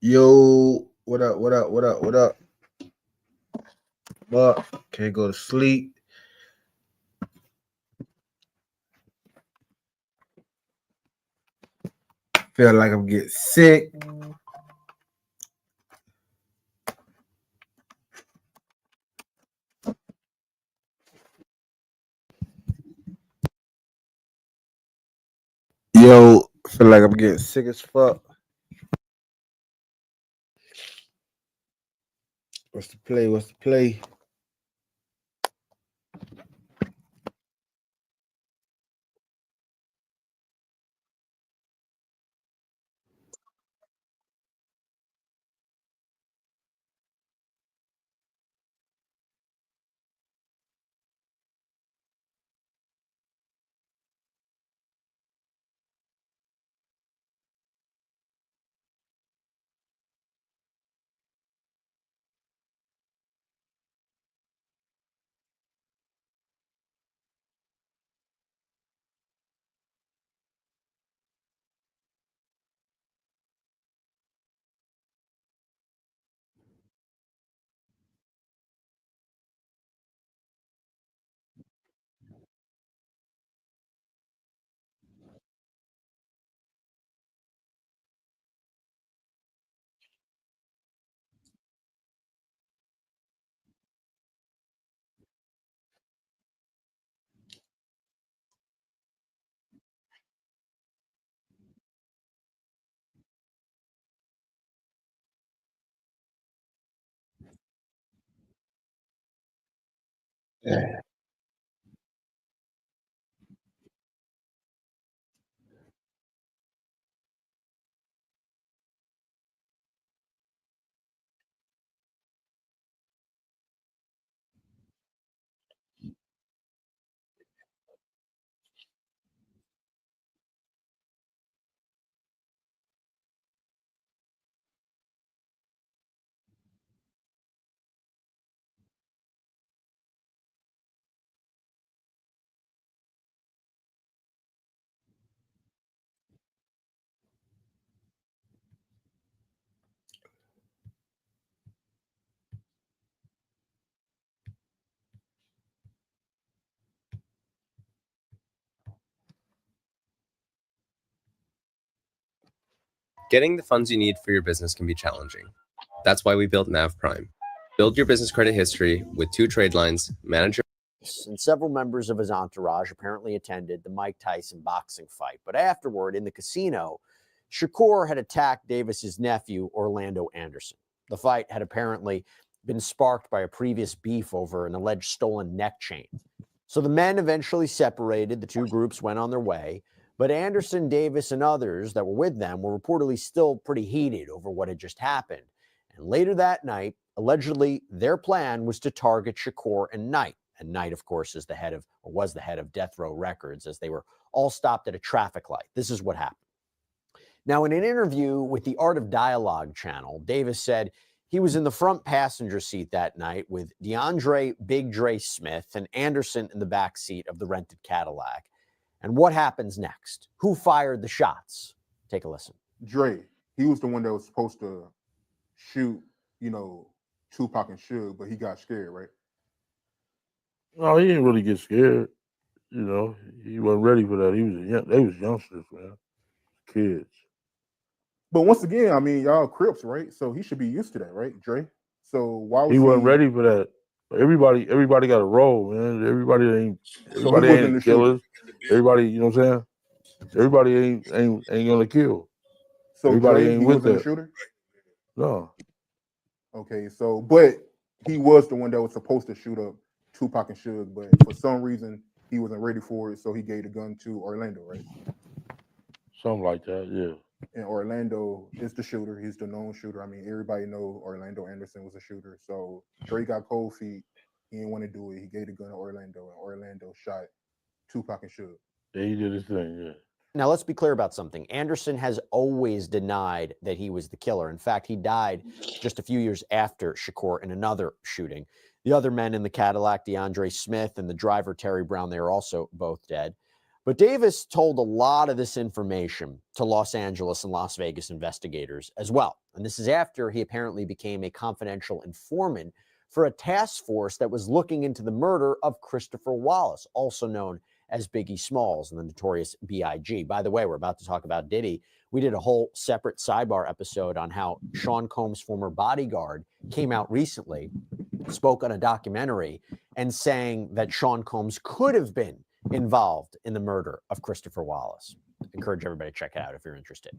Yo, what up? What up? What up? What up? What? Can't go to sleep. Feel like I'm getting sick. Yo, feel like I'm getting sick as fuck. What's the play? What's the play? Getting the funds you need for your business can be challenging. That's why we built Nav Prime. Build your business credit history with 2 trade lines, manage your and several members of his entourage apparently attended the Mike Tyson boxing fight. But afterward, in the casino, Shakur had attacked Davis's nephew, Orlando Anderson. The fight had apparently been sparked by a previous beef over an alleged stolen neck chain. So the men eventually separated. The two groups went on their way. But Anderson, Davis, and others that were with them were reportedly still pretty heated over what had just happened. And later that night, allegedly, their plan was to target Shakur and Knight. And Knight, of course, is the head of, or was the head of Death Row Records, as they were all stopped at a traffic light. This is what happened. Now, in an interview with the Art of Dialogue channel, Davis said he was in the front passenger seat that night with DeAndre Big Dre Smith and Anderson in the back seat of the rented Cadillac. And what happens next? Who fired the shots? Take a listen. Dre, he was the one that was supposed to shoot, Tupac and Suge, but he got scared, right? No, he didn't really get scared. He wasn't ready for that. They was youngsters, man, kids. But once again, I mean, y'all Crips, right? So he should be used to that, right, Dre? So why was he wasn't ready for that? Everybody got a role, man. Everybody ain't killers. Everybody, you know what I'm saying? Everybody ain't gonna kill. So everybody Dre, ain't he with wasn't that. a shooter? No. Okay, so but he was the one that was supposed to shoot up Tupac and Suge, but for some reason he wasn't ready for it, so he gave the gun to Orlando, right? Something like that, yeah. And Orlando is the shooter. He's the known shooter. I mean, everybody know Orlando Anderson was a shooter. So Dre got cold feet. He didn't want to do it. He gave the gun to Orlando, and Orlando shot Tupac and Suge. Yeah, he did his thing, yeah. Now, let's be clear about something. Anderson has always denied that he was the killer. In fact, he died just a few years after Shakur in another shooting. The other men in the Cadillac, DeAndre Smith and the driver, Terry Brown, they are also both dead. But Davis told a lot of this information to Los Angeles and Las Vegas investigators as well. And this is after he apparently became a confidential informant for a task force that was looking into the murder of Christopher Wallace, also known as Biggie Smalls and the notorious B.I.G. By the way, we're about to talk about Diddy. We did a whole separate sidebar episode on how Sean Combs' former bodyguard came out recently, spoke on a documentary, and saying that Sean Combs could have been involved in the murder of Christopher Wallace. I encourage everybody to check it out if you're interested.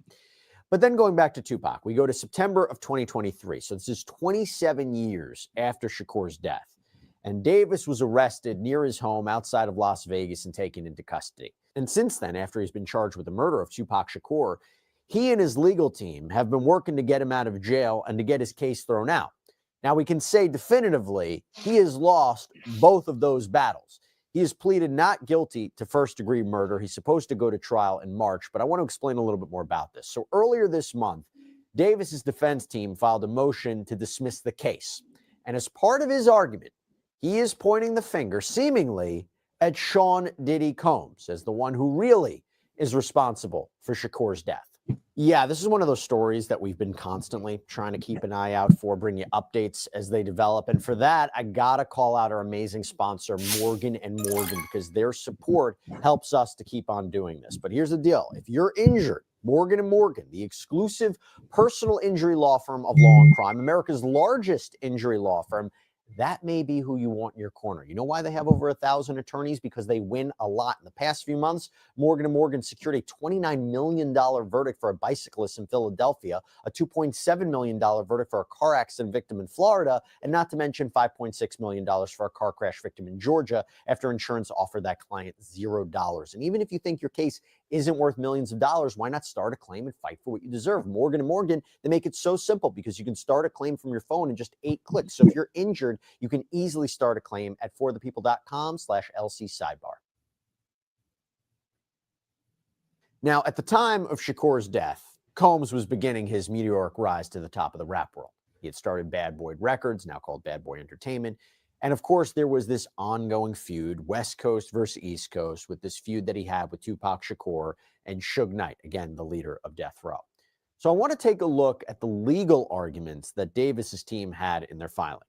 But then going back to Tupac, we go to September of 2023. So this is 27 years after Shakur's death. And Davis was arrested near his home outside of Las Vegas and taken into custody. And since then, after he's been charged with the murder of Tupac Shakur, he and his legal team have been working to get him out of jail and to get his case thrown out. Now, we can say definitively he has lost both of those battles. He has pleaded not guilty to first-degree murder. He's supposed to go to trial in March, but I want to explain a little bit more about this. So earlier this month, Davis's defense team filed a motion to dismiss the case. And as part of his argument, he is pointing the finger, seemingly, at Sean Diddy Combs as the one who really is responsible for Shakur's death. Yeah, this is one of those stories that we've been constantly trying to keep an eye out for, bring you updates as they develop. And for that, I got to call out our amazing sponsor, Morgan & Morgan, because their support helps us to keep on doing this. But here's the deal. If you're injured, Morgan & Morgan, the exclusive personal injury law firm of Law and Crime, America's largest injury law firm, that may be who you want in your corner. You know why they have over 1,000 attorneys? Because they win a lot. In the past few months, Morgan & Morgan secured a $29 million verdict for a bicyclist in Philadelphia, a $2.7 million verdict for a car accident victim in Florida, and not to mention $5.6 million for a car crash victim in Georgia after insurance offered that client $0. And even if you think your case isn't worth millions of dollars, why not start a claim and fight for what you deserve? Morgan & Morgan, they make it so simple because you can start a claim from your phone in just 8 clicks. So if you're injured, you can easily start a claim at forthepeople.com/LC sidebar. Now, at the time of Shakur's death, Combs was beginning his meteoric rise to the top of the rap world. He had started Bad Boy Records, now called Bad Boy Entertainment. And of course, there was this ongoing feud, West Coast versus East Coast, with this feud that he had with Tupac Shakur and Suge Knight, again, the leader of Death Row. So I want to take a look at the legal arguments that Davis's team had in their filing.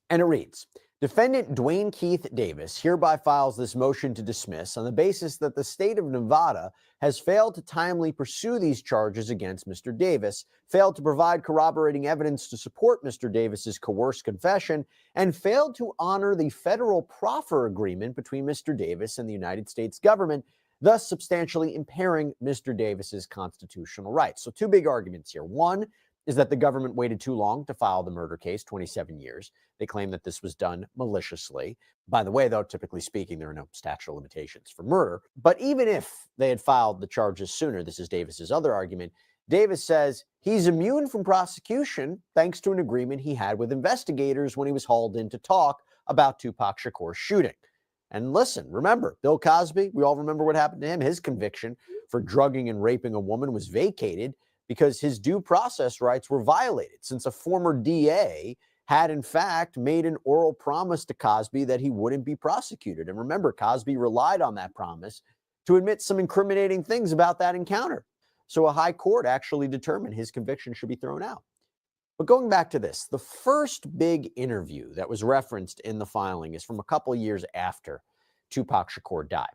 And it reads, Defendant Dwayne Keith Davis hereby files this motion to dismiss on the basis that the state of Nevada has failed to timely pursue these charges against Mr. Davis, failed to provide corroborating evidence to support Mr. Davis's coerced confession, and failed to honor the federal proffer agreement between Mr. Davis and the United States government, thus substantially impairing Mr. Davis's constitutional rights. So 2 big arguments here. One is that the government waited too long to file the murder case, 27 years. They claim that this was done maliciously. By the way, though, typically speaking, there are no statute of limitations for murder. But even if they had filed the charges sooner, this is Davis's other argument, Davis says he's immune from prosecution thanks to an agreement he had with investigators when he was hauled in to talk about Tupac Shakur's shooting. And listen, remember, Bill Cosby, we all remember what happened to him. His conviction for drugging and raping a woman was vacated because his due process rights were violated, since a former DA had, in fact, made an oral promise to Cosby that he wouldn't be prosecuted. And remember, Cosby relied on that promise to admit some incriminating things about that encounter. So a high court actually determined his conviction should be thrown out. But going back to this, the first big interview that was referenced in the filing is from a couple years after Tupac Shakur died.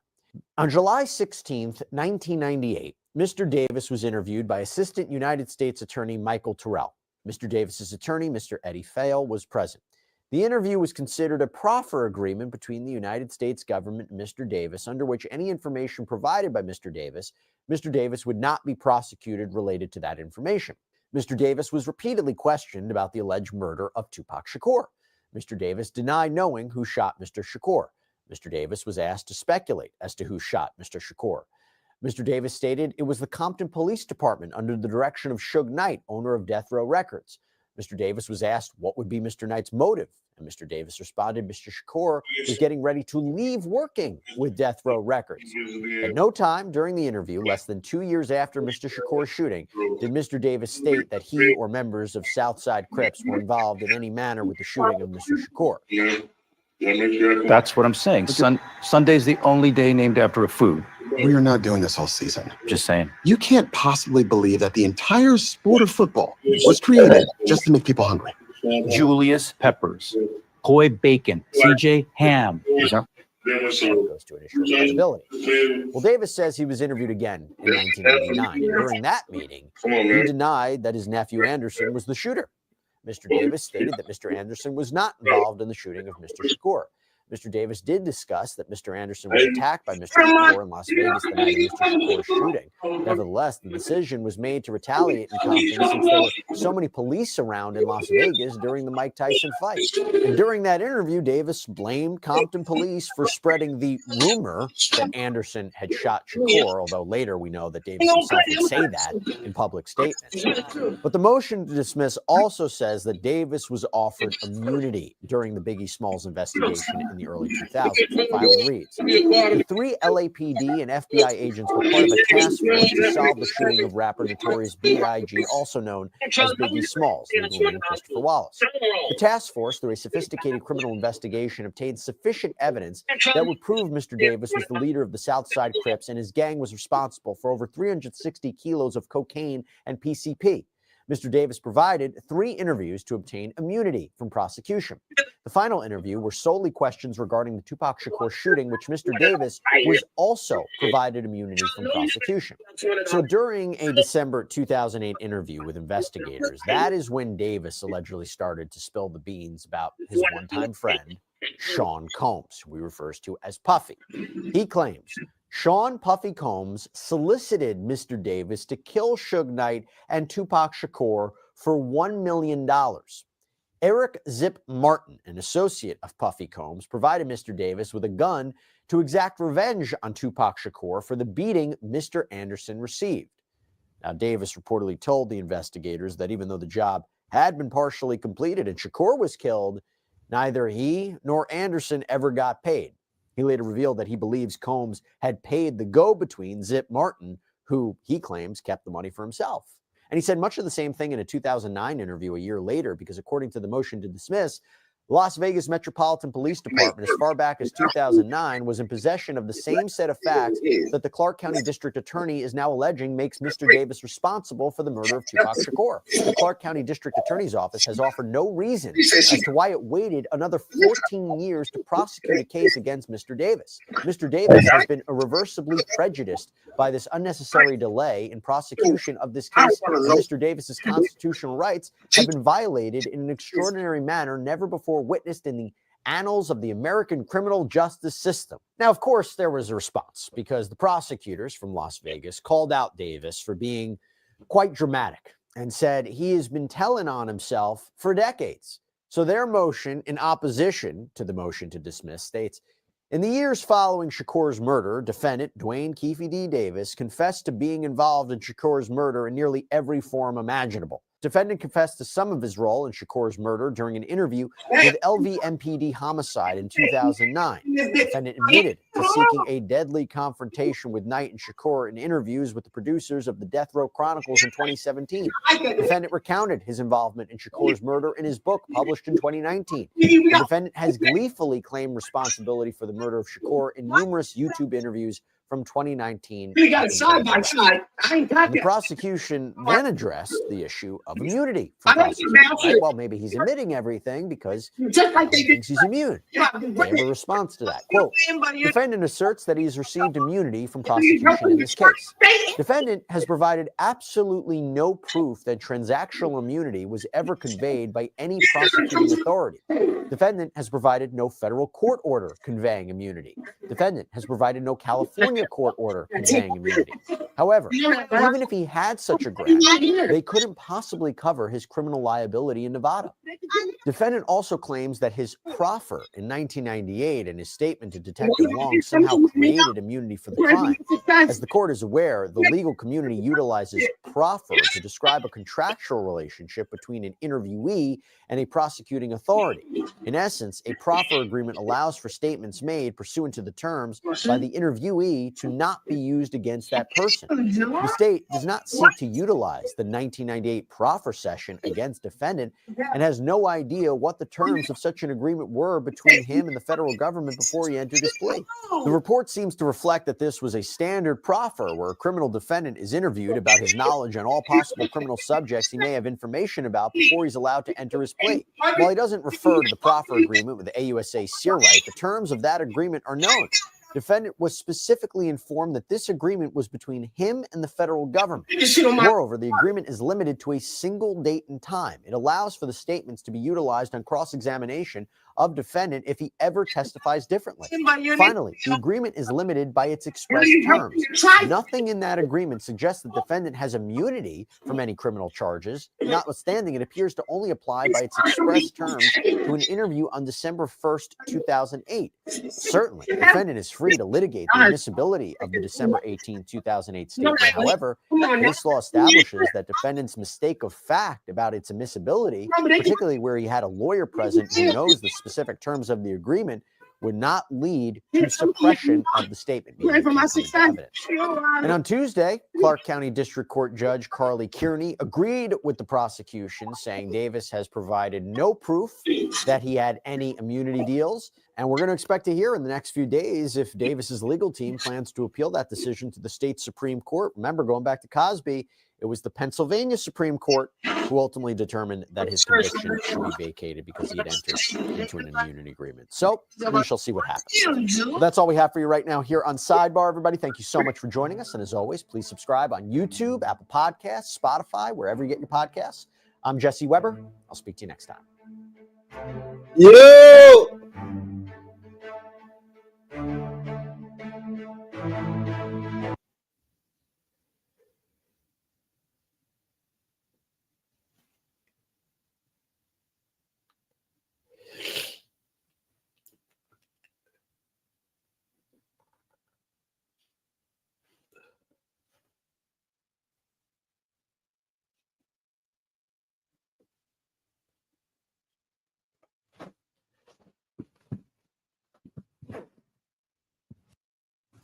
On July 16th, 1998, Mr. Davis was interviewed by Assistant United States Attorney Michael Terrell. Mr. Davis's attorney, Mr. Eddie Fayol, was present. The interview was considered a proffer agreement between the United States government and Mr. Davis, under which any information provided by Mr. Davis would not be prosecuted related to that information. Mr. Davis was repeatedly questioned about the alleged murder of Tupac Shakur. Mr. Davis denied knowing who shot Mr. Shakur. Mr. Davis was asked to speculate as to who shot Mr. Shakur. Mr. Davis stated it was the Compton Police Department under the direction of Suge Knight, owner of Death Row Records. Mr. Davis was asked what would be Mr. Knight's motive, and Mr. Davis responded Mr. Shakur was getting ready to leave working with Death Row Records. At no time during the interview, less than 2 years after Mr. Shakur's shooting, did Mr. Davis state that he or members of Southside Crips were involved in any manner with the shooting of Mr. Shakur. That's what I'm saying. Sunday's the only day named after a food. We are not doing this all season. Just saying. You can't possibly believe that the entire sport of football was created just to make people hungry. Julius Peppers, Coy Bacon, CJ Ham. Goes to an issue of credibility. Well, Davis says he was interviewed again in 1989. During that meeting, he denied that his nephew Anderson was the shooter. Mr. Davis stated that Mr. Anderson was not involved in the shooting of Mr. Shakur. Mr. Davis did discuss that Mr. Anderson was attacked by Mr. Shakur in Las Vegas the night of Mr. Shakur's shooting. Nevertheless, the decision was made to retaliate in Compton since there were so many police around in Las Vegas during the Mike Tyson fight. And during that interview, Davis blamed Compton police for spreading the rumor that Anderson had shot Shakur, although later we know that Davis himself would say that in public statements. But the motion to dismiss also says that Davis was offered immunity during the Biggie Smalls investigation in the early 2000s. The filing reads, the 3 LAPD and FBI agents were part of a task force to solve the shooting of rapper Notorious B.I.G., also known as Biggie Smalls, legal name Christopher Wallace. The task force, through a sophisticated criminal investigation, obtained sufficient evidence that would prove Mr. Davis was the leader of the Southside Crips and his gang was responsible for over 360 kilos of cocaine and PCP. Mr. Davis provided 3 interviews to obtain immunity from prosecution. The final interview were solely questions regarding the Tupac Shakur shooting, which Mr. Davis was also provided immunity from prosecution. So during a December 2008 interview with investigators, that is when Davis allegedly started to spill the beans about his one-time friend, Sean Combs, who he refers to as Puffy. He claims Sean Puffy Combs solicited Mr. Davis to kill Suge Knight and Tupac Shakur for $1 million. Eric Zip Martin, an associate of Puffy Combs, provided Mr. Davis with a gun to exact revenge on Tupac Shakur for the beating Mr. Anderson received. Now, Davis reportedly told the investigators that even though the job had been partially completed and Shakur was killed, neither he nor Anderson ever got paid. He later revealed that he believes Combs had paid the go-between Zip Martin, who he claims kept the money for himself. And he said much of the same thing in a 2009 interview a year later, because according to the motion to dismiss, the Las Vegas Metropolitan Police Department, as far back as 2009, was in possession of the same set of facts that the Clark County District Attorney is now alleging makes Mr. Davis responsible for the murder of Tupac Shakur. The Clark County District Attorney's Office has offered no reason as to why it waited another 14 years to prosecute a case against Mr. Davis. Mr. Davis has been irreversibly prejudiced by this unnecessary delay in prosecution of this case, and Mr. Davis's constitutional rights have been violated in an extraordinary manner never before witnessed in the annals of the American criminal justice system. Now, of course, there was a response because the prosecutors from Las Vegas called out Davis for being quite dramatic and said he has been telling on himself for decades. So their motion in opposition to the motion to dismiss states, in the years following Shakur's murder, defendant Dwayne Keefe D. Davis confessed to being involved in Shakur's murder in nearly every form imaginable. Defendant confessed to some of his role in Shakur's murder during an interview with LVMPD Homicide in 2009. Defendant admitted to seeking a deadly confrontation with Knight and Shakur in interviews with the producers of the Death Row Chronicles in 2017. Defendant recounted his involvement in Shakur's murder in his book published in 2019. The defendant has gleefully claimed responsibility for the murder of Shakur in numerous YouTube interviews from 2019. We got side by side. The prosecution then addressed the issue of immunity from prosecution. Right? Well, maybe he's admitting everything because he thinks he's immune. They have a response to that. Quote, defendant asserts that he has received immunity from prosecution in this case. Defendant has provided absolutely no proof that transactional immunity was ever conveyed by any prosecuting authority. Defendant has provided no federal court order conveying immunity. Defendant has provided no California court order conveying immunity. However, even if he had such a grant, they couldn't possibly cover his criminal liability in Nevada. Defendant also claims that his proffer in 1998 and his statement to Detective Long somehow created immunity for the crime. As the court is aware, the legal community utilizes proffer to describe a contractual relationship between an interviewee and a prosecuting authority. In essence, a proffer agreement allows for statements made pursuant to the terms by the interviewee immunity to not be used against that person. The state does not seek to utilize the 1998 proffer session against defendant and has no idea what the terms of such an agreement were between him and the federal government before he entered his plea. The report seems to reflect that this was a standard proffer where a criminal defendant is interviewed about his knowledge on all possible criminal subjects he may have information about before he's allowed to enter his plea. While he doesn't refer to the proffer agreement with the AUSA Searlight, the terms of that agreement are known. Defendant was specifically informed that this agreement was between him and the federal government. Moreover, the agreement is limited to a single date and time. It allows for the statements to be utilized on cross-examination of defendant if he ever testifies differently. Finally, the agreement is limited by its express terms. Nothing in that agreement suggests the defendant has immunity from any criminal charges. Notwithstanding, it appears to only apply by its express terms to an interview on December 1st, 2008. Certainly, the defendant is free to litigate the admissibility of the December 18, 2008 statement. However, this law establishes that defendant's mistake of fact about its admissibility, particularly where he had a lawyer present who knows the specific terms of the agreement, would not lead to suppression of the statement. And on Tuesday, Clark County District Court Judge Carly Kearney agreed with the prosecution, saying Davis has provided no proof that he had any immunity deals. And we're going to expect to hear in the next few days if Davis's legal team plans to appeal that decision to the state Supreme Court. Remember, going back to Cosby, it was the Pennsylvania Supreme Court who ultimately determined that his conviction should be vacated because he had entered into an immunity agreement. So we shall see what happens. Well, that's all we have for you right now here on Sidebar, everybody. Thank you so much for joining us. And as always, please subscribe on YouTube, Apple Podcasts, Spotify, wherever you get your podcasts. I'm Jesse Weber. I'll speak to you next time. Yo!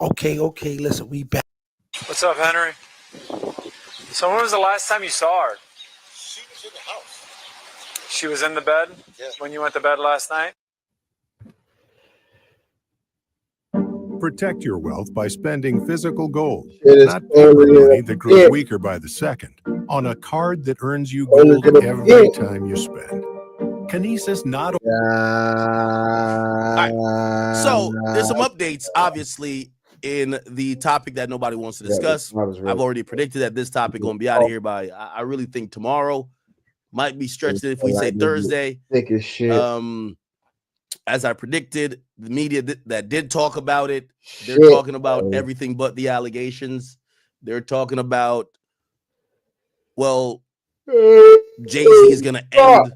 Okay, listen, we back. What's up, Henry? So when was the last time you saw her? She was in the house. She was in the bed? Yeah. When you went to bed last night? Protect your wealth by spending physical gold, It not paper money that grows weaker by the second, on a card that earns you gold every time you spend. Kinesis not. So there's some updates, obviously, in the topic that nobody wants to discuss. I've already predicted that this topic going to be out of here by, I really think tomorrow. Might be stretched if we say Thursday. Thick as shit. As I predicted, the media that did talk about it, they're talking about everything but the allegations. They're talking about, well, Jay-Z is going to end.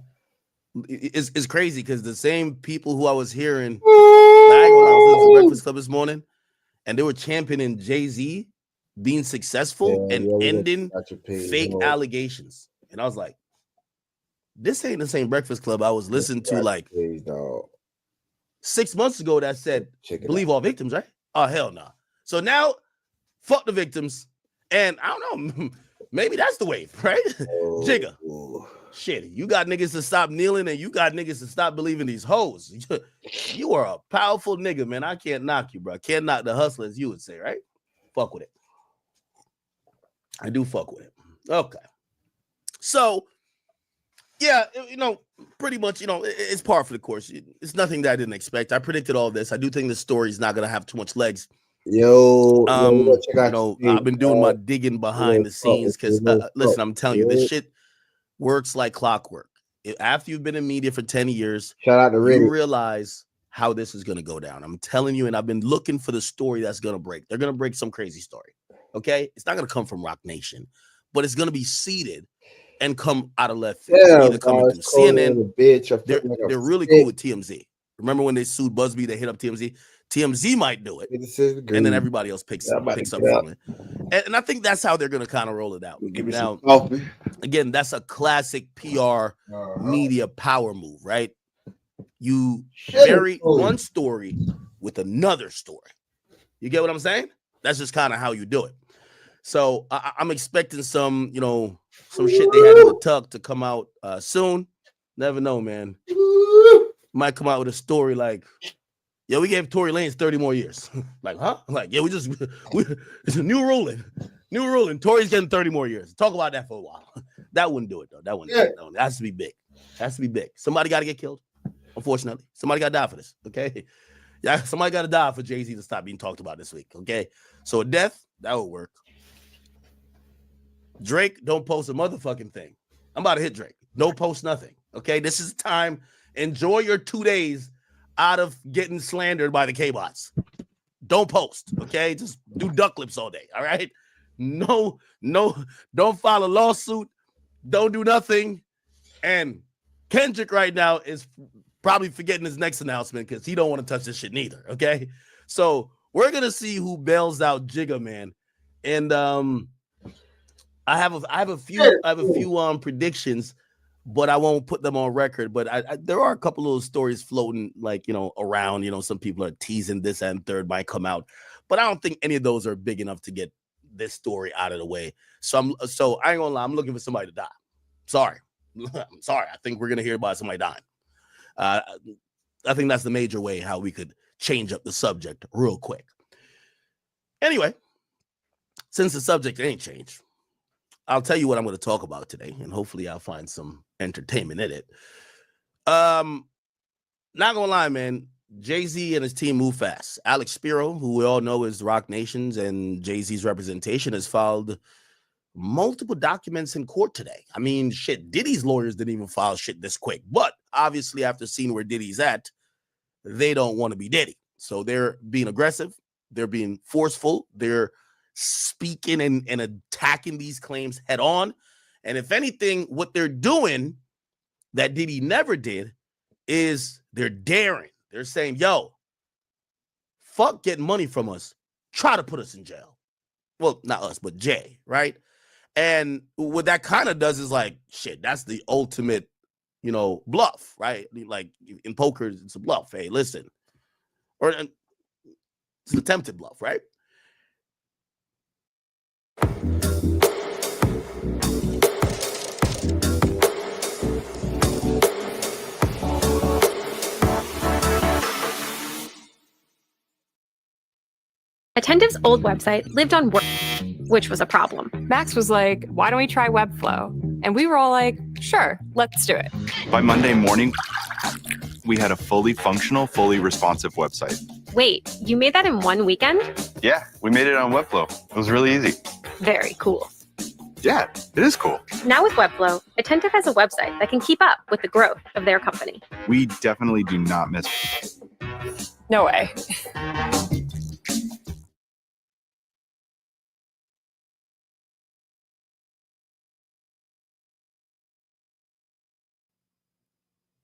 It's crazy because the same people who I was hearing, I was listening to Breakfast Club this morning, and they were championing Jay-Z being successful and ending fake allegations. And I was like, this ain't the same Breakfast Club I was listening to like 6 months ago that said, believe all victims, right? Oh, hell no. Nah. So now, fuck the victims. And I don't know, maybe that's the wave, right? Jigga. Shit, you got niggas to stop kneeling and you got niggas to stop believing these hoes. You are a powerful nigga, man. I can't knock you, bro. I can't knock the hustler, as you would say, right? Fuck with it. I do fuck with it. Okay. So, yeah, pretty much, it's par for the course. It's nothing that I didn't expect. I predicted all this. I do think the story is not going to have too much legs. I've been doing my digging behind the scenes because, listen, I'm telling you, this shit works like clockwork. After you've been in media for 10 years, you realize how this is going to go down. I'm telling you, and I've been looking for the story that's going to break. They're going to break some crazy story, okay? It's not going to come from Rock Nation, but it's going to be seeded and come out of left field. It's either coming through CNN. They're really cool with TMZ. Remember when they sued Busby, they hit up TMZ? TMZ might do it, and then everybody else picks up from it. And I think that's how they're going to kind of roll it out. Now, again, that's a classic PR media power move, right? You marry one story with another story. You get what I'm saying? That's just kind of how you do it. So I'm expecting some, some shit they had in the tuck to come out soon. Never know, man. Might come out with a story like, yeah, we gave Tory Lanez 30 more years. Like, huh? Like, yeah, it's a new ruling. New ruling. Tory's getting 30 more years. Talk about that for a while. That wouldn't do it, though. That wouldn't do it. No, it has to be big. It has to be big. Somebody got to get killed, unfortunately. Somebody got to die for this, okay? Yeah, somebody got to die for Jay-Z to stop being talked about this week, okay? So a death, that would work. Drake, don't post a motherfucking thing. I'm about to hit Drake. Don't post nothing, okay? This is time. Enjoy your 2 days out of getting slandered by the K-bots. Don't post, okay? Just do duck lips all day, all right? No, don't file a lawsuit. Don't do nothing. And Kendrick right now is probably forgetting his next announcement because he don't want to touch this shit neither, okay? So we're going to see who bails out Jigga, man. And I have a few predictions, but I won't put them on record. But there are a couple of stories floating, like, around. Some people are teasing this and third might come out, but I don't think any of those are big enough to get this story out of the way. So I ain't gonna lie, I'm looking for somebody to die. Sorry, I'm sorry. I think we're gonna hear about somebody dying. I think that's the major way how we could change up the subject real quick. Anyway, since the subject ain't changed, I'll tell you what I'm going to talk about today, and hopefully I'll find some entertainment in it. Not gonna lie, man. Jay-Z and his team move fast. Alex Spiro, who we all know is Rock Nation's and Jay-Z's representation, has filed multiple documents in court today. I mean, shit, Diddy's lawyers didn't even file shit this quick. But obviously, after seeing where Diddy's at, they don't want to be Diddy. So they're being aggressive. They're being forceful. They're speaking and attacking these claims head on. And if anything, what they're doing that Diddy never did is they're daring. They're saying, yo, fuck getting money from us. Try to put us in jail. Well, not us, but Jay, right? And what that kind of does is like, shit, that's the ultimate, bluff, right? Like in poker, it's a bluff. Hey, listen. Or it's an attempted bluff, right? Attentive's old website lived on work, which was a problem. Max was like, why don't we try Webflow? And we were all like, sure, let's do it. By Monday morning, we had a fully functional, fully responsive website. Wait, you made that in one weekend? Yeah, we made it on Webflow. It was really easy. Very cool. Yeah, it is cool. Now with Webflow, Attentive has a website that can keep up with the growth of their company. We definitely do not miss. No way.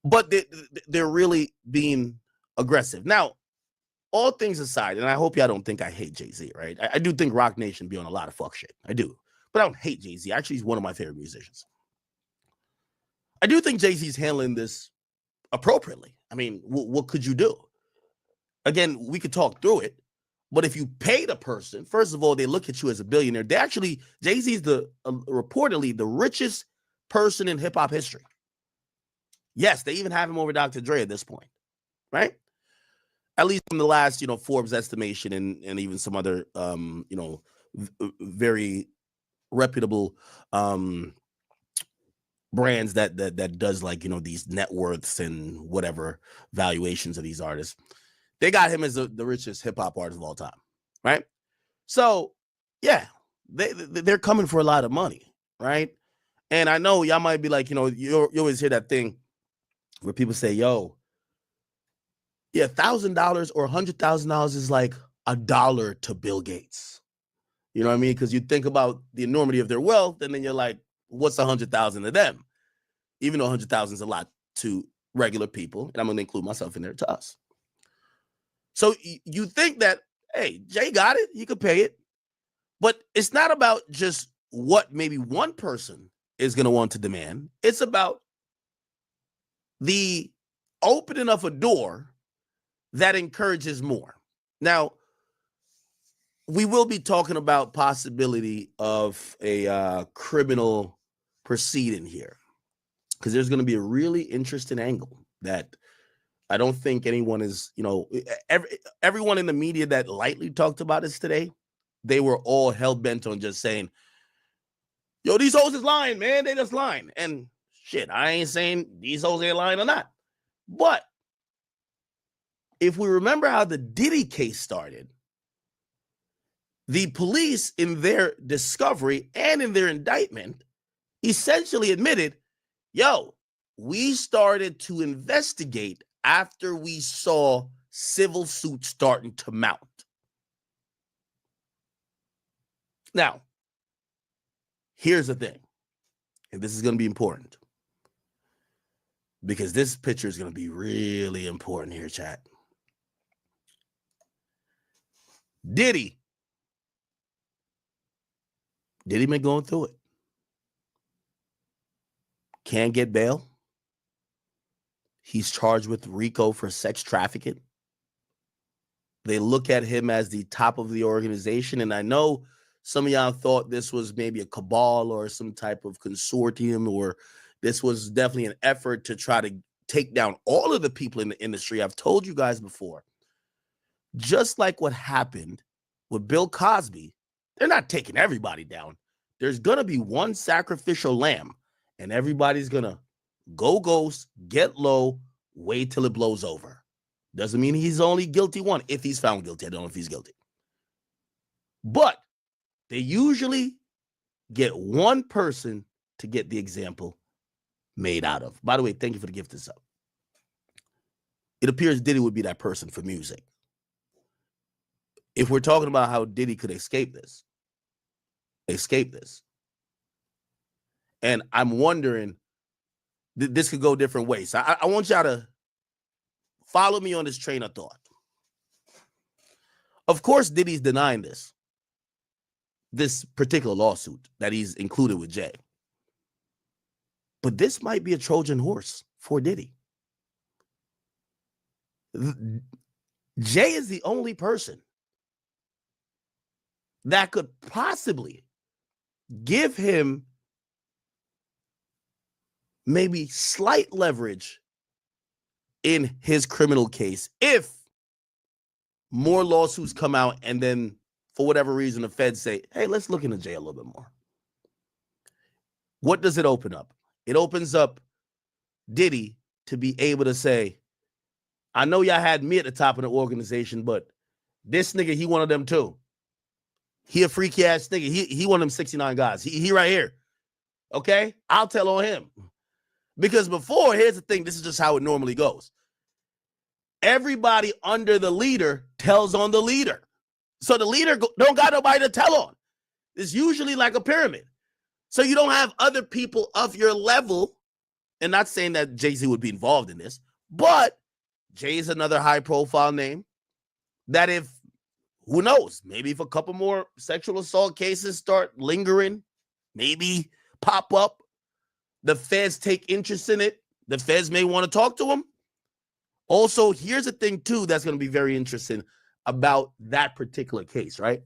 But they're really being aggressive. Now, all things aside, and I hope y'all don't think I hate Jay-Z, right? I do think Rock Nation be on a lot of fuck shit. I do. But I don't hate Jay-Z. Actually, he's one of my favorite musicians. I do think Jay-Z's handling this appropriately. I mean, what could you do? Again, we could talk through it. But if you paid a person, first of all, they look at you as a billionaire. They actually, Jay-Z's reportedly the richest person in hip-hop history. Yes, they even have him over Dr. Dre at this point, right? At least from the last, Forbes estimation and even some other, very reputable brands that does like, these net worths and whatever valuations of these artists. They got him as the richest hip hop artist of all time, right? So, yeah, they're coming for a lot of money, right? And I know y'all might be like, you always hear that thing where people say, yo, yeah, $1,000 or $100,000 is like $1 to Bill Gates. You know what I mean? Because you think about the enormity of their wealth, and then you're like, what's 100,000 to them? Even though 100,000 is a lot to regular people, and I'm going to include myself in there, to us. So you think that, hey, Jay got it, he could pay it. But it's not about just what maybe one person is going to want to demand. It's about the opening of a door that encourages more. Now, we will be talking about possibility of a criminal proceeding here, because there's going to be a really interesting angle that I don't think anyone is, everyone in the media that lightly talked about this today, they were all hell-bent on just saying, yo, these hoes is lying, man. They just lying. And shit, I ain't saying these hoes ain't lying or not. But if we remember how the Diddy case started, the police in their discovery and in their indictment essentially admitted, yo, we started to investigate after we saw civil suits starting to mount. Now, here's the thing, and this is going to be important, because this picture is going to be really important here, chat. Diddy been going through it. Can't get bail. He's charged with RICO for sex trafficking. They look at him as the top of the organization, and I know some of y'all thought this was maybe a cabal or some type of consortium, or this was definitely an effort to try to take down all of the people in the industry. I've told you guys before, just like what happened with Bill Cosby, they're not taking everybody down. There's going to be one sacrificial lamb, and everybody's going to go ghost, get low, wait till it blows over. Doesn't mean he's only guilty one. If he's found guilty, I don't know if he's guilty. But they usually get one person to get the example made out of. By the way, thank you for the gift this up. It appears Diddy would be that person for music. If we're talking about how Diddy could escape this. And I'm wondering, this could go different ways. So I want y'all to follow me on this train of thought. Of course, Diddy's denying this particular lawsuit that he's included with Jay. But this might be a Trojan horse for Diddy. Jay is the only person that could possibly give him maybe slight leverage in his criminal case if more lawsuits come out and then for whatever reason the feds say, hey, let's look into Jay a little bit more. What does it open up? It opens up Diddy to be able to say, I know y'all had me at the top of the organization, but this nigga, he one of them too. He a freaky ass nigga. He one of them 69 guys. He right here. Okay? I'll tell on him. Because before, here's the thing, this is just how it normally goes. Everybody under the leader tells on the leader. So the leader don't got nobody to tell on. It's usually like a pyramid. So you don't have other people of your level, and not saying that Jay-Z would be involved in this, but Jay is another high-profile name that if, who knows, maybe if a couple more sexual assault cases start lingering, maybe pop up, the feds take interest in it, the feds may want to talk to him. Also, here's the thing, too, that's going to be very interesting about that particular case, right?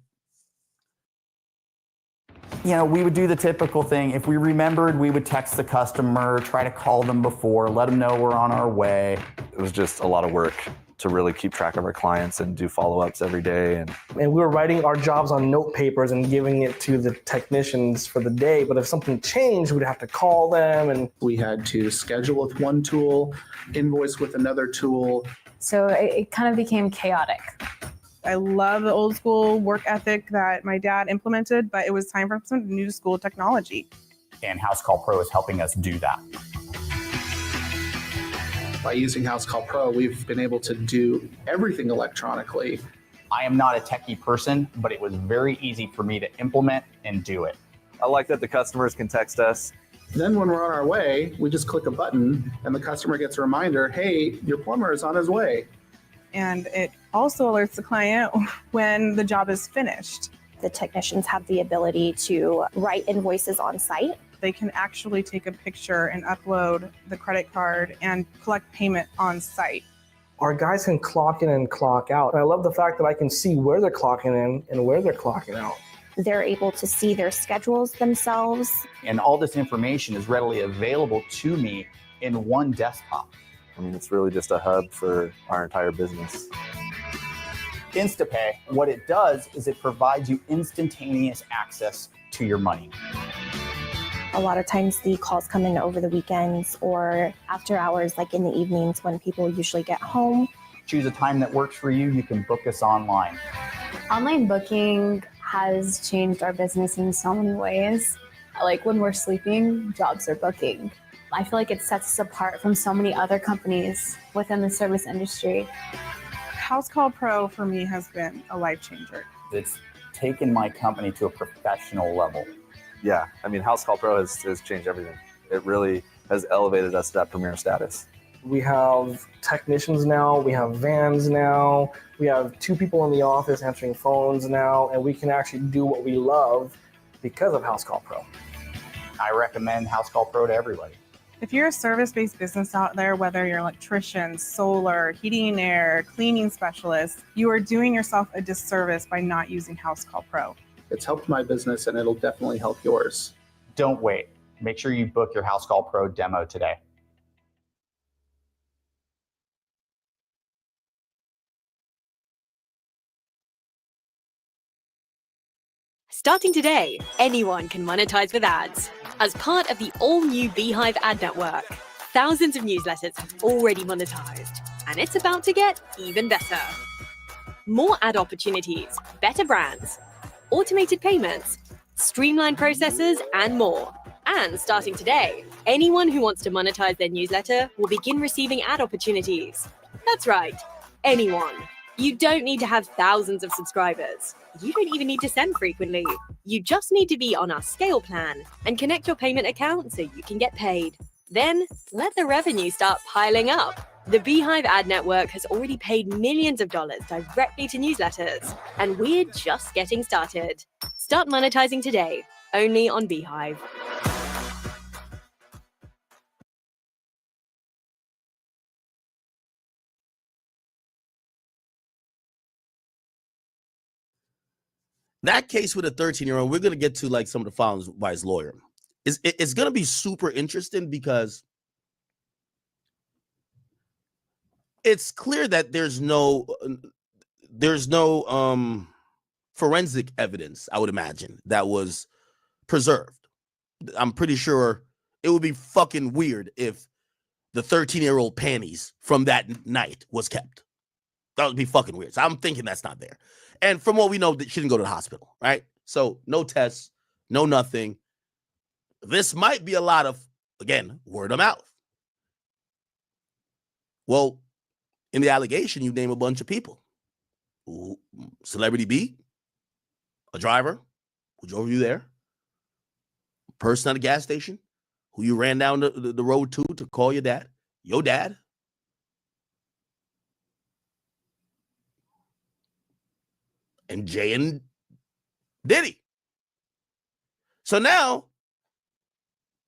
You know, we would do the typical thing. If we remembered, we would text the customer, try to call them before, let them know we're on our way. It was just a lot of work to really keep track of our clients and do follow-ups every day. And we were writing our jobs on note papers and giving it to the technicians for the day. But if something changed, we'd have to call them. And we had to schedule with one tool, invoice with another tool. So it kind of became chaotic. I love the old school work ethic that my dad implemented, but it was time for some new school technology. And House Call Pro is helping us do that. By using House Call Pro, we've been able to do everything electronically. I am not a techie person, but it was very easy for me to implement and do it. I like that the customers can text us. Then when we're on our way, we just click a button and the customer gets a reminder, hey, your plumber is on his way. And it also alerts the client when the job is finished. The technicians have the ability to write invoices on site. They can actually take a picture and upload the credit card and collect payment on site. our guys can clock in and clock out. And I love the fact that I can see where they're clocking in and where they're clocking out. They're able to see their schedules themselves. And all this information is readily available to me in one desktop. I mean, it's really just a hub for our entire business. InstaPay, what it does is it provides you instantaneous access to your money. A lot of times the calls come in over the weekends or after hours, like in the evenings when people usually get home. Choose a time that works for you. You can book us online. Online booking has changed our business in so many ways. Like when we're sleeping, jobs are booking. I feel like it sets us apart from so many other companies within the service industry. House Call Pro for me has been a life changer. It's taken my company to a professional level. Yeah, I mean, House Call Pro has changed everything. It really has elevated us to that premier status. We have technicians now, we have vans now, we have 2 people in the office answering phones now, and we can actually do what we love because of House Call Pro. I recommend House Call Pro to everybody. If you're a service-based business out there, whether you're an electrician, solar, heating and air, cleaning specialist, you are doing yourself a disservice by not using House Call Pro. It's helped my business and it'll definitely help yours. Don't wait. Make sure you book your House Call Pro demo today. Starting today, anyone can monetize with ads. As part of the all-new Beehive ad network, thousands of newsletters have already monetized, and it's about to get even better. More ad opportunities, better brands, automated payments, streamlined processes, and more. And starting today, anyone who wants to monetize their newsletter will begin receiving ad opportunities. That's right, anyone. You don't need to have thousands of subscribers. You don't even need to send frequently. You just need to be on our scale plan and connect your payment account so you can get paid. Then let the revenue start piling up. The Beehive ad network has already paid millions of dollars directly to newsletters, and we're just getting started. Start monetizing today, only on Beehive. That case with a 13-year-old, we're going to get to like some of the filings by his lawyer. It's going to be super interesting because it's clear that there's no forensic evidence, I would imagine, that was preserved. I'm pretty sure it would be fucking weird if the 13-year-old panties from that night was kept. That would be fucking weird. So I'm thinking that's not there. And from what we know, she didn't go to the hospital, right? So no tests, no nothing. This might be a lot of, again, word of mouth. Well, in the allegation, you name a bunch of people. Celebrity B, a driver who drove you there, a person at a gas station who you ran down the road to call your dad, and Jay and Diddy. So now,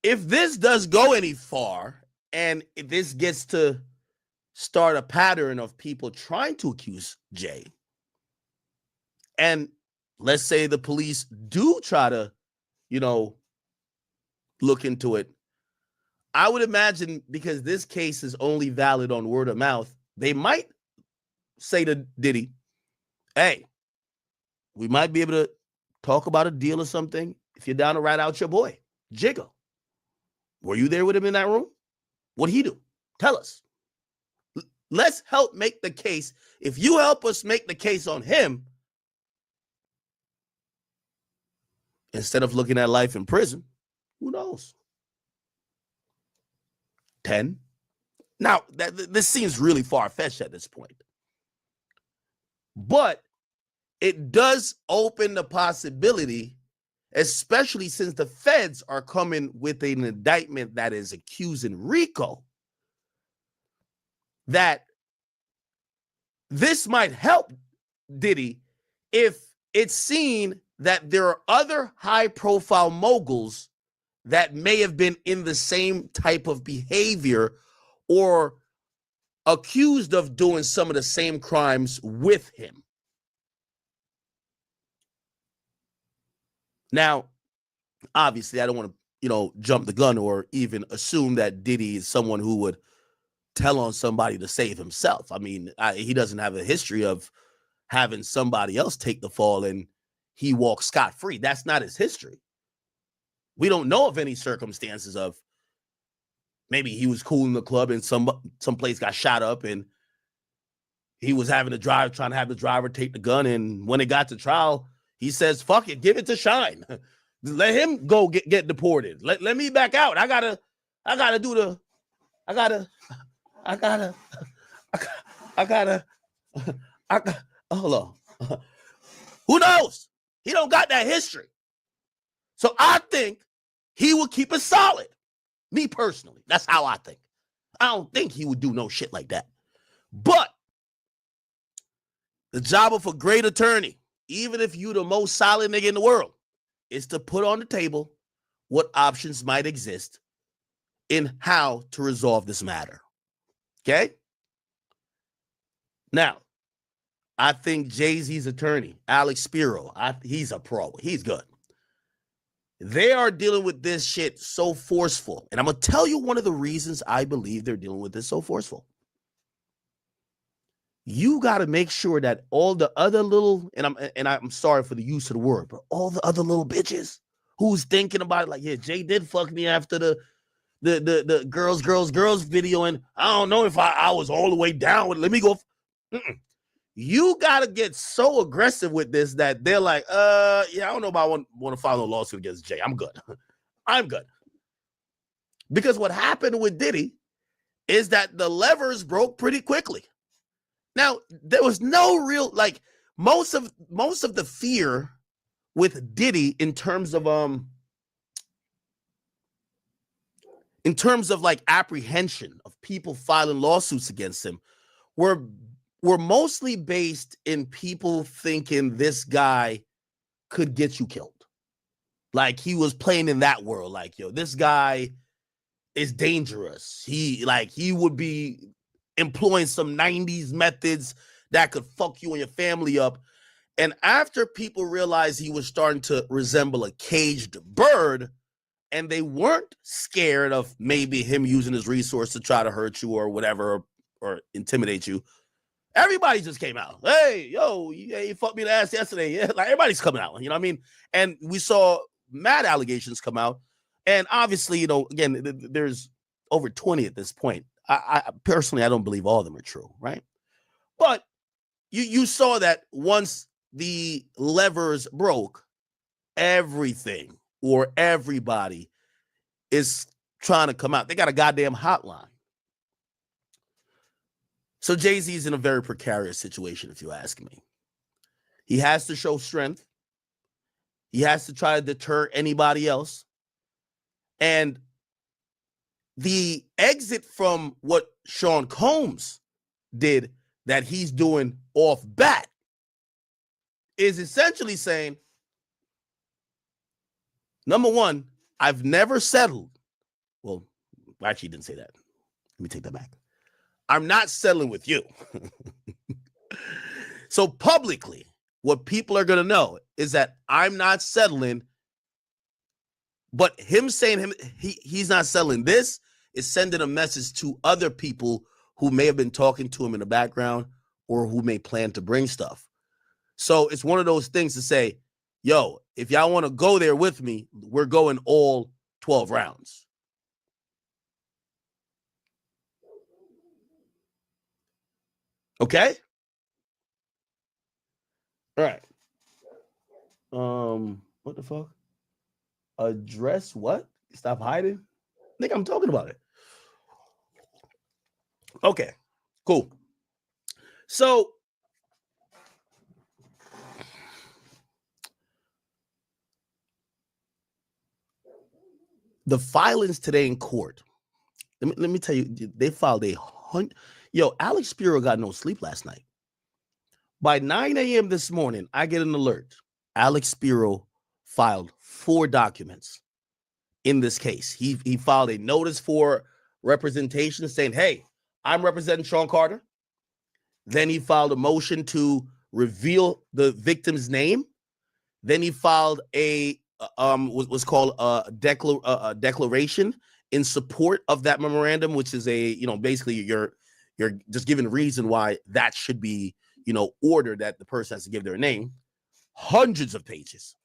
if this does go any far, and if this gets to start a pattern of people trying to accuse Jay, and let's say the police do try to, look into it, I would imagine, because this case is only valid on word of mouth, they might say to Diddy, hey, we might be able to talk about a deal or something if you're down to rat out your boy, Jigga. Were you there with him in that room? What'd he do? Tell us. Let's help make the case. If you help us make the case on him, instead of looking at life in prison, who knows? 10. Now, this seems really far-fetched at this point. But it does open the possibility, especially since the feds are coming with an indictment that is accusing Rico, that this might help Diddy if it's seen that there are other high-profile moguls that may have been in the same type of behavior or accused of doing some of the same crimes with him. Now, obviously, I don't want to, jump the gun or even assume that Diddy is someone who would tell on somebody to save himself. I mean, he doesn't have a history of having somebody else take the fall and he walks scot-free. That's not his history. We don't know of any circumstances of maybe he was cool in the club and some place got shot up and he was trying to have the driver take the gun. And when it got to trial, he says, fuck it, give it to Shine. Let him go get deported. Let me back out. Hold on. Who knows? He don't got that history. So I think he would keep it solid. Me personally, that's how I think. I don't think he would do no shit like that. But the job of a great attorney, even if you the most solid nigga in the world, is to put on the table what options might exist in how to resolve this matter. Okay? Now, I think Jay-Z's attorney, Alex Spiro, he's a pro. He's good. They are dealing with this shit so forceful. And I'm going to tell you one of the reasons I believe they're dealing with this so forceful. You got to make sure that all the other little, and I'm sorry for the use of the word, but all the other little bitches who's thinking about it, like, yeah, Jay did fuck me after the girls video, and I don't know if I was all the way down with it. Let me go. You got to get so aggressive with this that they're like, yeah, I don't know about want to file a lawsuit against Jay. I'm good. I'm good. Because what happened with Diddy is that the levers broke pretty quickly. Now, there was no real, like, most of the fear with Diddy in terms of like apprehension of people filing lawsuits against him were mostly based in people thinking this guy could get you killed. Like, he was playing in that world. Like, yo, this guy is dangerous. He would be employing some 90s methods that could fuck you and your family up. And after people realized he was starting to resemble a caged bird, and they weren't scared of maybe him using his resource to try to hurt you or whatever, or intimidate you, everybody just came out. Hey, yo, you fucked me in the ass yesterday. Yeah, like, everybody's coming out. You know what I mean? And we saw mad allegations come out. And obviously, again, there's over 20 at this point. I personally, I don't believe all of them are true, right? But you saw that once the levers broke, everything or everybody is trying to come out. They got a goddamn hotline. So Jay-Z is in a very precarious situation, if you ask me. He has to show strength. He has to try to deter anybody else. And the exit from what Sean Combs did that he's doing off bat is essentially saying, number one, I've never settled. Well, actually, he didn't say that. Let me take that back. I'm not settling with you. So publicly, what people are going to know is that I'm not settling. But him saying he's not settling this is sending a message to other people who may have been talking to him in the background or who may plan to bring stuff. So it's one of those things to say, yo, if y'all want to go there with me, we're going all 12 rounds. Okay? All right. What the fuck? Address what? Stop hiding? Nigga, I'm talking about it. Okay, cool. So the filings today in court. Let me tell you, they filed Alex Spiro got no sleep last night. By 9 a.m. this morning, I get an alert. Alex Spiro filed 4 documents in this case. He filed a notice for representation saying, hey, I'm representing Sean Carter. Then he filed a motion to reveal the victim's name. Then he filed a was called a declaration in support of that memorandum, which is basically you're just giving reason why that should be, ordered that the person has to give their name. Hundreds of pages,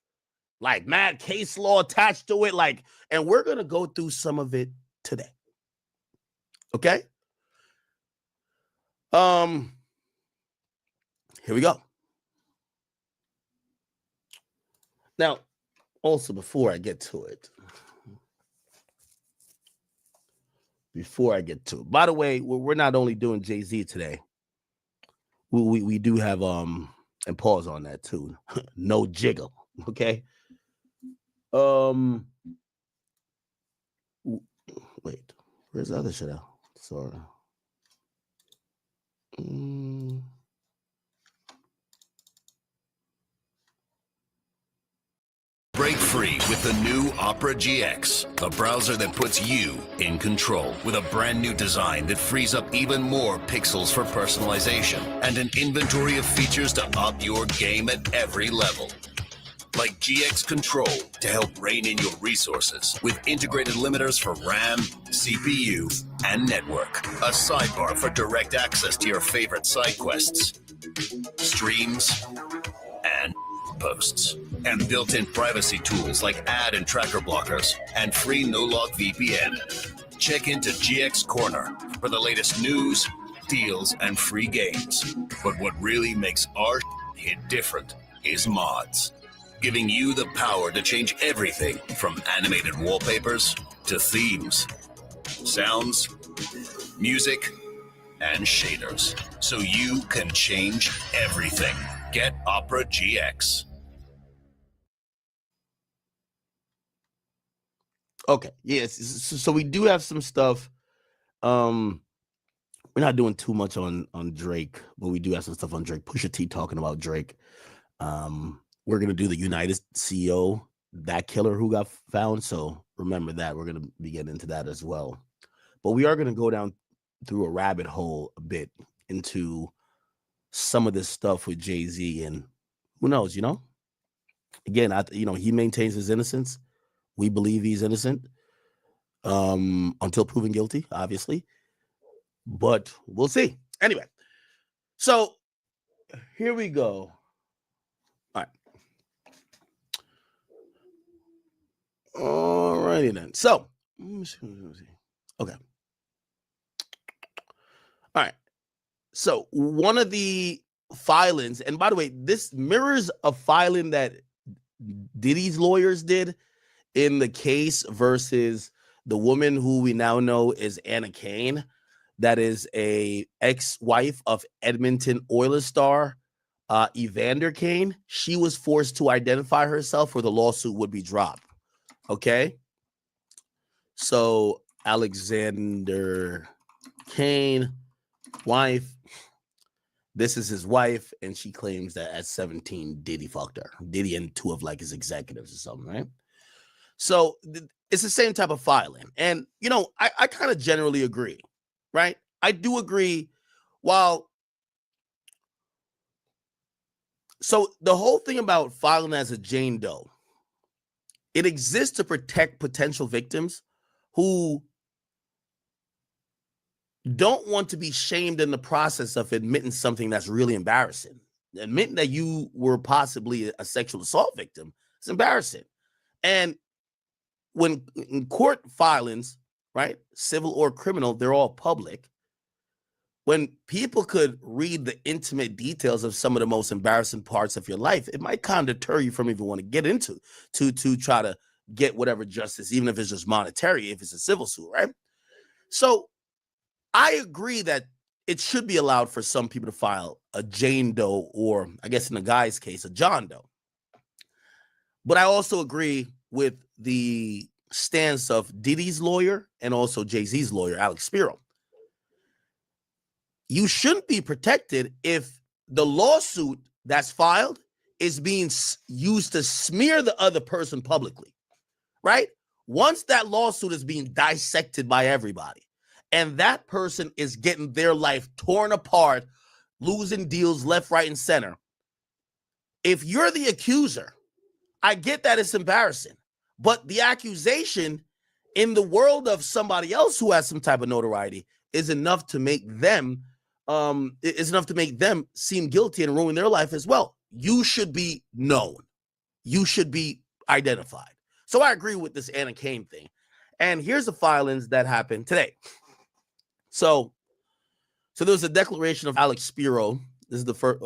like mad case law attached to it, and we're gonna go through some of it today. Okay. Here we go. Now, also before I get to it, by the way, we're not only doing Jay-Z today. We do have and pause on that too. No jiggle, okay? Wait, where's the other shit out? Sorry. Break free with the new Opera GX, a browser that puts you in control with a brand new design that frees up even more pixels for personalization and an inventory of features to up your game at every level. Like GX Control to help rein in your resources with integrated limiters for RAM, CPU, and network. A sidebar for direct access to your favorite side quests, streams, and posts. And built-in privacy tools like ad and tracker blockers and free no-log VPN. Check into GX Corner for the latest news, deals, and free games. But what really makes our hit different is mods, giving you the power to change everything from animated wallpapers to themes, sounds, music, and shaders, so you can change everything. Get Opera GX. Okay, yes. So we do have some stuff. We're not doing too much on Drake, but we do have some stuff on Drake. Pusha T talking about Drake. We're gonna do the United CEO, that killer who got found. So remember that. We're gonna be getting into that as well. But we are gonna go down through a rabbit hole a bit into some of this stuff with Jay-Z, and who knows, Again, he maintains his innocence. We believe he's innocent until proven guilty, obviously. But we'll see. Anyway, so here we go. All right. All righty then. So, let me see. Okay. All right. So, one of the filings, and by the way, this mirrors a filing that Diddy's lawyers did in the case versus the woman who we now know is Anna Kane, that is a ex-wife of Edmonton Oilers star Evander Kane. She was forced to identify herself or the lawsuit would be dropped. Okay? So Alexander Kane, wife. This is his wife, and she claims that at 17, Diddy fucked her. Diddy and two of his executives or something, right? So it's the same type of filing. And, I kind of generally agree, right? I do agree. So the whole thing about filing as a Jane Doe, it exists to protect potential victims who don't want to be shamed in the process of admitting something that's really embarrassing. Admitting that you were possibly a sexual assault victim is embarrassing. And when in court filings, right, civil or criminal, they're all public. When people could read the intimate details of some of the most embarrassing parts of your life, it might kind of deter you from even want to get into to try to get whatever justice, even if it's just monetary, if it's a civil suit, right? So I agree that it should be allowed for some people to file a Jane Doe, or I guess in the guy's case, a John Doe. But I also agree with the stance of Diddy's lawyer and also Jay-Z's lawyer, Alex Spiro. You shouldn't be protected if the lawsuit that's filed is being used to smear the other person publicly, right? Once that lawsuit is being dissected by everybody, and that person is getting their life torn apart, losing deals left, right, and center. If you're the accuser, I get that it's embarrassing, but the accusation in the world of somebody else who has some type of notoriety is enough to make them seem guilty and ruin their life as well. You should be known. You should be identified. So I agree with this Anna Kane thing. And here's the filings that happened today. So there was a declaration of Alex Spiro. This is the first.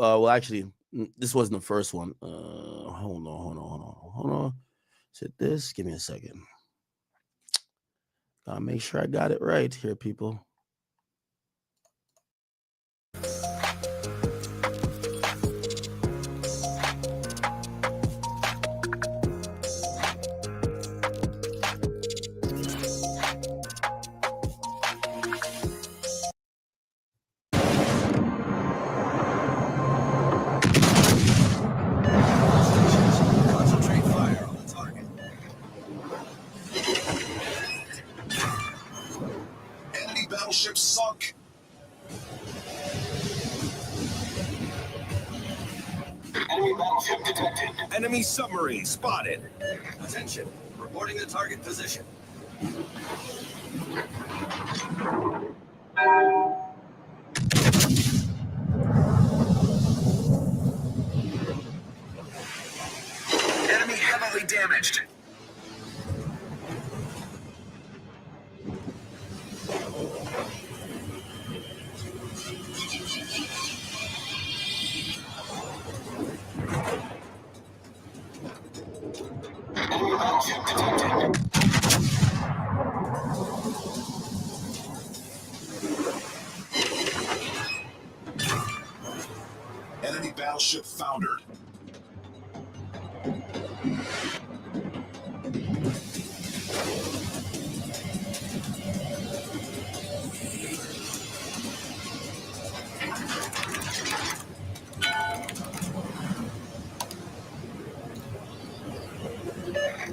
This wasn't the first one. Hold on. Is it this? Give me a second. Gotta make sure I got it right here, people. Battleship sunk. Enemy battleship detected. Enemy submarine spotted. Attention. Reporting the target position. Enemy heavily damaged. Enemy battleship detected. Enemy battleship foundered.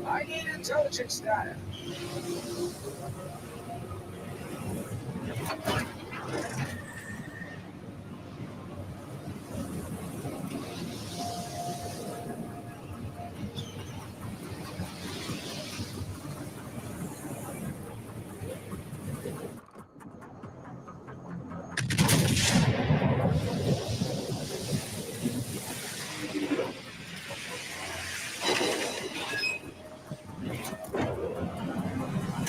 I need intelligence data.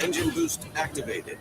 Engine boost activated.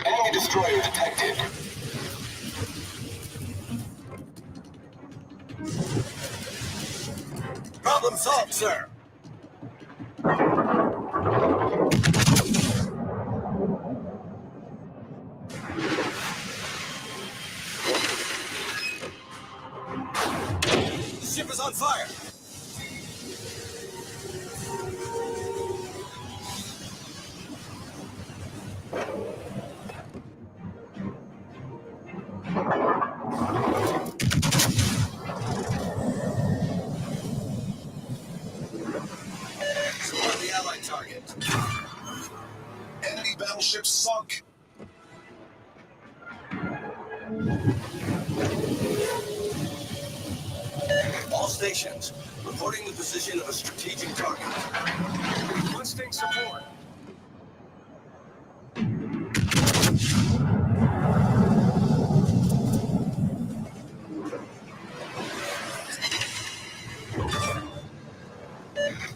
Enemy destroyer detected. Problem solved, sir. The ship is on fire. Support the Allied target. Enemy battleship sunk. All stations, reporting the position of a strategic target. Requesting support.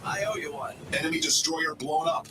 I owe you one. Enemy destroyer blown up.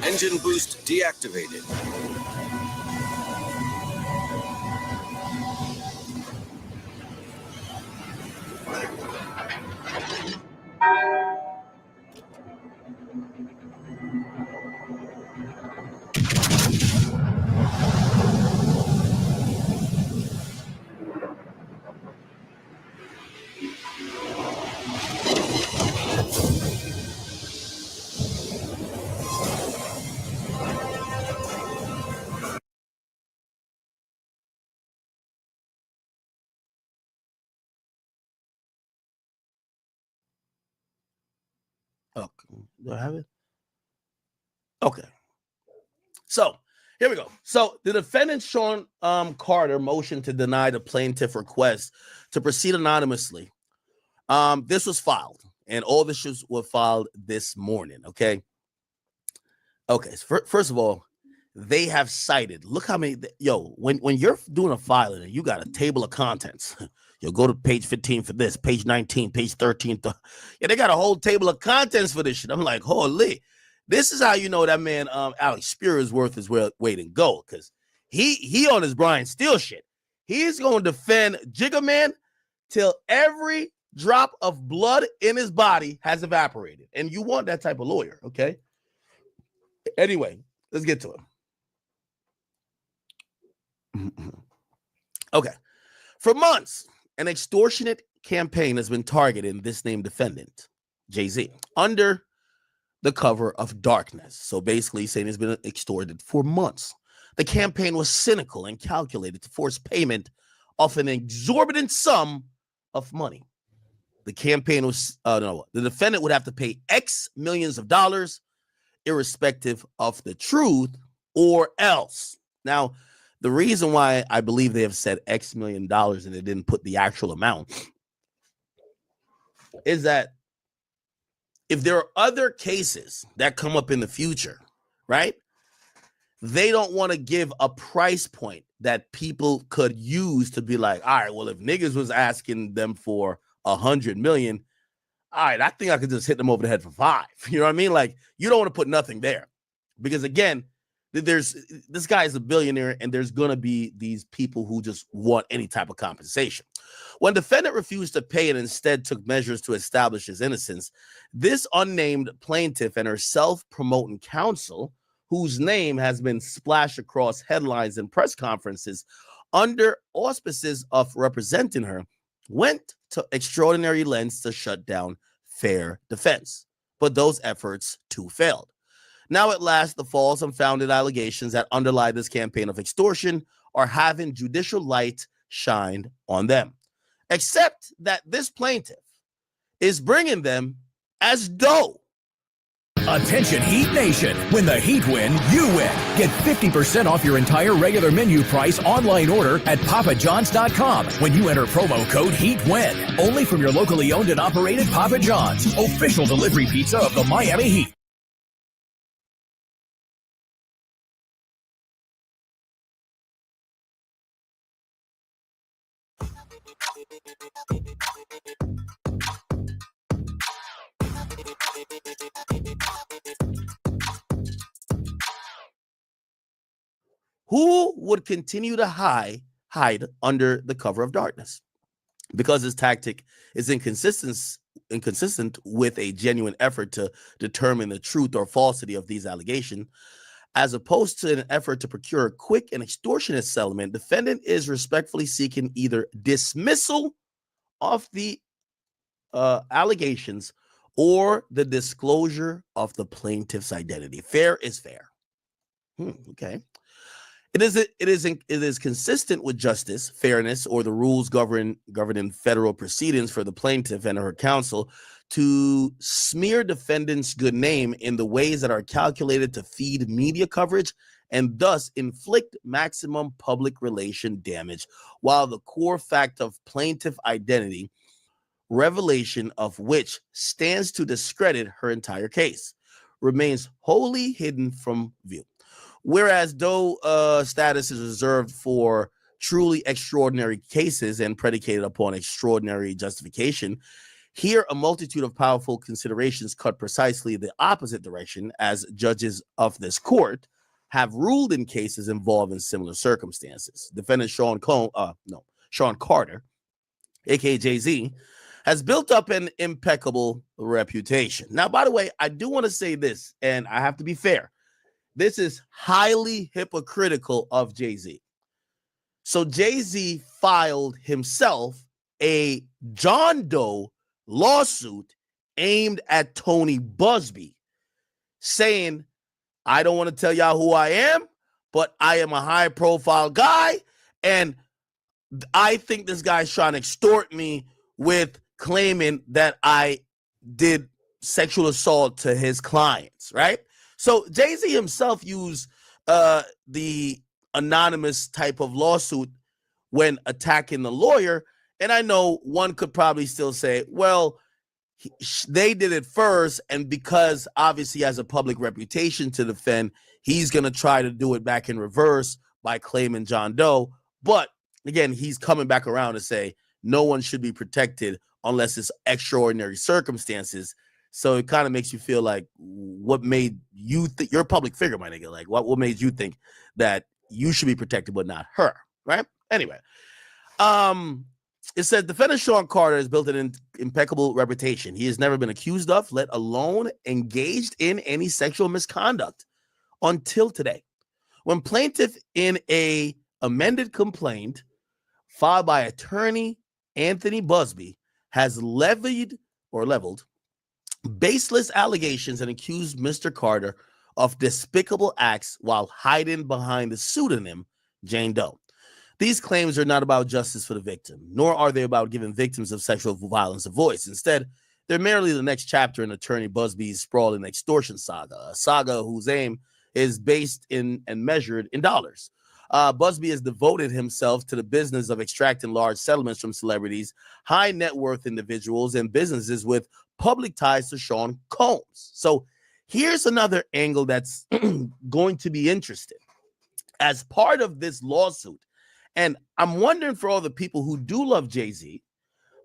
Engine boost deactivated. Okay. Do I have it? Okay. So here we go. So the defendant, Sean Carter, motioned to deny the plaintiff request to proceed anonymously. This was filed, and all the issues were filed this morning. Okay. Okay. So first of all, they have cited. Look how many. When you're doing a filing and you got a table of contents, you'll go to page 15 for this, page 19, page 13. Yeah, they got a whole table of contents for this shit. I'm like, holy. This is how you know that man, Alex Spear, is worth his weight in gold, because he on his Brian Steele shit. He's going to defend Jigga Man till every drop of blood in his body has evaporated. And you want that type of lawyer, okay? Anyway, let's get to it. Okay. For months, an extortionate campaign has been targeting this named defendant, Jay-Z, under the cover of darkness. So basically saying he's been extorted for months. The campaign was cynical and calculated to force payment of an exorbitant sum of money. The campaign was, the defendant would have to pay X millions of dollars, irrespective of the truth, or else. Now, the reason why I believe they have said X million dollars and they didn't put the actual amount is that if there are other cases that come up in the future, right, they don't want to give a price point that people could use to be like, all right, well, if niggas was asking them for 100 million, all right, I think I could just hit them over the head for 5. You know what I mean? Like, you don't want to put nothing there, because again, this guy is a billionaire, and there's going to be these people who just want any type of compensation. When defendant refused to pay and instead took measures to establish his innocence, this unnamed plaintiff and her self-promoting counsel, whose name has been splashed across headlines and press conferences under auspices of representing her, went to extraordinary lengths to shut down fair defense. But those efforts too failed. Now, at last, the false, unfounded allegations that underlie this campaign of extortion are having judicial light shined on them. Except that this plaintiff is bringing them as dough. Attention Heat Nation. When the Heat win, you win. Get 50% off your entire regular menu price online order at papajohns.com when you enter promo code HEATWIN. Only from your locally owned and operated Papa John's, official delivery pizza of the Miami Heat. Who would continue to hide under the cover of darkness? Because his tactic is inconsistent with a genuine effort to determine the truth or falsity of these allegations, as opposed to an effort to procure a quick and extortionate settlement. Defendant is respectfully seeking either dismissal of the allegations or the disclosure of the plaintiff's identity. Fair is fair. Okay. It is consistent with justice, fairness, or the rules governing federal proceedings for the plaintiff and her counsel to smear defendants' good name in the ways that are calculated to feed media coverage and thus inflict maximum public relation damage, while the core fact of plaintiff identity, revelation of which stands to discredit her entire case, remains wholly hidden from view. Whereas though status is reserved for truly extraordinary cases and predicated upon extraordinary justification, Here, a multitude of powerful considerations cut precisely the opposite direction, as judges of this court have ruled in cases involving similar circumstances. Defendant Sean Carter, aka Jay-Z, has built up an impeccable reputation. Now, by the way, I do want to say this, and I have to be fair. This is highly hypocritical of Jay-Z. So Jay-Z filed himself a John Doe lawsuit aimed at Tony Busby, saying, I don't want to tell y'all who I am, but I am a high-profile guy, and I think this guy's trying to extort me with claiming that I did sexual assault to his clients, right? So Jay-Z himself used the anonymous type of lawsuit when attacking the lawyer. And I know one could probably still say, well, they did it first, and because obviously he has a public reputation to defend, he's going to try to do it back in reverse by claiming John Doe. But again, he's coming back around to say no one should be protected unless it's extraordinary circumstances. So it kind of makes you feel like, what made you think, you're a public figure, my nigga, like what made you think that you should be protected but not her, right? Anyway, it says defendant Sean Carter has built an impeccable reputation. He has never been accused of, let alone engaged in, any sexual misconduct until today, when plaintiff in a amended complaint filed by attorney Anthony Busby has leveled baseless allegations and accused Mr. Carter of despicable acts while hiding behind the pseudonym Jane Doe. These claims are not about justice for the victim, nor are they about giving victims of sexual violence a voice. Instead, they're merely the next chapter in attorney Busby's sprawling extortion saga, a saga whose aim is based in and measured in dollars. Busby has devoted himself to the business of extracting large settlements from celebrities, high net worth individuals, and businesses with public ties to Sean Combs. So here's another angle that's going to be interesting as part of this lawsuit. And I'm wondering for all the people who do love Jay-Z,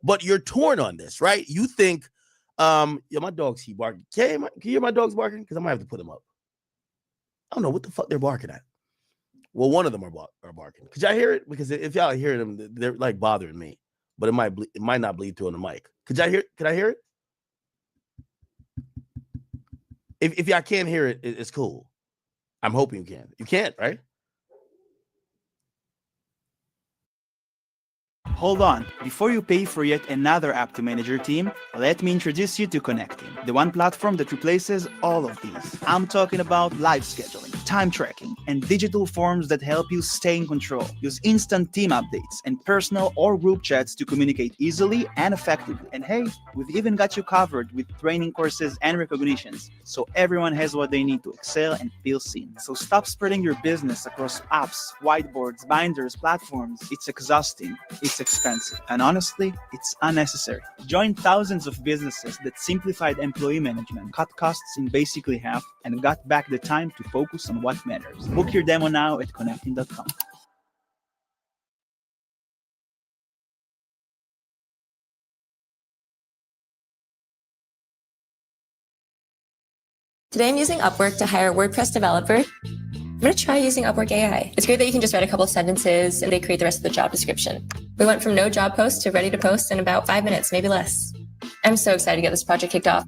but you're torn on this, right? You think, my dogs keep barking. Can you hear my dogs barking? Because I might have to put them up. I don't know what the fuck they're barking at. Well, one of them are barking. Could y'all hear it? Because if y'all hear them, they're like bothering me. But it might not bleed through on the mic. Could y'all hear? Could I hear it? If y'all can't hear it, it's cool. I'm hoping you can. You can't, right? Hold on, before you pay for yet another app to manage your team, let me introduce you to Connecting, the one platform that replaces all of these. I'm talking about live scheduling, time tracking, and digital forms that help you stay in control. Use instant team updates and personal or group chats to communicate easily and effectively. And hey, we've even got you covered with training courses and recognitions, so everyone has what they need to excel and feel seen. So stop spreading your business across apps, whiteboards, binders, platforms. It's exhausting. It's expensive, and honestly, it's unnecessary. Join thousands of businesses that simplified employee management, cut costs in basically half, and got back the time to focus on what matters. Book your demo now at connecting.com. Today I'm using Upwork to hire a WordPress developer. I'm going to try using Upwork AI. It's great that you can just write a couple of sentences and they create the rest of the job description. We went from no job post to ready to post in about 5 minutes, maybe less. I'm so excited to get this project kicked off.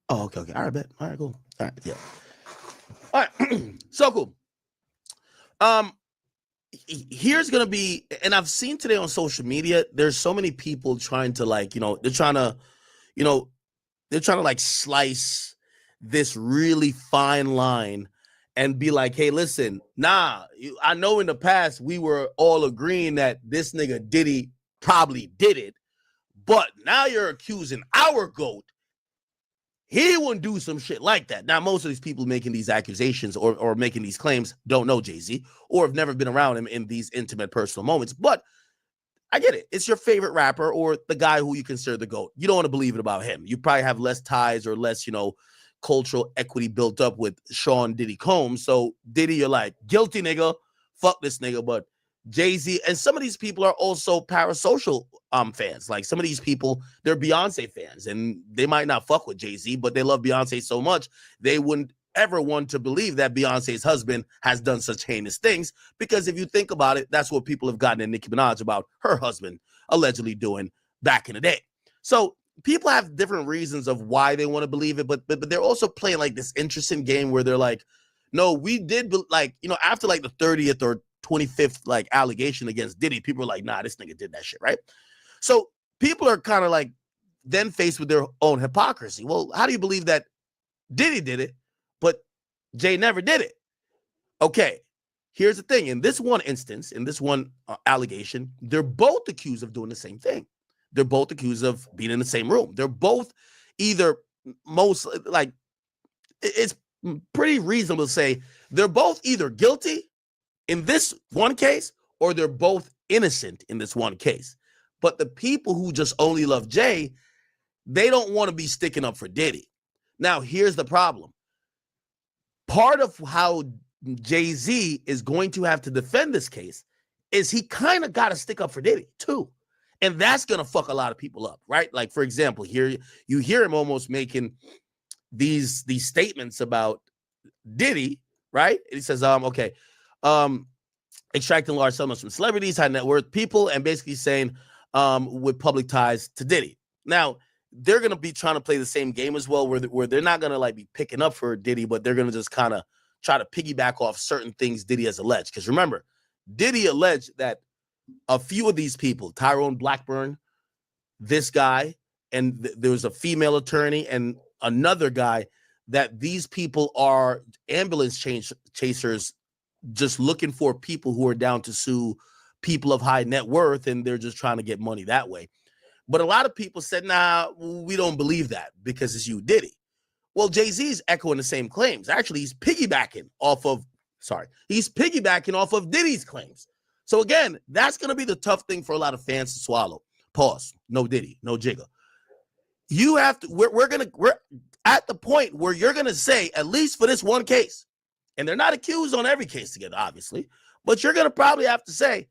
Oh, okay. All right, bet. All right, cool. All right, yeah. All right, so cool. Here's gonna be, and I've seen today on social media, there's so many people trying to they're trying to like slice this really fine line and be like, hey, listen, I know in the past we were all agreeing that this nigga Diddy probably did it, but now you're accusing our GOAT. He wouldn't do some shit like that. Now, most of these people making these accusations or making these claims don't know Jay-Z or have never been around him in these intimate personal moments. But I get it. It's your favorite rapper or the guy who you consider the GOAT. You don't want to believe it about him. You probably have less ties or less, cultural equity built up with Sean Diddy Combs. So Diddy, you're like, guilty nigga, fuck this nigga. But Jay-Z and some of these people are also parasocial fans. Like some of these people, they're Beyonce fans and they might not fuck with Jay-Z, but they love Beyonce so much they wouldn't ever want to believe that Beyonce's husband has done such heinous things, because if you think about it, that's what people have gotten in Nicki Minaj about her husband allegedly doing back in the day. So people have different reasons of why they want to believe it, but they're also playing like this interesting game where they're like, no, we did, like, after like the 30th or 25th like allegation against Diddy, people are like, nah, this nigga did that shit, right? So people are kind of like then faced with their own hypocrisy. Well, how do you believe that Diddy did it, but Jay never did it? Okay, here's the thing. In this one instance, in this one allegation, they're both accused of doing the same thing. They're both accused of being in the same room. They're both either it's pretty reasonable to say they're both either guilty in this one case or they're both innocent in this one case. But the people who just only love Jay, they don't want to be sticking up for Diddy. Now, here's the problem. Part of how Jay-Z is going to have to defend this case is he kind of got to stick up for Diddy too. And that's going to fuck a lot of people up, right? Like, for example, here you hear him almost making these statements about Diddy, right? And he says, extracting large settlements from celebrities, high net worth people, and basically saying with public ties to Diddy. Now, they're going to be trying to play the same game as well, where they're not going to like be picking up for Diddy, but they're going to just kind of try to piggyback off certain things Diddy has alleged. Because remember, Diddy alleged that a few of these people, Tyrone Blackburn, this guy, and there was a female attorney and another guy, that these people are ambulance chasers just looking for people who are down to sue people of high net worth, and they're just trying to get money that way. But a lot of people said, nah, we don't believe that because it's you, Diddy. Well, Jay-Z's echoing the same claims. Actually, he's piggybacking off of Diddy's claims. So again, that's going to be the tough thing for a lot of fans to swallow. Pause. No Diddy, no Jigga. You have to, we're at the point where you're going to say, at least for this one case, and they're not accused on every case together, obviously, but you're going to probably have to say,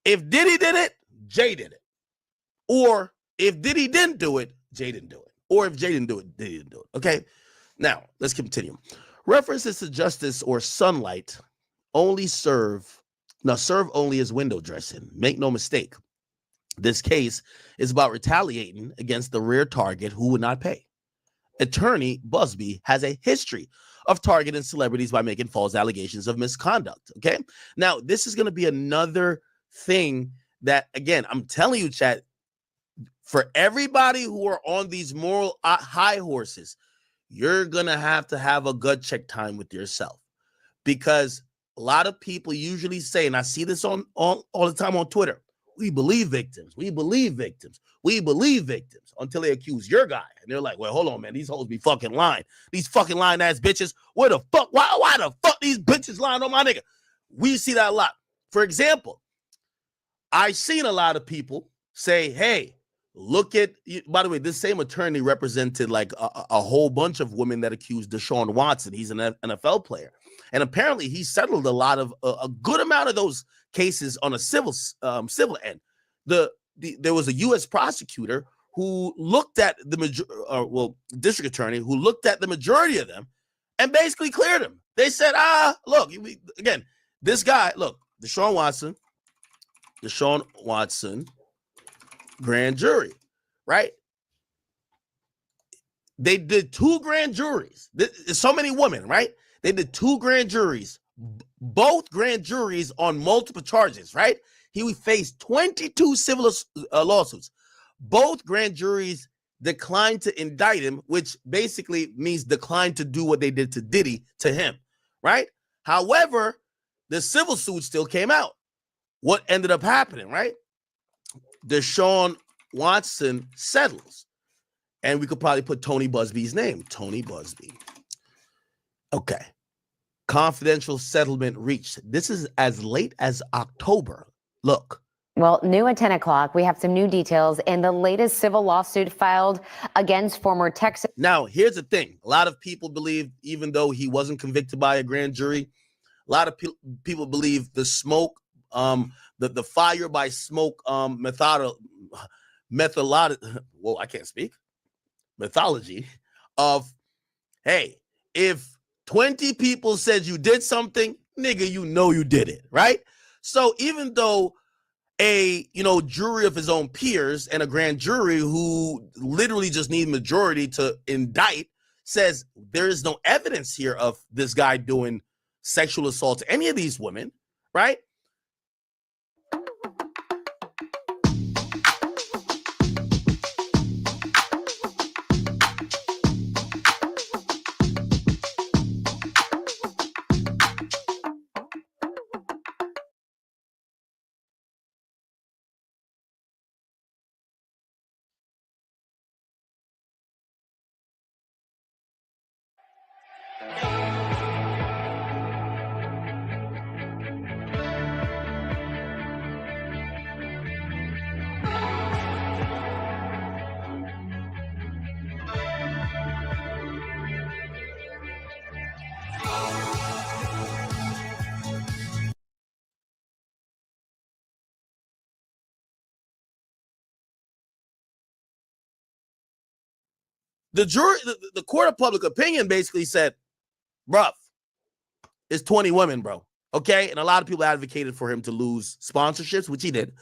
if Diddy did it, Jay did it. Or if Diddy didn't do it, Jay didn't do it. Or if Jay didn't do it, Diddy didn't do it. Okay? Now, let's continue. References to justice or sunlight serve only as window dressing. Make no mistake. This case is about retaliating against the rare target who would not pay. Attorney Busby has a history of targeting celebrities by making false allegations of misconduct. Okay? Now, this is going to be another thing that, again, I'm telling you, chat, for everybody who are on these moral high horses, you're going to have a gut check time with yourself, because a lot of people usually say, and I see this on all the time on Twitter, we believe victims, we believe victims, we believe victims, until they accuse your guy. And they're like, well, hold on, man, these hoes be fucking lying. These fucking lying ass bitches. Where the fuck? Why the fuck these bitches lying on my nigga? We see that a lot. For example, I've seen a lot of people say, hey, look at, by the way, this same attorney represented like a whole bunch of women that accused Deshaun Watson. He's an NFL player. And apparently he settled a good amount of those cases on a civil end. There was a U.S. prosecutor who looked at district attorney who looked at the majority of them and basically cleared them. They said, look, again, this guy, look, Deshaun Watson, grand jury, right? They did 2 grand juries. There's so many women, right? They did 2 grand juries, both grand juries on multiple charges, right? He faced 22 civil lawsuits. Both grand juries declined to indict him, which basically means declined to do what they did to Diddy to him, right? However, the civil suit still came out. What ended up happening, right? Deshaun Watson settles. And we could probably put Tony Busby's name. Tony Busby. Okay. Confidential settlement reached. This is as late as October. Look, Well, new at 10 o'clock, we have some new details in the latest civil lawsuit filed against former Texas. Now, here's the thing. A lot of people believe, even though he wasn't convicted by a grand jury, a lot of people believe the smoke, the fire by smoke mythology of, hey, if 20 people said you did something, nigga, you know you did it, right? So even though a jury of his own peers and a grand jury who literally just need majority to indict says there is no evidence here of this guy doing sexual assault to any of these women, right? The jury, the court of public opinion basically said, bruh, it's 20 women, bro. Okay. And a lot of people advocated for him to lose sponsorships, which he did.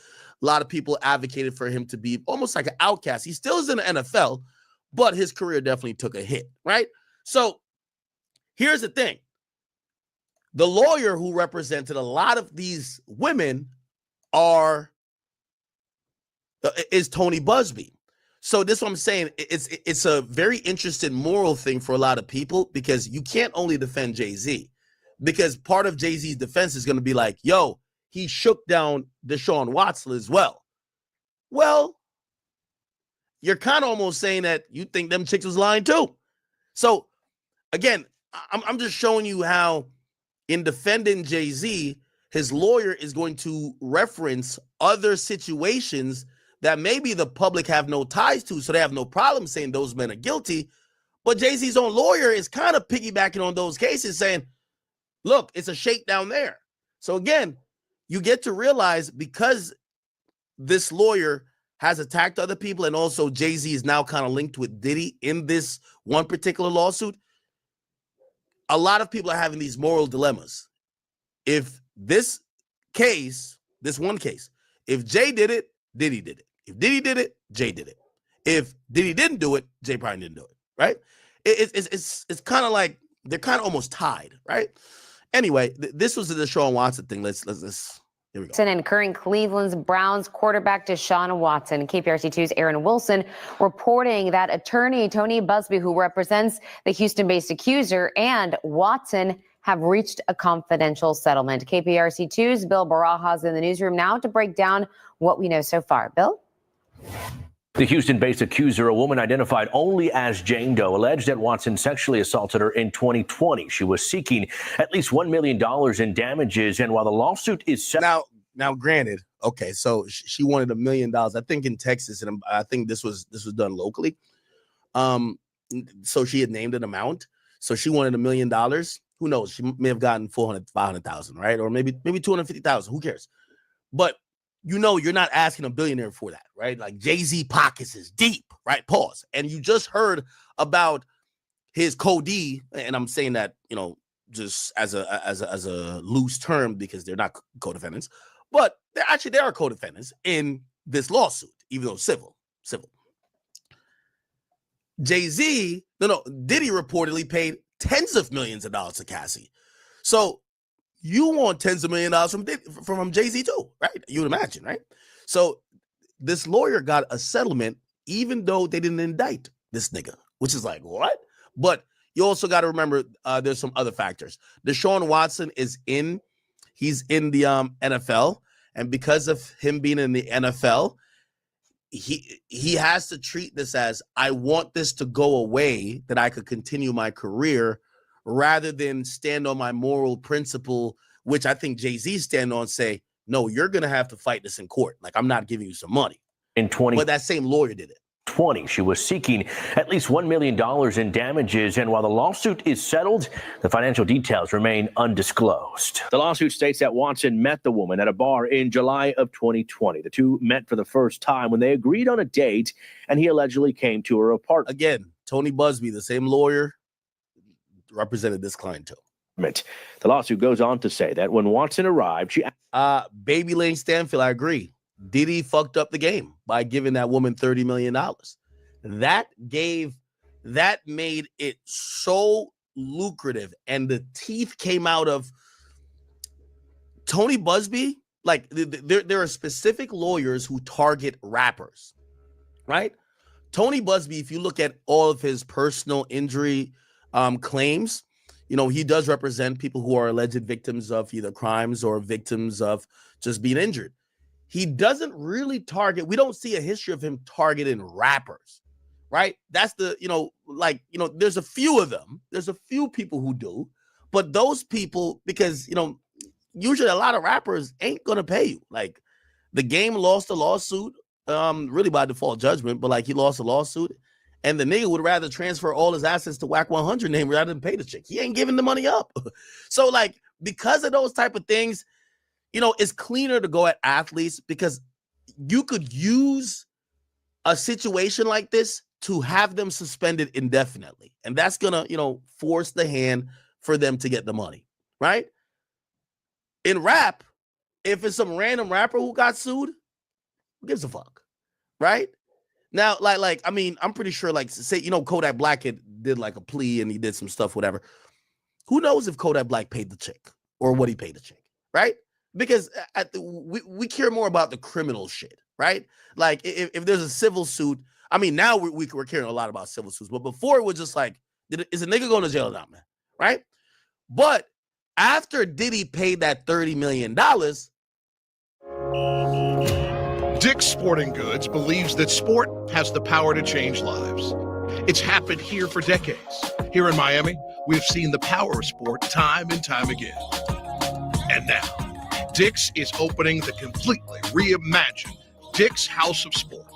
A lot of people advocated for him to be almost like an outcast. He still is in the NFL, but his career definitely took a hit, right? So here's the thing. The lawyer who represented a lot of these women is Tony Busby. So this is what I'm saying. It's a very interesting moral thing for a lot of people, because you can't only defend Jay-Z, because part of Jay-Z's defense is going to be like, yo, he shook down Deshaun Watson as well. Well, you're kind of almost saying that you think them chicks was lying too. So again, I'm just showing you how in defending Jay-Z, his lawyer is going to reference other situations that maybe the public have no ties to, so they have no problem saying those men are guilty. But Jay-Z's own lawyer is kind of piggybacking on those cases, saying, look, it's a shakedown there. So again, you get to realize, because this lawyer has attacked other people, and also Jay-Z is now kind of linked with Diddy in this one particular lawsuit, a lot of people are having these moral dilemmas. If this one case, if Jay did it, Diddy did it. If Diddy did it, Jay did it. If Diddy didn't do it, Jay probably didn't do it, right? It's kind of like they're kind of almost tied, right? Anyway, this was the Deshaun Watson thing. Let's here we go. And current Cleveland's Browns quarterback Deshaun Watson. KPRC2's Aaron Wilson reporting that attorney Tony Busby, who represents the Houston-based accuser, and Watson have reached a confidential settlement. KPRC2's Bill Barajas in the newsroom now to break down what we know so far. Bill? The Houston-based accuser, a woman identified only as Jane Doe, alleged that Watson sexually assaulted her in 2020. She was seeking at least $1 million in damages, and while the lawsuit is set... Now, granted, okay, so she wanted $1 million. I think in Texas, and I think this was done locally. So she had named an amount. So she wanted $1 million. Who knows? She may have gotten 500,000, right? Or maybe 250,000. Who cares? But you're not asking a billionaire for that, right? Like Jay-Z pockets is deep, right? Pause. And you just heard about his co-D, and I'm saying that, just as a loose term, because they're not co-defendants, but they are co-defendants in this lawsuit, even though civil. Diddy reportedly paid tens of millions of dollars to Cassie. So you want tens of millions of dollars from Jay-Z too, right? You would imagine, right? So this lawyer got a settlement, even though they didn't indict this nigga, which is like, what? But you also got to remember, there's some other factors. Deshaun Watson he's in the NFL, and because of him being in the NFL, he has to treat this as, I want this to go away, that I could continue my career, rather than stand on my moral principle, which I think Jay-Z stand on, say, no, you're going to have to fight this in court. Like, I'm not giving you some money. In 2020, but that same lawyer did it. She was seeking at least $1 million in damages, and while the lawsuit is settled, the financial details remain undisclosed. The lawsuit states that Watson met the woman at a bar in July of 2020. The two met for the first time when they agreed on a date, and he allegedly came to her apartment. Again, Tony Busby, the same lawyer, represented this client too. The lawsuit goes on to say that when Watson arrived, she... Baby Lane Stanfield, I agree. Diddy fucked up the game by giving that woman $30 million. That made it so lucrative, and the teeth came out of Tony Busby. Like, there are specific lawyers who target rappers, right? Tony Busby, if you look at all of his personal injury claims, you know, he does represent people who are alleged victims of either crimes or victims of just being injured. He doesn't really target, we don't see a history of him targeting rappers, right? That's the, there's a few of them. There's a few people who do, but those people, because, usually a lot of rappers ain't going to pay you. Like, The Game lost a lawsuit, really by default judgment, but like he lost a lawsuit, and the nigga would rather transfer all his assets to WAC 100 name rather than pay the chick. He ain't giving the money up. So like, because of those type of things, it's cleaner to go at athletes, because you could use a situation like this to have them suspended indefinitely. And that's going to, force the hand for them to get the money, right? In rap, if it's some random rapper who got sued, who gives a fuck, right? Now, I'm pretty sure, say, Kodak Black did like a plea and he did some stuff, whatever. Who knows if Kodak Black paid the chick or what he paid the chick, right? Because we care more about the criminal shit, right? Like, if there's a civil suit, now we're caring a lot about civil suits, but before it was just like, is a nigga going to jail or not, man, right? But after Diddy paid that $30 million, Dick's Sporting Goods believes that sport has the power to change lives. It's happened here for decades. Here in Miami, we've seen the power of sport time and time again. And now, Dick's is opening the completely reimagined Dick's House of Sport.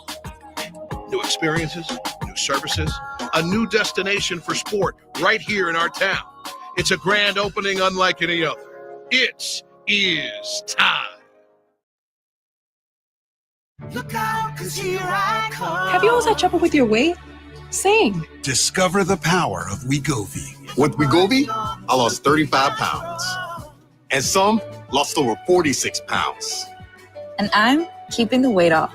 New experiences, new services, a new destination for sport right here in our town. It's a grand opening unlike any other. It is time. Look out, 'cause here I come. Have you always had trouble with your weight? Same. Discover the power of Wegovy. With Wegovy, I lost 35 pounds. And some lost over 46 pounds. And I'm keeping the weight off.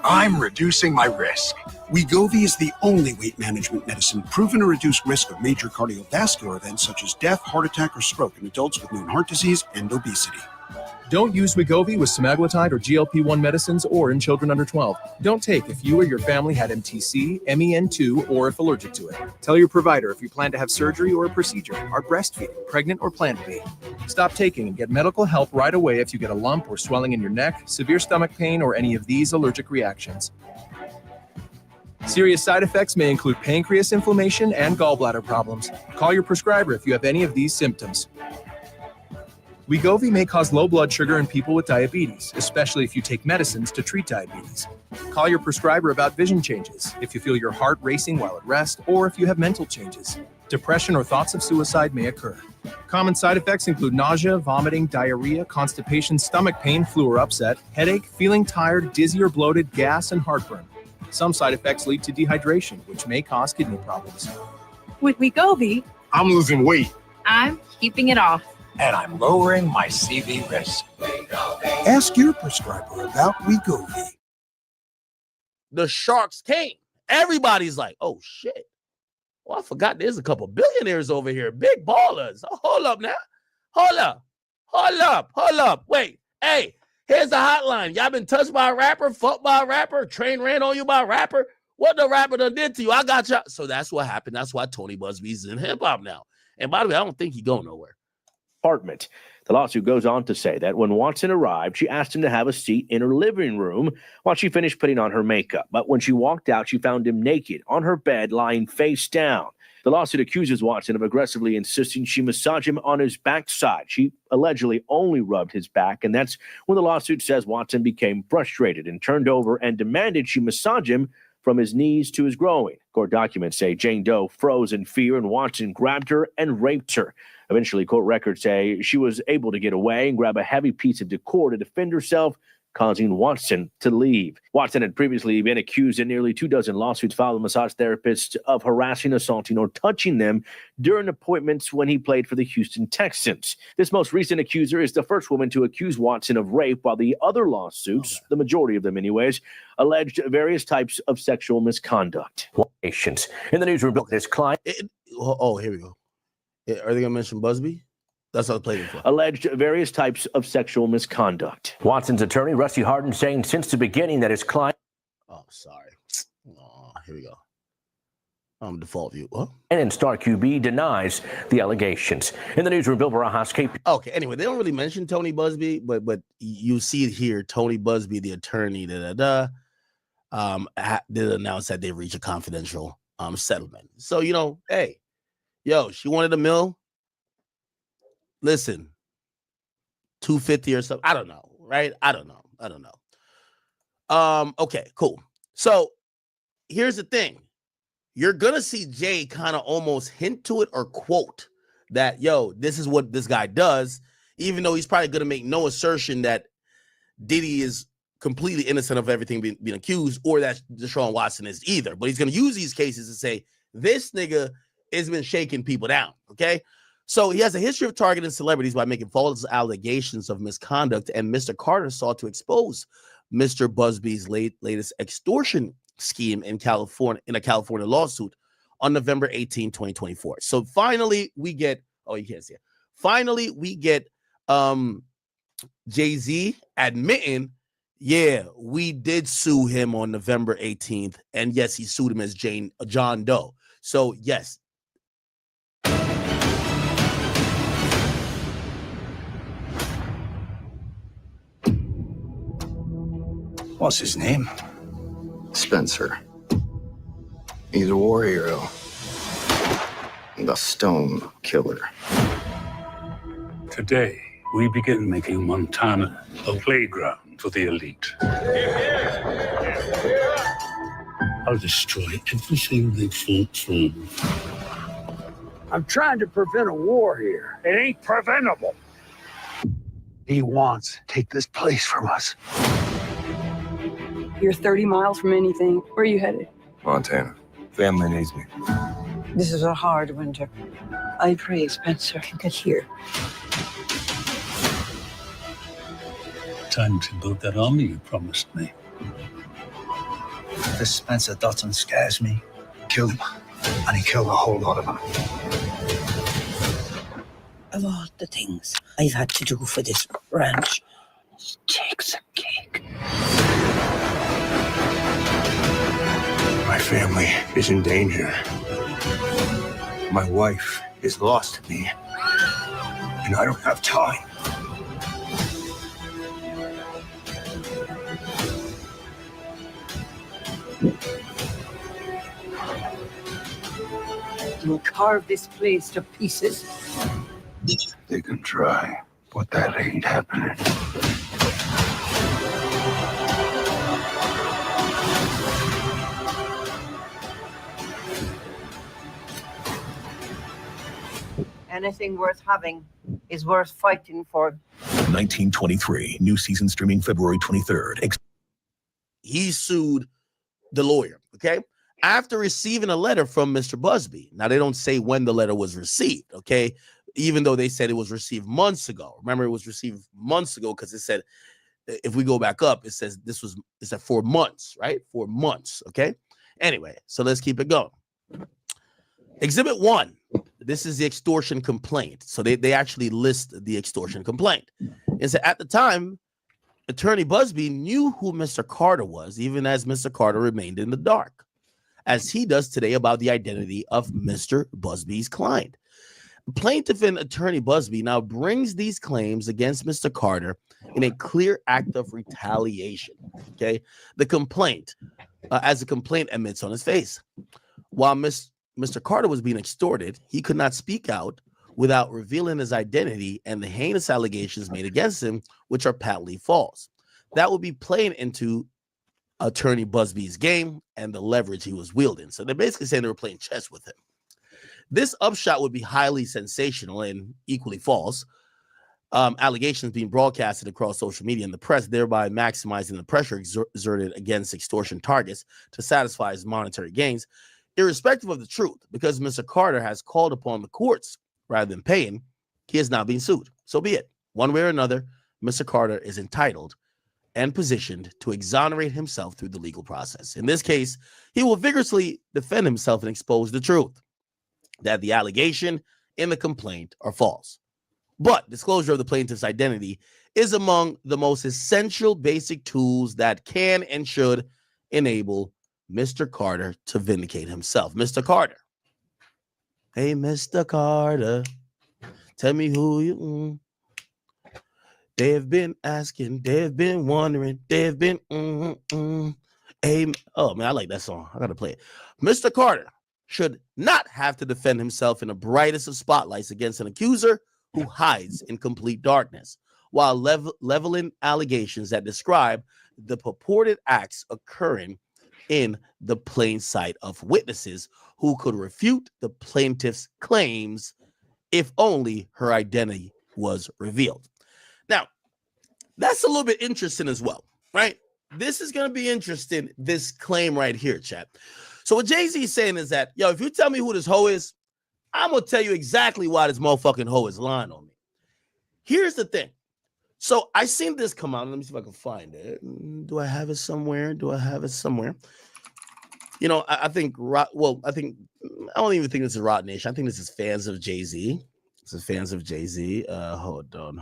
I'm reducing my risk. Wegovy is the only weight management medicine proven to reduce risk of major cardiovascular events such as death, heart attack, or stroke in adults with known heart disease and obesity. Don't use Wegovy with semaglutide or GLP-1 medicines or in children under 12. Don't take if you or your family had MTC, MEN2, or if allergic to it. Tell your provider if you plan to have surgery or a procedure, are breastfeeding, pregnant, or plan to be. Stop taking and get medical help right away if you get a lump or swelling in your neck, severe stomach pain, or any of these allergic reactions. Serious side effects may include pancreas inflammation and gallbladder problems. Call your prescriber if you have any of these symptoms. Wegovy may cause low blood sugar in people with diabetes, especially if you take medicines to treat diabetes. Call your prescriber about vision changes, if you feel your heart racing while at rest, or if you have mental changes. Depression or thoughts of suicide may occur. Common side effects include nausea, vomiting, diarrhea, constipation, stomach pain, flu or upset, headache, feeling tired, dizzy or bloated, gas, and heartburn. Some side effects lead to dehydration, which may cause kidney problems. With Wegovy, I'm losing weight. I'm keeping it off. And I'm lowering my CV risk. Ask your prescriber about Wegovy. The Sharks came. Everybody's like, oh, shit. Well, I forgot there's a couple billionaires over here. Big ballers. Oh, hold up now. Hold up. Wait. Hey, here's the hotline. Y'all been touched by a rapper, fucked by a rapper, train ran on you by a rapper? What the rapper done did to you? I got you. So that's what happened. That's why Tony Busby's in hip-hop now. And by the way, I don't think he going nowhere. Apartment. The lawsuit goes on to say that when Watson arrived, she asked him to have a seat in her living room while she finished putting on her makeup. But when she walked out, she found him naked on her bed, lying face down. The lawsuit accuses Watson of aggressively insisting she massage him on his backside. She allegedly only rubbed his back, and that's when the lawsuit says Watson became frustrated and turned over and demanded she massage him from his knees to his groin. Court documents say Jane Doe froze in fear and Watson grabbed her and raped her. Eventually, court records say she was able to get away and grab a heavy piece of decor to defend herself, causing Watson to leave. Watson had previously been accused in nearly 24 lawsuits filed with massage therapists of harassing, assaulting, or touching them during appointments when he played for the Houston Texans. This most recent accuser is the first woman to accuse Watson of rape, while the other lawsuits, the majority of them anyways, alleged various types of sexual misconduct. In the newsroom, this client... here we go. Are they going to mention Busby? That's what I played it for. Alleged various types of sexual misconduct. Watson's attorney, Rusty Hardin, saying since the beginning that his client... Oh, sorry. Oh, here we go. Default view. What? And Star QB denies the allegations. In the newsroom, Bill Barajas, KP. Okay, anyway, they don't really mention Tony Busby, but you see it here. Tony Busby, the attorney, did announce that they reached a confidential settlement. So, hey, she wanted $1 million. Listen, 250 or something. I don't know, right? I don't know. Okay, cool. So here's the thing. You're going to see Jay kind of almost hint to it or quote that, this is what this guy does, even though he's probably going to make no assertion that Diddy is completely innocent of everything being accused or that Deshaun Watson is either. But he's going to use these cases to say, this nigga has been shaking people down, okay? So he has a history of targeting celebrities by making false allegations of misconduct, and Mr. Carter sought to expose Mr. Busby's latest extortion scheme in a California lawsuit on November 18, 2024. So finally, we get you can't see it. Finally, we get Jay-Z admitting, we did sue him on November 18th, and yes, he sued him as John Doe. So yes. What's his name? Spencer. He's a war hero. The Stone Killer. Today, we begin making Montana a playground for the elite. I'll destroy everything they fought for. I'm trying to prevent a war here. It ain't preventable. He wants to take this place from us. You're 30 miles from anything. Where are you headed? Montana. Family needs me. This is a hard winter. I pray Spencer can get here. Time to build that army you promised me. This Spencer Dotson scares me. Killed him. And he killed a whole lot of them. Of all the things I've had to do for this ranch, it takes a cake. My family is in danger. My wife is lost to me. And I don't have time. You'll carve this place to pieces. They can try, but that ain't happening. Anything worth having is worth fighting for. 1923, new season streaming February 23rd. He sued the lawyer, okay? After receiving a letter from Mr. Busby. Now, they don't say when the letter was received, okay? Even though they said it was received months ago. Remember, it was received months ago because it said, if we go back up, it says it's at 4 months, right? 4 months, okay? Anyway, so let's keep it going. Exhibit 1. This is the extortion complaint. So they actually list the extortion complaint. And so at the time, Attorney Busby knew who Mr. Carter was, even as Mr. Carter remained in the dark, as he does today about the identity of Mr. Busby's client. Plaintiff and Attorney Busby now brings these claims against Mr. Carter in a clear act of retaliation. Okay, the complaint, as the complaint admits on his face, while Mr. Carter was being extorted, he could not speak out without revealing his identity and the heinous allegations made against him, which are patently false. That would be playing into Attorney Busby's game and the leverage he was wielding. So they're basically saying they were playing chess with him. This upshot would be highly sensational and equally false. Allegations being broadcasted across social media and the press, thereby maximizing the pressure exerted against extortion targets to satisfy his monetary gains, irrespective of the truth, because Mr. Carter has called upon the courts rather than paying, he is now being sued. So be it. One way or another, Mr. Carter is entitled and positioned to exonerate himself through the legal process. In this case, he will vigorously defend himself and expose the truth, that the allegation in the complaint are false. But disclosure of the plaintiff's identity is among the most essential basic tools that can and should enable Mr. Carter to vindicate himself. Mr. Carter. Hey, Mr. Carter, tell me who you They have been asking, they have been wondering, they have been Hey, oh man, I like that song. I gotta play it. Mr. Carter should not have to defend himself in the brightest of spotlights against an accuser who hides in complete darkness, while leveling allegations that describe the purported acts occurring in the plain sight of witnesses who could refute the plaintiff's claims if only her identity was revealed. Now, that's a little bit interesting as well, right? This is going to be interesting, this claim right here, chat. So what Jay-Z is saying is that, yo, if you tell me who this hoe is, I'm going to tell you exactly why this motherfucking hoe is lying on me. Here's the thing. So I seen this come out. Let me see if I can find it. Do I have it somewhere? You know, I think, I don't even think this is Rot Nation. I think this is fans of Jay-Z. This is fans of Jay-Z. Hold on.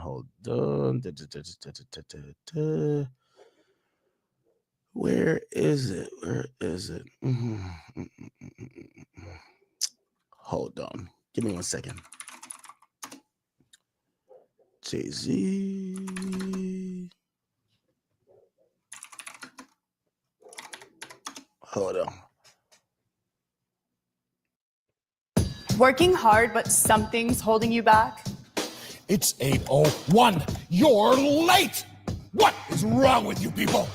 Where is it? Hold on. Give me 1 second. Jay-Z. Hold on. Working hard, but something's holding you back? It's 8:01. You're late. What is wrong with you people?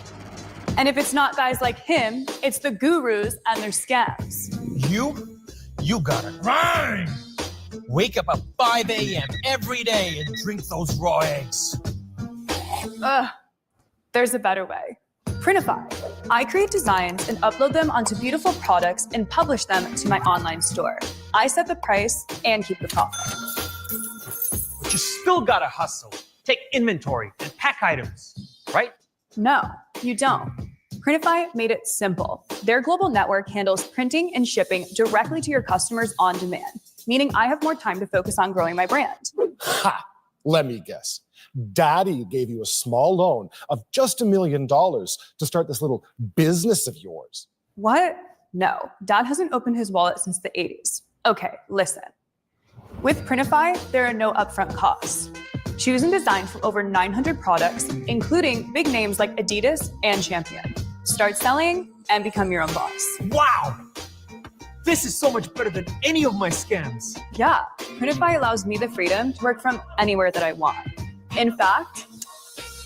And if it's not guys like him, it's the gurus and their scams. You gotta grind. Wake up at 5 a.m. every day and drink those raw eggs. There's a better way. Printify. I create designs and upload them onto beautiful products and publish them to my online store. I set the price and keep the profit. But you still gotta hustle. Take inventory and pack items, right? No, you don't. Printify made it simple. Their global network handles printing and shipping directly to your customers on demand, meaning I have more time to focus on growing my brand. Ha! Let me guess. Daddy gave you a small loan of just $1 million to start this little business of yours. What? No, Dad hasn't opened his wallet since the 80s. Okay, listen. With Printify, there are no upfront costs. Choose and design from over 900 products, including big names like Adidas and Champion. Start selling and become your own boss. Wow! This is so much better than any of my scams. Yeah, Printify allows me the freedom to work from anywhere that I want. In fact,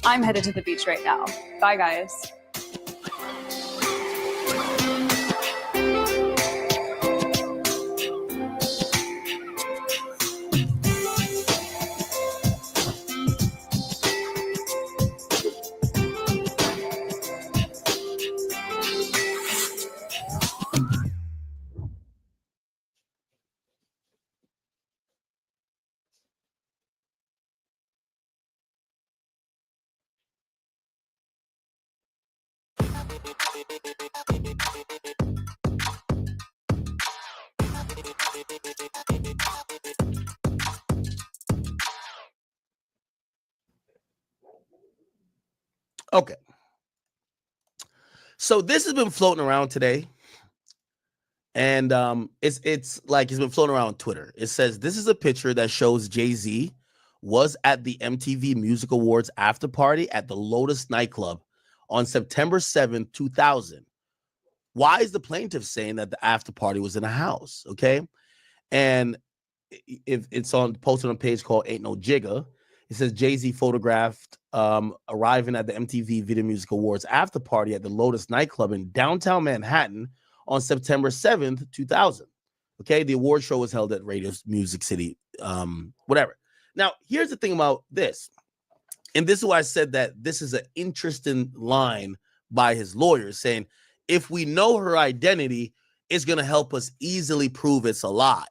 I'm headed to the beach right now. Bye, guys. Okay. So this has been floating around today. And it's been floating around on Twitter. It says this is a picture that shows Jay-Z was at the MTV Music Awards after party at the Lotus nightclub on September 7th, 2000, why is the plaintiff saying that the after party was in a house? Okay. And if it's posted on a page called Ain't No Jigga, it says Jay-Z photographed arriving at the MTV Video Music Awards after party at the Lotus nightclub in downtown Manhattan on September 7th, 2000. Okay, the award show was held at Radio Music City, whatever. Now, here's the thing about this. And this is why I said that this is an interesting line by his lawyers saying, if we know her identity, it's going to help us easily prove it's a lie.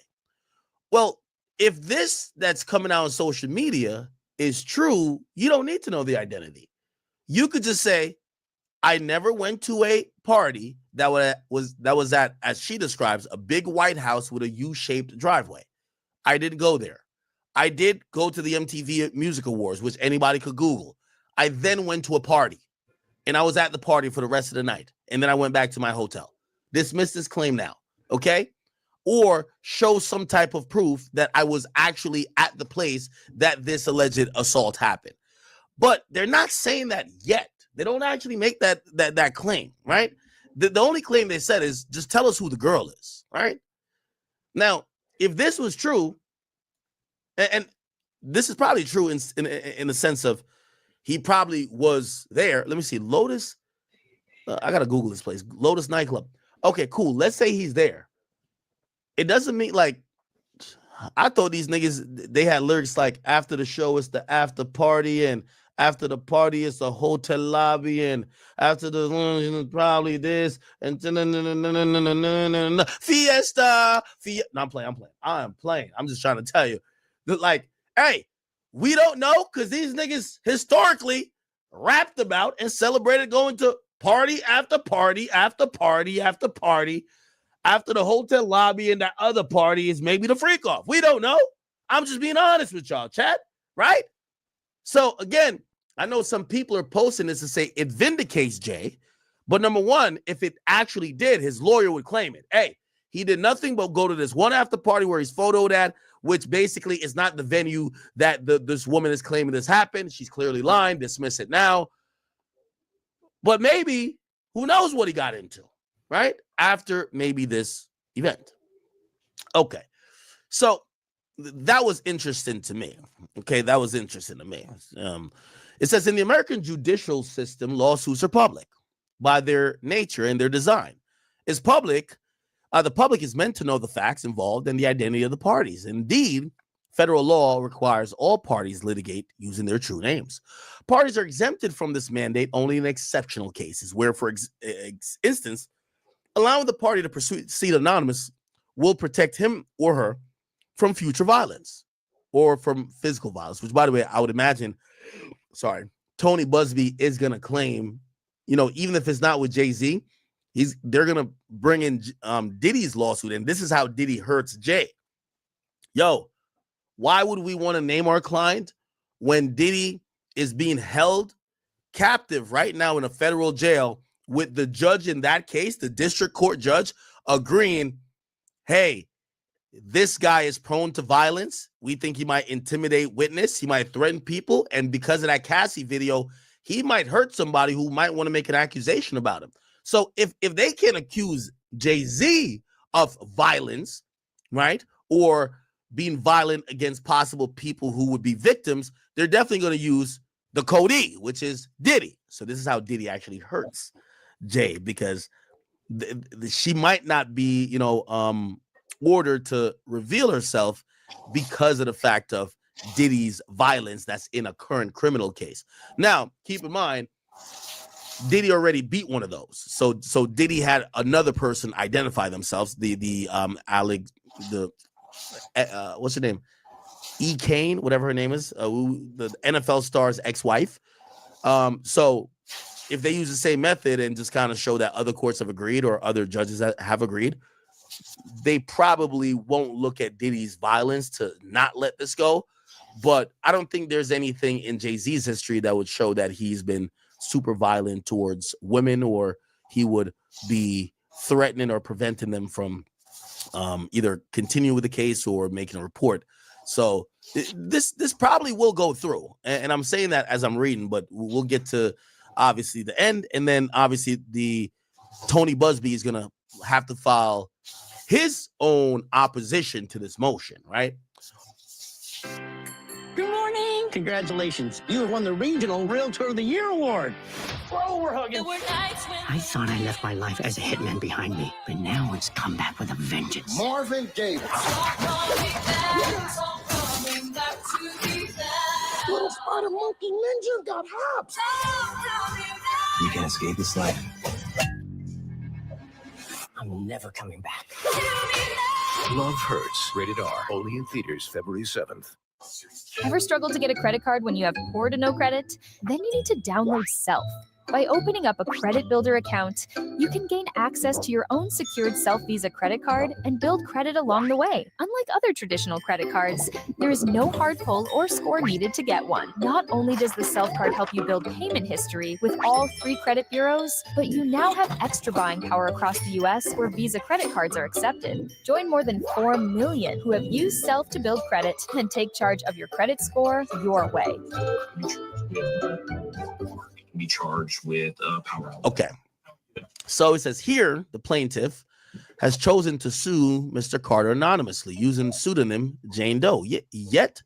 Well, if this that's coming out on social media is true, you don't need to know the identity. You could just say, I never went to a party that was at, as she describes, a big white house with a U-shaped driveway. I didn't go there. I did go to the MTV Music Awards, which anybody could Google. I then went to a party, and I was at the party for the rest of the night, and then I went back to my hotel. Dismiss this claim now, okay? Or show some type of proof that I was actually at the place that this alleged assault happened. But they're not saying that yet. They don't actually make that claim, right? The only claim they said is just tell us who the girl is, right? Now, if this was true, and this is probably true in the sense of he probably was there. Let me see. Lotus. I got to Google this place. Lotus nightclub. Okay, cool. Let's say he's there. It doesn't mean like, I thought these niggas, they had lyrics like after the show, it's the after party, and after the party, it's the hotel lobby, and after the lunch, probably this, and fiesta. No, I'm playing. I'm just trying to tell you that, like, hey, we don't know because these niggas historically rapped about and celebrated going to party after party after party after party after the hotel lobby, and that other party is maybe the freak off. We don't know. I'm just being honest with y'all, chat, right? So again, I know some people are posting this to say it vindicates Jay, but number one, if it actually did, his lawyer would claim it. Hey, he did nothing but go to this one after party where he's photoed at, which basically is not the venue that this woman is claiming this happened. She's clearly lying. Dismiss it now. But maybe, who knows what he got into, right? After maybe this event. Okay. So that was interesting to me. Okay, that was interesting to me. It says in the American judicial system, lawsuits are public by their nature and their design. The public is meant to know the facts involved and the identity of the parties. Indeed, federal law requires all parties litigate using their true names. Parties are exempted from this mandate only in exceptional cases where, for instance, allowing the party to proceed anonymous will protect him or her from future violence or from physical violence, which, by the way, I would imagine, Tony Busby is going to claim, even if it's not with Jay-Z, they're going to bring in Diddy's lawsuit. And this is how Diddy hurts Jay. Yo, why would we want to name our client when Diddy is being held captive right now in a federal jail with the judge in that case, the district court judge, agreeing, hey, this guy is prone to violence. We think he might intimidate witness. He might threaten people. And because of that Cassie video, he might hurt somebody who might want to make an accusation about him. So if they can accuse Jay-Z of violence, right, or being violent against possible people who would be victims, they're definitely going to use the code E, which is Diddy. So this is how Diddy actually hurts Jay, because she might not be, ordered to reveal herself because of the fact of Diddy's violence that's in a current criminal case. Now, keep in mind, Diddy already beat one of those. So Diddy had another person identify themselves, what's her name? E. Kane, whatever her name is, the NFL star's ex-wife. So if they use the same method and just kind of show that other courts have agreed or other judges have agreed, they probably won't look at Diddy's violence to not let this go. But I don't think there's anything in Jay-Z's history that would show that he's been super violent towards women, or he would be threatening or preventing them from either continuing with the case or making a report. So this probably will go through. And I'm saying that as I'm reading, but we'll get to obviously the end, and then obviously the Tony Busby is going to have to file his own opposition to this motion, right? Good morning. Congratulations. You have won the Regional Realtor of the Year award. Bro, we're hugging. I thought I left my life as a hitman behind me, but now it's come back with a vengeance. Marvin Gaye. Little spider monkey ninja got hops. You can escape this life. I'm never coming back. Love Hurts. Rated R. Only in theaters February 7th. Ever struggled to get a credit card when you have poor to no credit? Then you need to download Self. By opening up a credit builder account, you can gain access to your own secured Self Visa credit card and build credit along the way. Unlike other traditional credit cards, there is no hard pull or score needed to get one. Not only does the Self card help you build payment history with all 3 credit bureaus, but you now have extra buying power across the US where Visa credit cards are accepted. Join more than 4 million who have used Self to build credit and take charge of your credit score your way. Be charged with power. Okay. So it says here the plaintiff has chosen to sue Mr. Carter anonymously using pseudonym Jane Doe, yet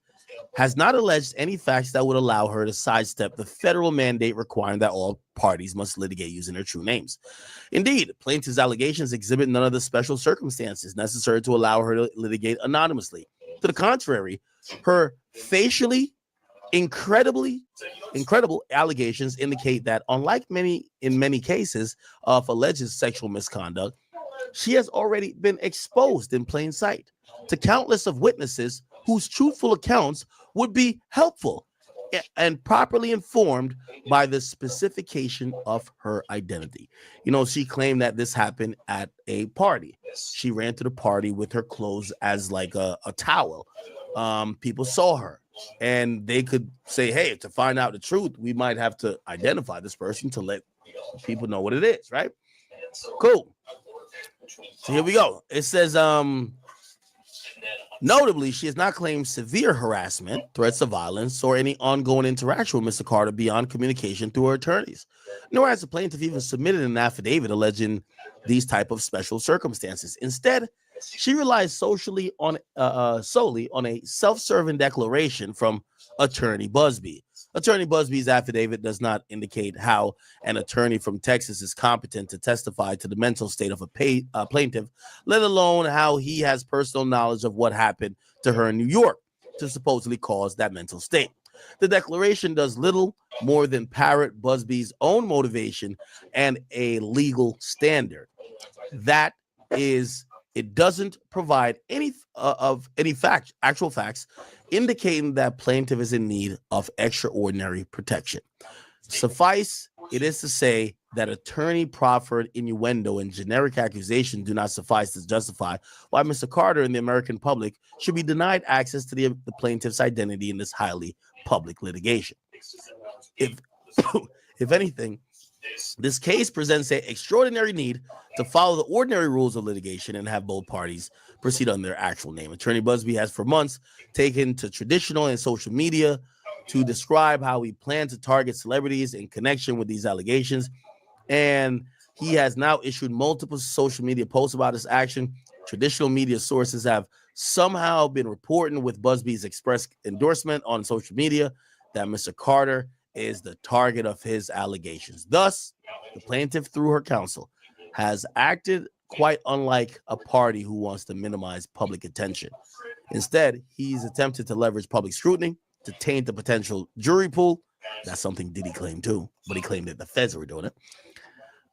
has not alleged any facts that would allow her to sidestep the federal mandate requiring that all parties must litigate using their true names. Indeed, plaintiff's allegations exhibit none of the special circumstances necessary to allow her to litigate anonymously. To the contrary, her facially incredible allegations indicate that, unlike in many cases of alleged sexual misconduct, she has already been exposed in plain sight to countless of witnesses whose truthful accounts would be helpful and properly informed by the specification of her identity. You know, she claimed that this happened at a party. She ran to the party with her clothes as like a towel. People saw her. And they could say, hey, to find out the truth, we might have to identify this person to let people know what it is, right? Cool. So here we go. It says, notably, she has not claimed severe harassment, threats of violence, or any ongoing interaction with Mr. Carter beyond communication through her attorneys. Nor has the plaintiff even submitted an affidavit alleging these type of special circumstances. Instead, she relies solely on a self-serving declaration from Attorney Busby. Attorney Busby's affidavit does not indicate how an attorney from Texas is competent to testify to the mental state of a plaintiff, let alone how he has personal knowledge of what happened to her in New York to supposedly cause that mental state. The declaration does little more than parrot Busby's own motivation and a legal standard. That is, it doesn't provide any actual facts indicating that plaintiff is in need of extraordinary protection. Suffice it is to say that attorney proffered innuendo and generic accusation do not suffice to justify why Mr. Carter and the American public should be denied access to the plaintiff's identity in this highly public litigation. If anything, this case presents an extraordinary need to follow the ordinary rules of litigation and have both parties proceed on their actual name. Attorney Busby has for months taken to traditional and social media to describe how he plans to target celebrities in connection with these allegations. And he has now issued multiple social media posts about his action. Traditional media sources have somehow been reporting with Busby's express endorsement on social media that Mr. Carter is the target of his allegations. Thus, the plaintiff, through her counsel, has acted quite unlike a party who wants to minimize public attention. Instead, he's attempted to leverage public scrutiny to taint the potential jury pool. That's something Diddy claimed too, but he claimed that the feds were doing it.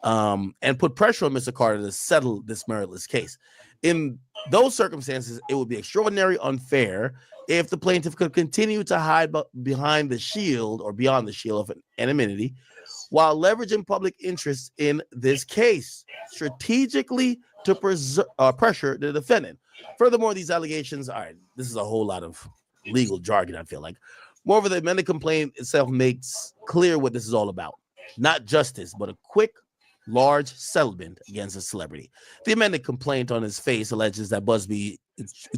And put pressure on Mr. Carter to settle this meritless case. In those circumstances, it would be extraordinarily unfair if the plaintiff could continue to hide behind the shield or beyond the shield of anonymity while leveraging public interest in this case strategically to pressure the defendant. Furthermore, these allegations, all right, this is a whole lot of legal jargon, I feel like. Moreover, the amended complaint itself makes clear what this is all about. Not justice, but a quick, large settlement against a celebrity. The amended complaint on his face alleges that Busby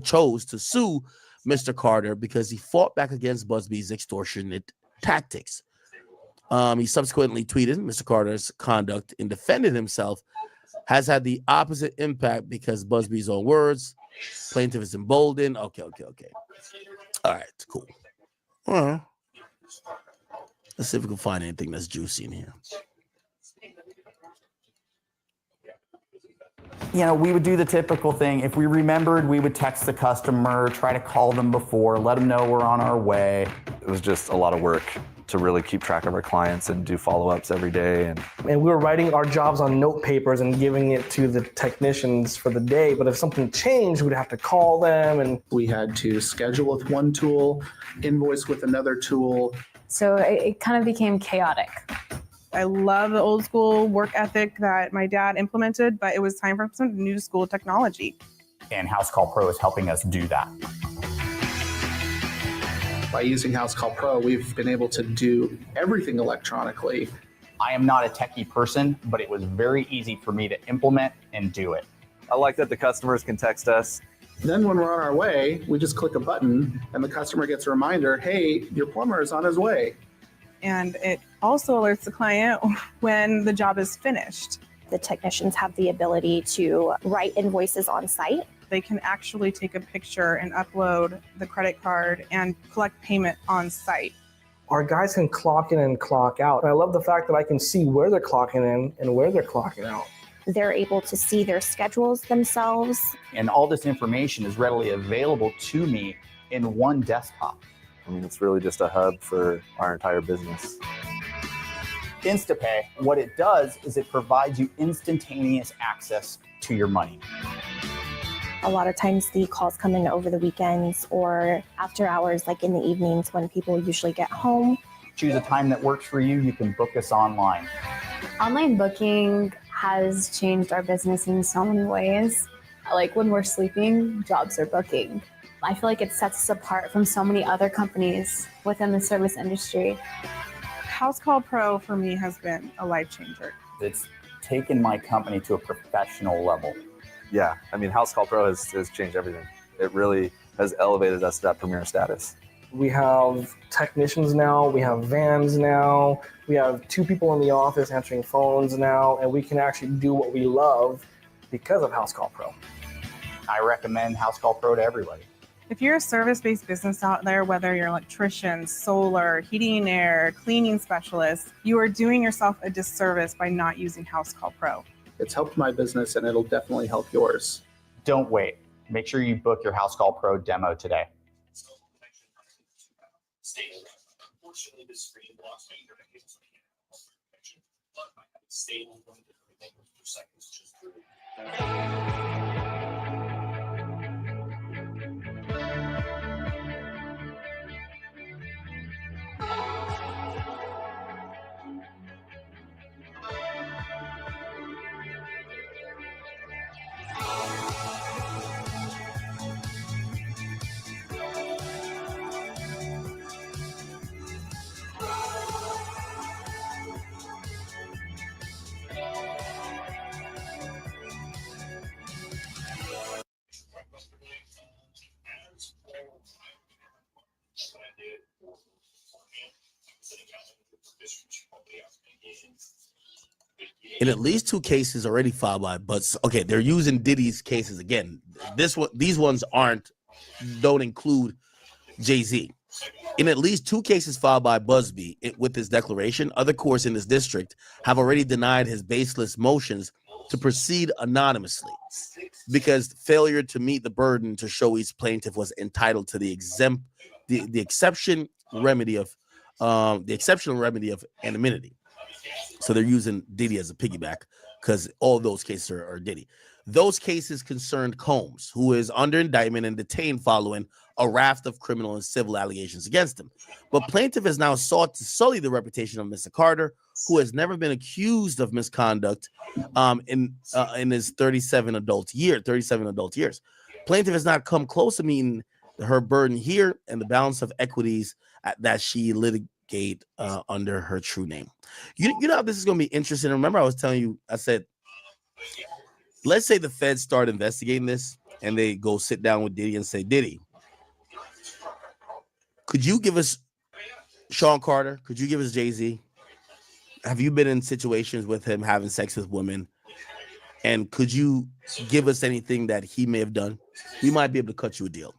chose to sue Mr. Carter because he fought back against Busby's extortionate tactics. He subsequently tweeted Mr. Carter's conduct in defending himself has had the opposite impact because Busby's own words. Plaintiff is emboldened. Okay. All right, cool. All right. Let's see if we can find anything that's juicy in here. We would do the typical thing. If we remembered, we would text the customer, try to call them before, let them know we're on our way. It was just a lot of work to really keep track of our clients and do follow-ups every day. And we were writing our jobs on note papers and giving it to the technicians for the day. But if something changed, we'd have to call them. And we had to schedule with one tool, invoice with another tool. So it kind of became chaotic. I love the old school work ethic that my dad implemented, but it was time for some new school technology. And House Call Pro is helping us do that. By using House Call Pro, we've been able to do everything electronically. I am not a techie person, but it was very easy for me to implement and do it. I like that the customers can text us. Then when we're on our way, we just click a button and the customer gets a reminder, hey, your plumber is on his way. And it also alerts the client when the job is finished. The technicians have the ability to write invoices on site. They can actually take a picture and upload the credit card and collect payment on site. Our guys can clock in and clock out. And I love the fact that I can see where they're clocking in and where they're clocking out. They're able to see their schedules themselves. And all this information is readily available to me in one desktop. I mean, it's really just a hub for our entire business. InstaPay, what it does is it provides you instantaneous access to your money. A lot of times the calls come in over the weekends or after hours, like in the evenings when people usually get home. Choose a time that works for you. You can book us online. Online booking has changed our business in so many ways. Like when we're sleeping, jobs are booking. I feel like it sets us apart from so many other companies within the service industry. House Call Pro for me has been a life changer. It's taken my company to a professional level. Yeah, I mean, House Call Pro has changed everything. It really has elevated us to that premier status. We have technicians now, we have vans now, we have 2 people in the office answering phones now, and we can actually do what we love because of House Call Pro. I recommend House Call Pro to everybody. If you're a service-based business out there, whether you're an electrician, solar, heating and air, cleaning specialist, you are doing yourself a disservice by not using House Call Pro. It's helped my business and it'll definitely help yours. Don't wait. Make sure you book your House Call Pro demo today. Unfortunately, this screen blocks my internet cables. But I have a stable one that everything for seconds just through. In at least 2 cases already filed by Buzz. Okay, they're using Diddy's cases again. These ones don't include Jay-Z. In at least 2 cases filed by Busby with his declaration, other courts in this district have already denied his baseless motions to proceed anonymously because failure to meet the burden to show each plaintiff was entitled to the exceptional remedy of anonymity. So they're using Diddy as a piggyback because all those cases are Diddy. Those cases concerned Combs, who is under indictment and detained following a raft of criminal and civil allegations against him. But plaintiff has now sought to sully the reputation of Mr. Carter, who has never been accused of misconduct in his 37 adult years. Plaintiff has not come close to meeting her burden here and the balance of equities that she litigate under her true name. You know how this is going to be interesting. Remember, I was telling you, I said, let's say the feds start investigating this and they go sit down with Diddy and say, Diddy, could you give us Sean Carter? Could you give us Jay-Z? Have you been in situations with him having sex with women? And could you give us anything that he may have done? We might be able to cut you a deal.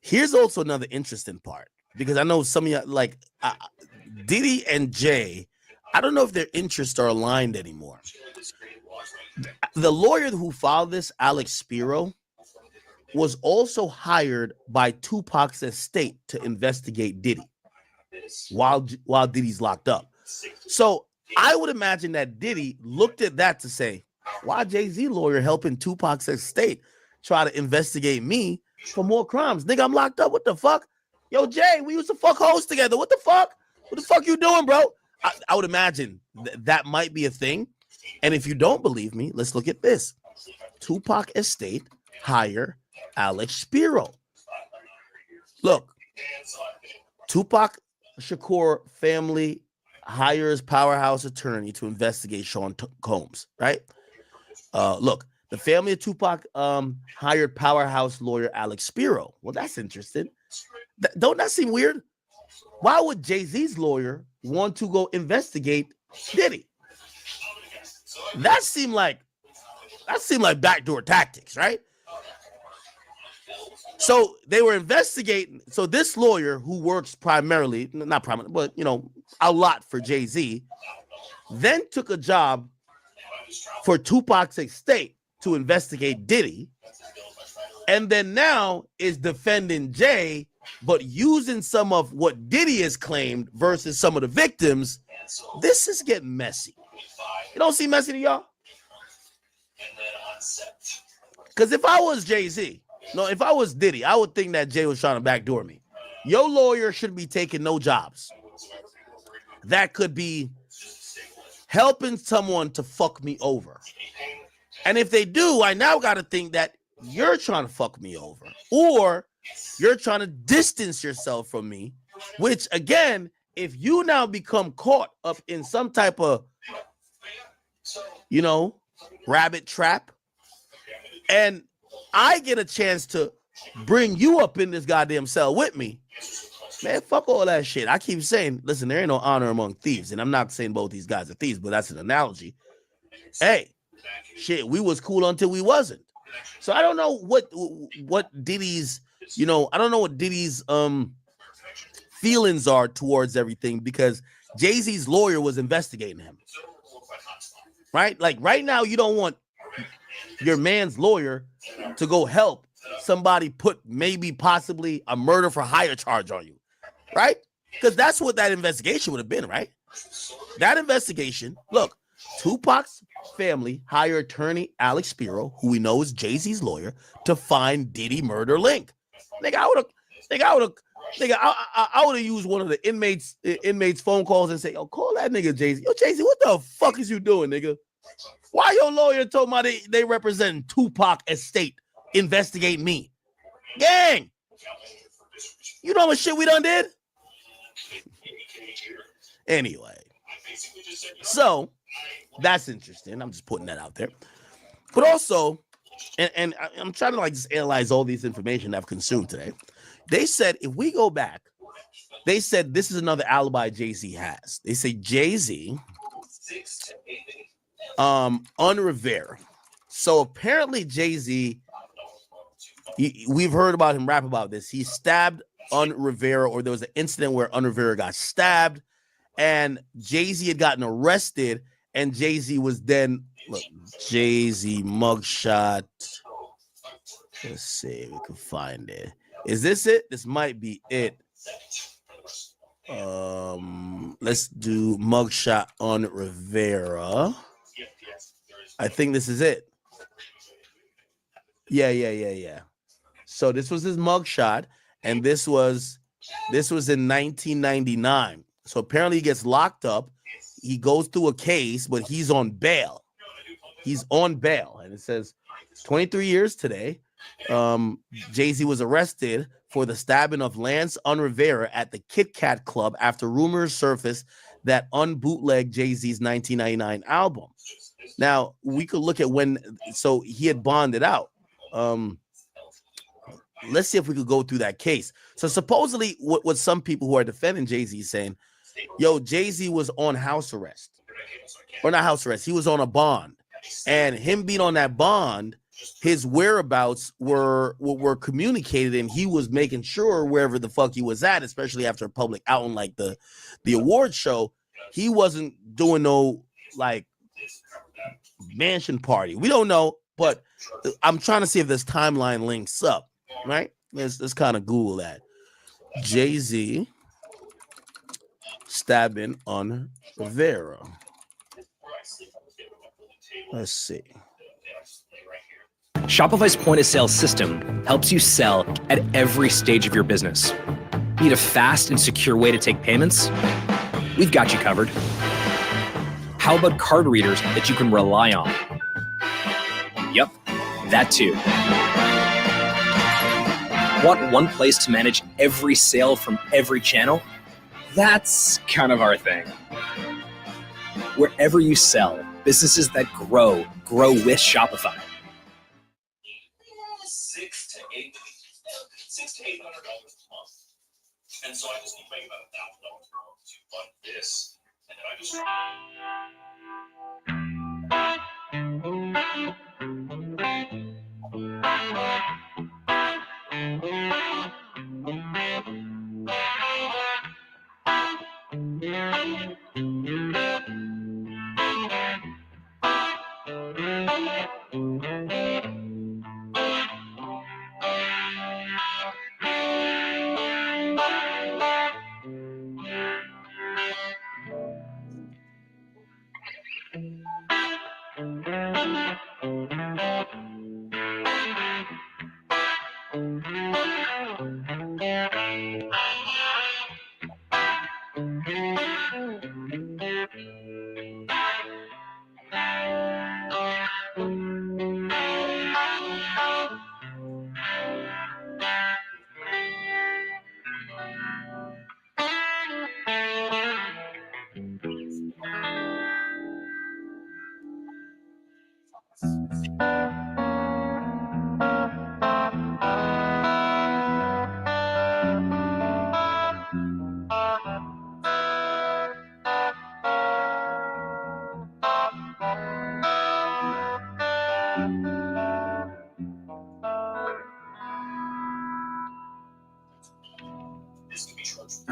Here's also another interesting part, because I know some of you like Diddy and Jay. I don't know if their interests are aligned anymore. The lawyer who filed this, Alex Spiro, was also hired by Tupac's estate to investigate Diddy while Diddy's locked up. So I would imagine that Diddy looked at that to say, why Jay-Z lawyer helping Tupac's estate try to investigate me for more crimes? Nigga, I'm locked up. What the fuck? Yo, Jay, we used to fuck hoes together. What the fuck? What the fuck you doing, bro? I would imagine that might be a thing. And if you don't believe me, let's look at this. Tupac estate hire Alex Spiro. Look, Tupac Shakur family hires powerhouse attorney to investigate Sean Combs, right? Look, the family of Tupac hired powerhouse lawyer Alex Spiro. Well, that's interesting. Don't that seem weird? Why would Jay-Z's lawyer want to go investigate Diddy? That seemed like backdoor tactics, right? So they were investigating. So this lawyer who works primarily, not primarily, but a lot for Jay-Z, then took a job for Tupac's estate to investigate Diddy, and then now is defending Jay, but using some of what Diddy has claimed versus some of the victims. This is getting messy. You don't see messy to y'all? Because if I was Jay-Z, if I was Diddy, I would think that Jay was trying to backdoor me. Your lawyer should be taking no jobs. That could be helping someone to fuck me over. And if they do, I now got to think that you're trying to fuck me over, or you're trying to distance yourself from me, which again, if you now become caught up in some type of, rabbit trap, and I get a chance to bring you up in this goddamn cell with me, man, fuck all that shit. I keep saying, listen, there ain't no honor among thieves. And I'm not saying both these guys are thieves, but that's an analogy. Hey, shit, we was cool until we wasn't. So I don't know what Diddy's, I don't know what Diddy's feelings are towards everything, because Jay-Z's lawyer was investigating him. Right? Like right now, you don't want your man's lawyer to go help somebody put possibly a murder for hire charge on you. Right? Because that's what that investigation would have been, right? That investigation, look, Tupac's family hired attorney Alex Spiro, who we know is Jay-Z's lawyer, to find Diddy murder link. I would have used one of the inmates' phone calls and say, yo, call that nigga Jay-Z. Yo, Jay-Z, what the fuck is you doing, nigga? Why your lawyer told me they represent Tupac estate investigating me? Gang! You know how much shit we done did? Anyway. So, that's interesting. I'm just putting that out there. But also, and I'm trying to just analyze all these information I've consumed today. They said, if we go back, they said this is another alibi Jay-Z has. They say Jay-Z on Rivera. So apparently Jay-Z, we've heard about him rap about this. He stabbed Un Rivera, or there was an incident where Un Rivera got stabbed, and Jay-Z had gotten arrested, and Jay-Z was then, look, Jay-Z mugshot. Let's see if we can find it. Is this it? This might be it. Let's do mugshot on Rivera. I think this is it. Yeah. So this was his mugshot, and this was in 1999. So apparently he gets locked up. He goes through a case, but he's on bail. He's on bail, and it says 23 years today. Jay-Z was arrested for the stabbing of Lance Un Rivera at the Kit Kat Club after rumors surfaced that unbootlegged Jay-Z's 1999 album. Now, we could look at so he had bonded out. Let's see if we could go through that case. So supposedly what some people who are defending Jay-Z saying, yo, Jay-Z was on house arrest. or not house arrest. He was on a bond, and him being on that bond, his whereabouts were communicated, and he was making sure wherever the fuck he was at, especially after a public outing like the award show, he wasn't doing no like mansion party. We don't know, but I'm trying to see if this timeline links up. Right? Let's kind of Google that. Jay-Z stabbing on Rivera. Let's see. Shopify's point of sale system helps you sell at every stage of your business. Need a fast and secure way to take payments? We've got you covered. How about card readers that you can rely on? Yep, that too. Want one place to manage every sale from every channel? That's kind of our thing. Wherever you sell, businesses that grow with Shopify. $600 to $800 a month, and so I just need to make about $1,000 per month to fund this, and then I just. This could be charged.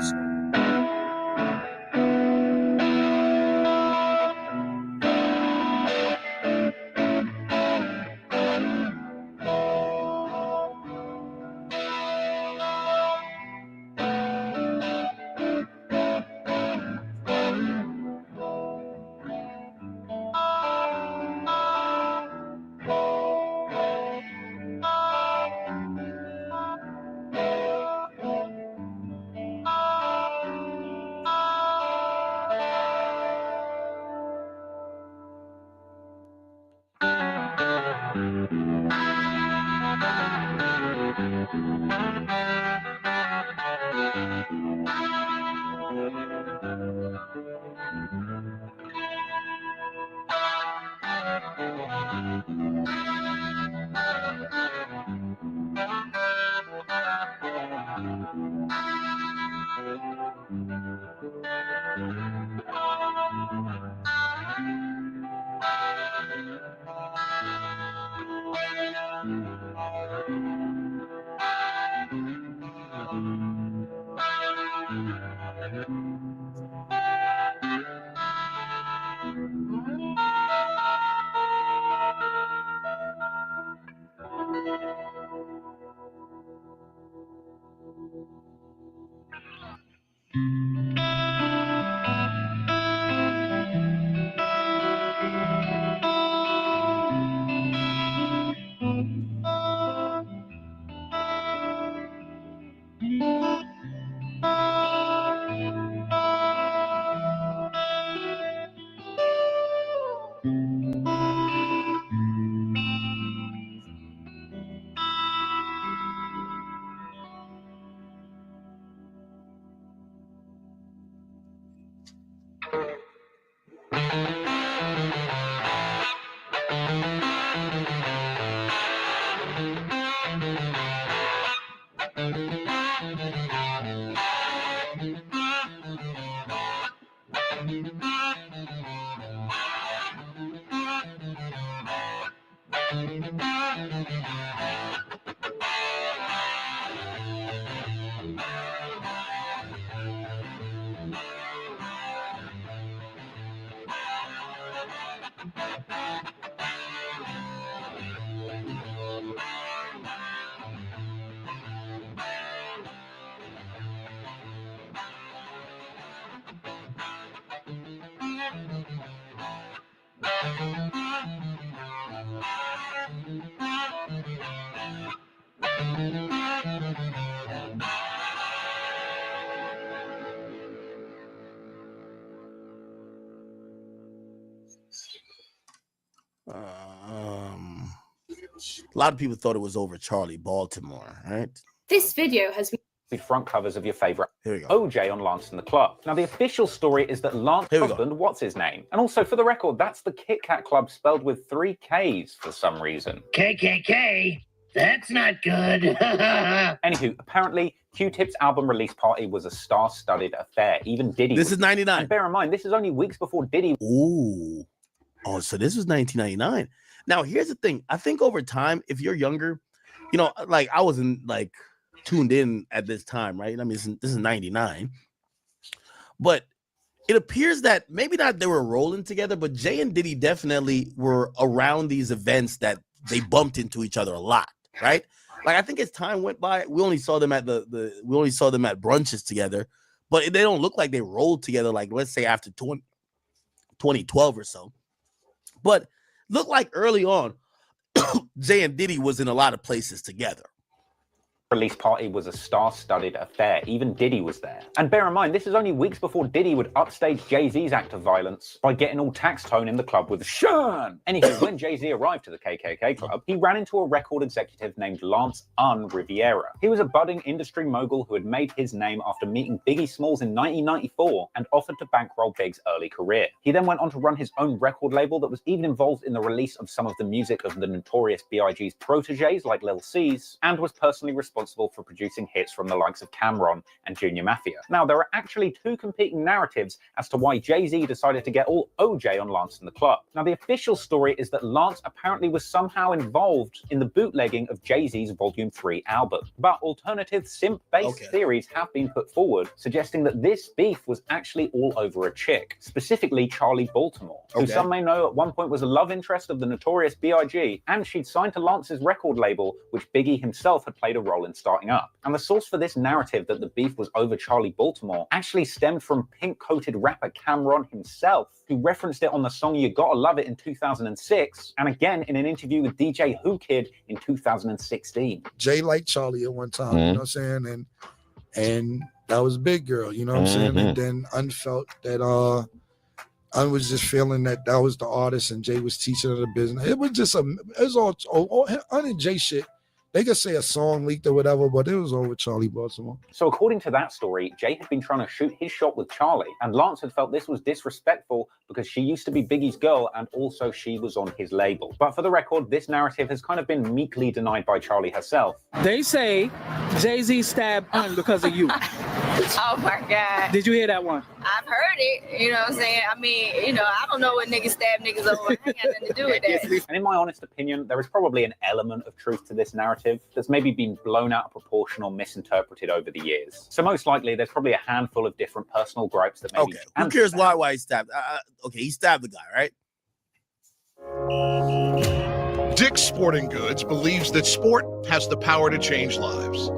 A lot of people thought it was over Charlie Baltimore, right? This video has been front covers of your favorite OJ on Lance and the Club. Now, the official story is that Lance's husband, what's his name? And also, for the record, that's the Kit Kat Club spelled with 3 Ks for some reason. KKK? That's not good. Anywho, apparently, Q-Tip's album release party was a star-studded affair. Even Diddy. This is 99. And bear in mind, this is only weeks before Diddy. Ooh. Oh, so this was 1999. Now, here's the thing. I think over time, if you're younger, you know, like I wasn't like tuned in at this time, right? I mean, this is 99. But it appears that maybe not they were rolling together, but Jay and Diddy definitely were around these events that they bumped into each other a lot, right? Like I think as time went by, we only saw them at we only saw them at brunches together, but they don't look like they rolled together like let's say after 2012 or so. But looked like early on, Jay and Diddy was in a lot of places together. Release party was a star-studded affair. Even Diddy was there. And bear in mind, this is only weeks before Diddy would upstage Jay-Z's act of violence by getting all tax tone in the club with Sean. Anyway, when Jay-Z arrived to the KKK Club, he ran into a record executive named Lance Riviera. He was a budding industry mogul who had made his name after meeting Biggie Smalls in 1994 and offered to bankroll Big's early career. He then went on to run his own record label that was even involved in the release of some of the music of the notorious B.I.G.'s proteges like Lil C's, and was personally responsible for producing hits from the likes of Cameron and Junior Mafia. Now, there are actually 2 competing narratives as to why Jay-Z decided to get all OJ on Lance and the Club. Now, the official story is that Lance apparently was somehow involved in the bootlegging of Jay-Z's Volume 3 album. But alternative simp-based theories have been put forward, suggesting that this beef was actually all over a chick, specifically Charlie Baltimore, who some may know at one point was a love interest of the notorious B.I.G., and she'd signed to Lance's record label, which Biggie himself had played a role in starting up. And the source for this narrative that the beef was over Charlie Baltimore actually stemmed from pink-coated rapper Cameron himself, who referenced it on the song You Gotta Love It in 2006, and again in an interview with DJ Who Kid in 2016. Jay liked Charlie at one time, you know what I'm saying? And that was Big Girl, you know what I'm saying? And then unfelt that I was just feeling that was the artist and Jay was teaching her the business. It was just it was all under Jay shit. They could say a song leaked or whatever, but it was over Charlie Baltimore. So according to that story, Jay had been trying to shoot his shot with Charlie, and Lance had felt this was disrespectful because she used to be Biggie's girl and also she was on his label. But for the record, this narrative has kind of been meekly denied by Charlie herself. They say Jay-Z stabbed Un because of you. Oh my God. Did you hear that one? I've heard it, you know what I'm saying? I mean, you know, I don't know what niggas stab niggas over. I ain't got nothing to do with that. And in my honest opinion, there is probably an element of truth to this narrative that's maybe been blown out of proportion or misinterpreted over the years. So most likely, there's probably a handful of different personal gripes that maybe... Who cares why he stabbed? He stabbed the guy, right? Dick's Sporting Goods believes that sport has the power to change lives.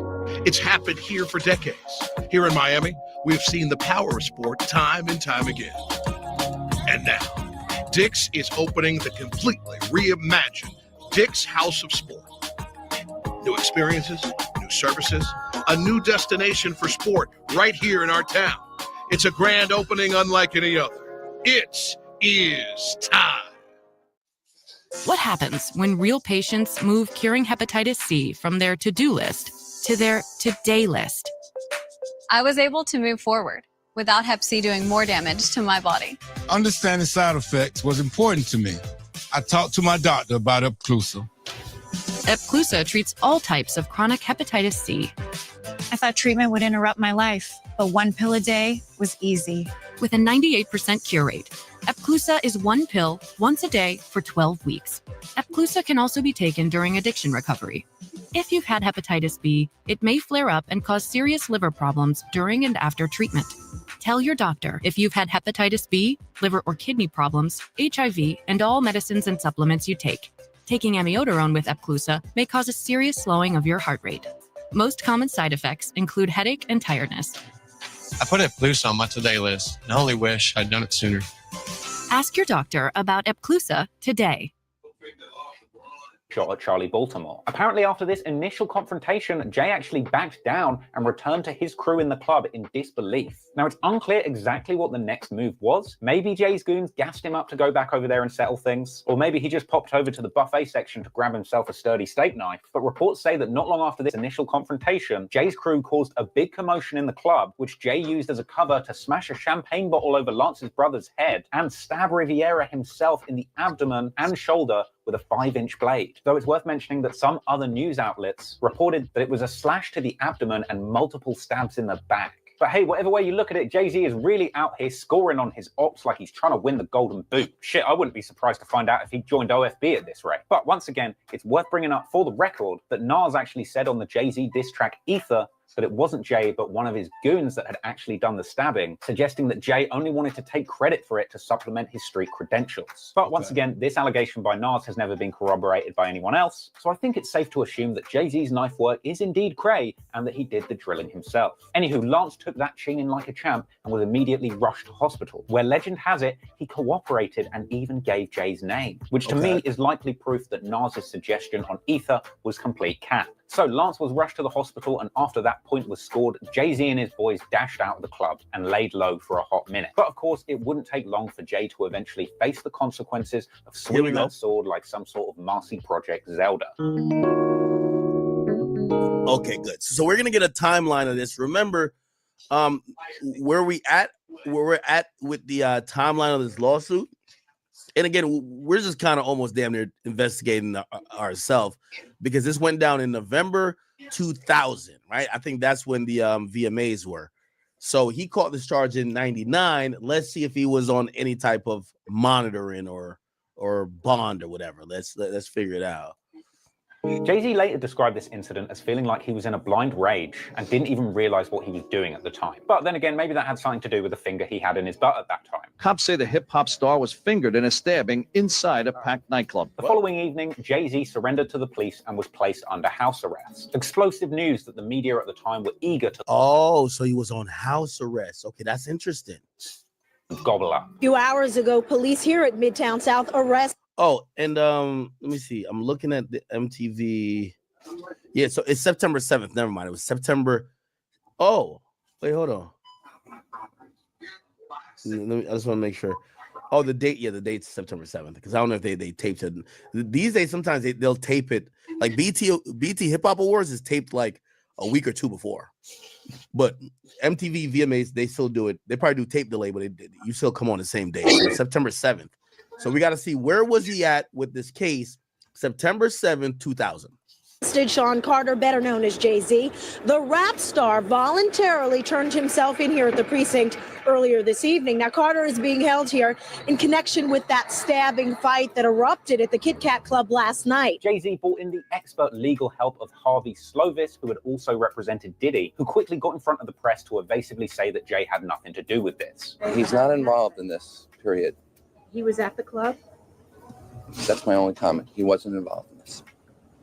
It's happened here for decades. Here in Miami, we've seen the power of sport time and time again. And now, Dick's is opening the completely reimagined Dick's House of Sport. New experiences, new services, a new destination for sport right here in our town. It's a grand opening unlike any other. It is time. What happens when real patients move curing hepatitis C from their to-do list to their today list? I was able to move forward without Hep C doing more damage to my body. Understanding side effects was important to me. I talked to my doctor about Epclusa. Epclusa treats all types of chronic hepatitis C. I thought treatment would interrupt my life, but one pill a day was easy. With a 98% cure rate, Epclusa is one pill once a day for 12 weeks. Epclusa can also be taken during addiction recovery. If you've had hepatitis B, it may flare up and cause serious liver problems during and after treatment. Tell your doctor if you've had hepatitis B, liver or kidney problems, HIV, and all medicines and supplements you take. Taking amiodarone with Epclusa may cause a serious slowing of your heart rate. Most common side effects include headache and tiredness. I put Epclusa on my to-day list and only wish I'd done it sooner. Ask your doctor about Epclusa today. Shot at Charlie Baltimore. Apparently after this initial confrontation, Jay actually backed down and returned to his crew in the club in disbelief. Now it's unclear exactly what the next move was. Maybe Jay's goons gassed him up to go back over there and settle things, or maybe he just popped over to the buffet section to grab himself a sturdy steak knife. But reports say that not long after this initial confrontation, Jay's crew caused a big commotion in the club, which Jay used as a cover to smash a champagne bottle over Lance's brother's head and stab Riviera himself in the abdomen and shoulder with a 5-inch blade. Though it's worth mentioning that some other news outlets reported that it was a slash to the abdomen and multiple stabs in the back. But hey, whatever way you look at it, Jay-Z is really out here scoring on his ops like he's trying to win the Golden Boot. Shit, I wouldn't be surprised to find out if he joined OFB at this rate. But once again, it's worth bringing up for the record that Nas actually said on the Jay-Z diss track Ether that it wasn't Jay, but one of his goons that had actually done the stabbing, suggesting that Jay only wanted to take credit for it to supplement his street credentials. But once again, this allegation by Nas has never been corroborated by anyone else, so I think it's safe to assume that Jay-Z's knife work is indeed cray and that he did the drilling himself. Anywho, Lance took that ching in like a champ and was immediately rushed to hospital, where legend has it, he cooperated and even gave Jay's name, which to me is likely proof that Nas's suggestion on Ether was complete cap. So Lance was rushed to the hospital, and after that point was scored, Jay-Z and his boys dashed out of the club and laid low for a hot minute. But of course, it wouldn't take long for Jay to eventually face the consequences of swinging that sword like some sort of Marcy Project Zelda. Okay, good. So we're gonna get a timeline of this. Remember, where we're at with the timeline of this lawsuit. And again, we're just kind of almost damn near investigating ourselves, because this went down in November 2000, right? I think that's when the VMAs were. So he caught this charge in 99. Let's see if he was on any type of monitoring or bond or whatever. Let's figure it out. Jay-Z later described this incident as feeling like he was in a blind rage and didn't even realize what he was doing at the time. But then again, maybe that had something to do with the finger he had in his butt at that time. Cops say the hip-hop star was fingered in a stabbing inside a packed nightclub. The following evening, Jay-Z surrendered to the police and was placed under house arrest. Explosive news that the media at the time were eager to... Oh, so he was on house arrest. Okay, that's interesting. Gobble up. A few hours ago, police here at Midtown South arrested... Oh, and let me see. I'm looking at the MTV. Yeah, so it's September 7th. Never mind. It was September. Oh, wait, hold on. I just want to make sure. Oh, the date. Yeah, the date's September 7th. Because I don't know if they taped it. These days, sometimes they'll tape it. Like BT Hip Hop Awards is taped like a week or two before. But MTV VMAs, they still do it. They probably do tape delay, but you still come on the same day. So September 7th. So we got to see, where was he at with this case? September 7th, 2000. Sean Carter, better known as Jay-Z, the rap star voluntarily turned himself in here at the precinct earlier this evening. Now, Carter is being held here in connection with that stabbing fight that erupted at the Kit Kat Club last night. Jay-Z brought in the expert legal help of Harvey Slovis, who had also represented Diddy, who quickly got in front of the press to evasively say that Jay had nothing to do with this. He's not involved in this, period. He was at the club? That's my only comment. He wasn't involved in this.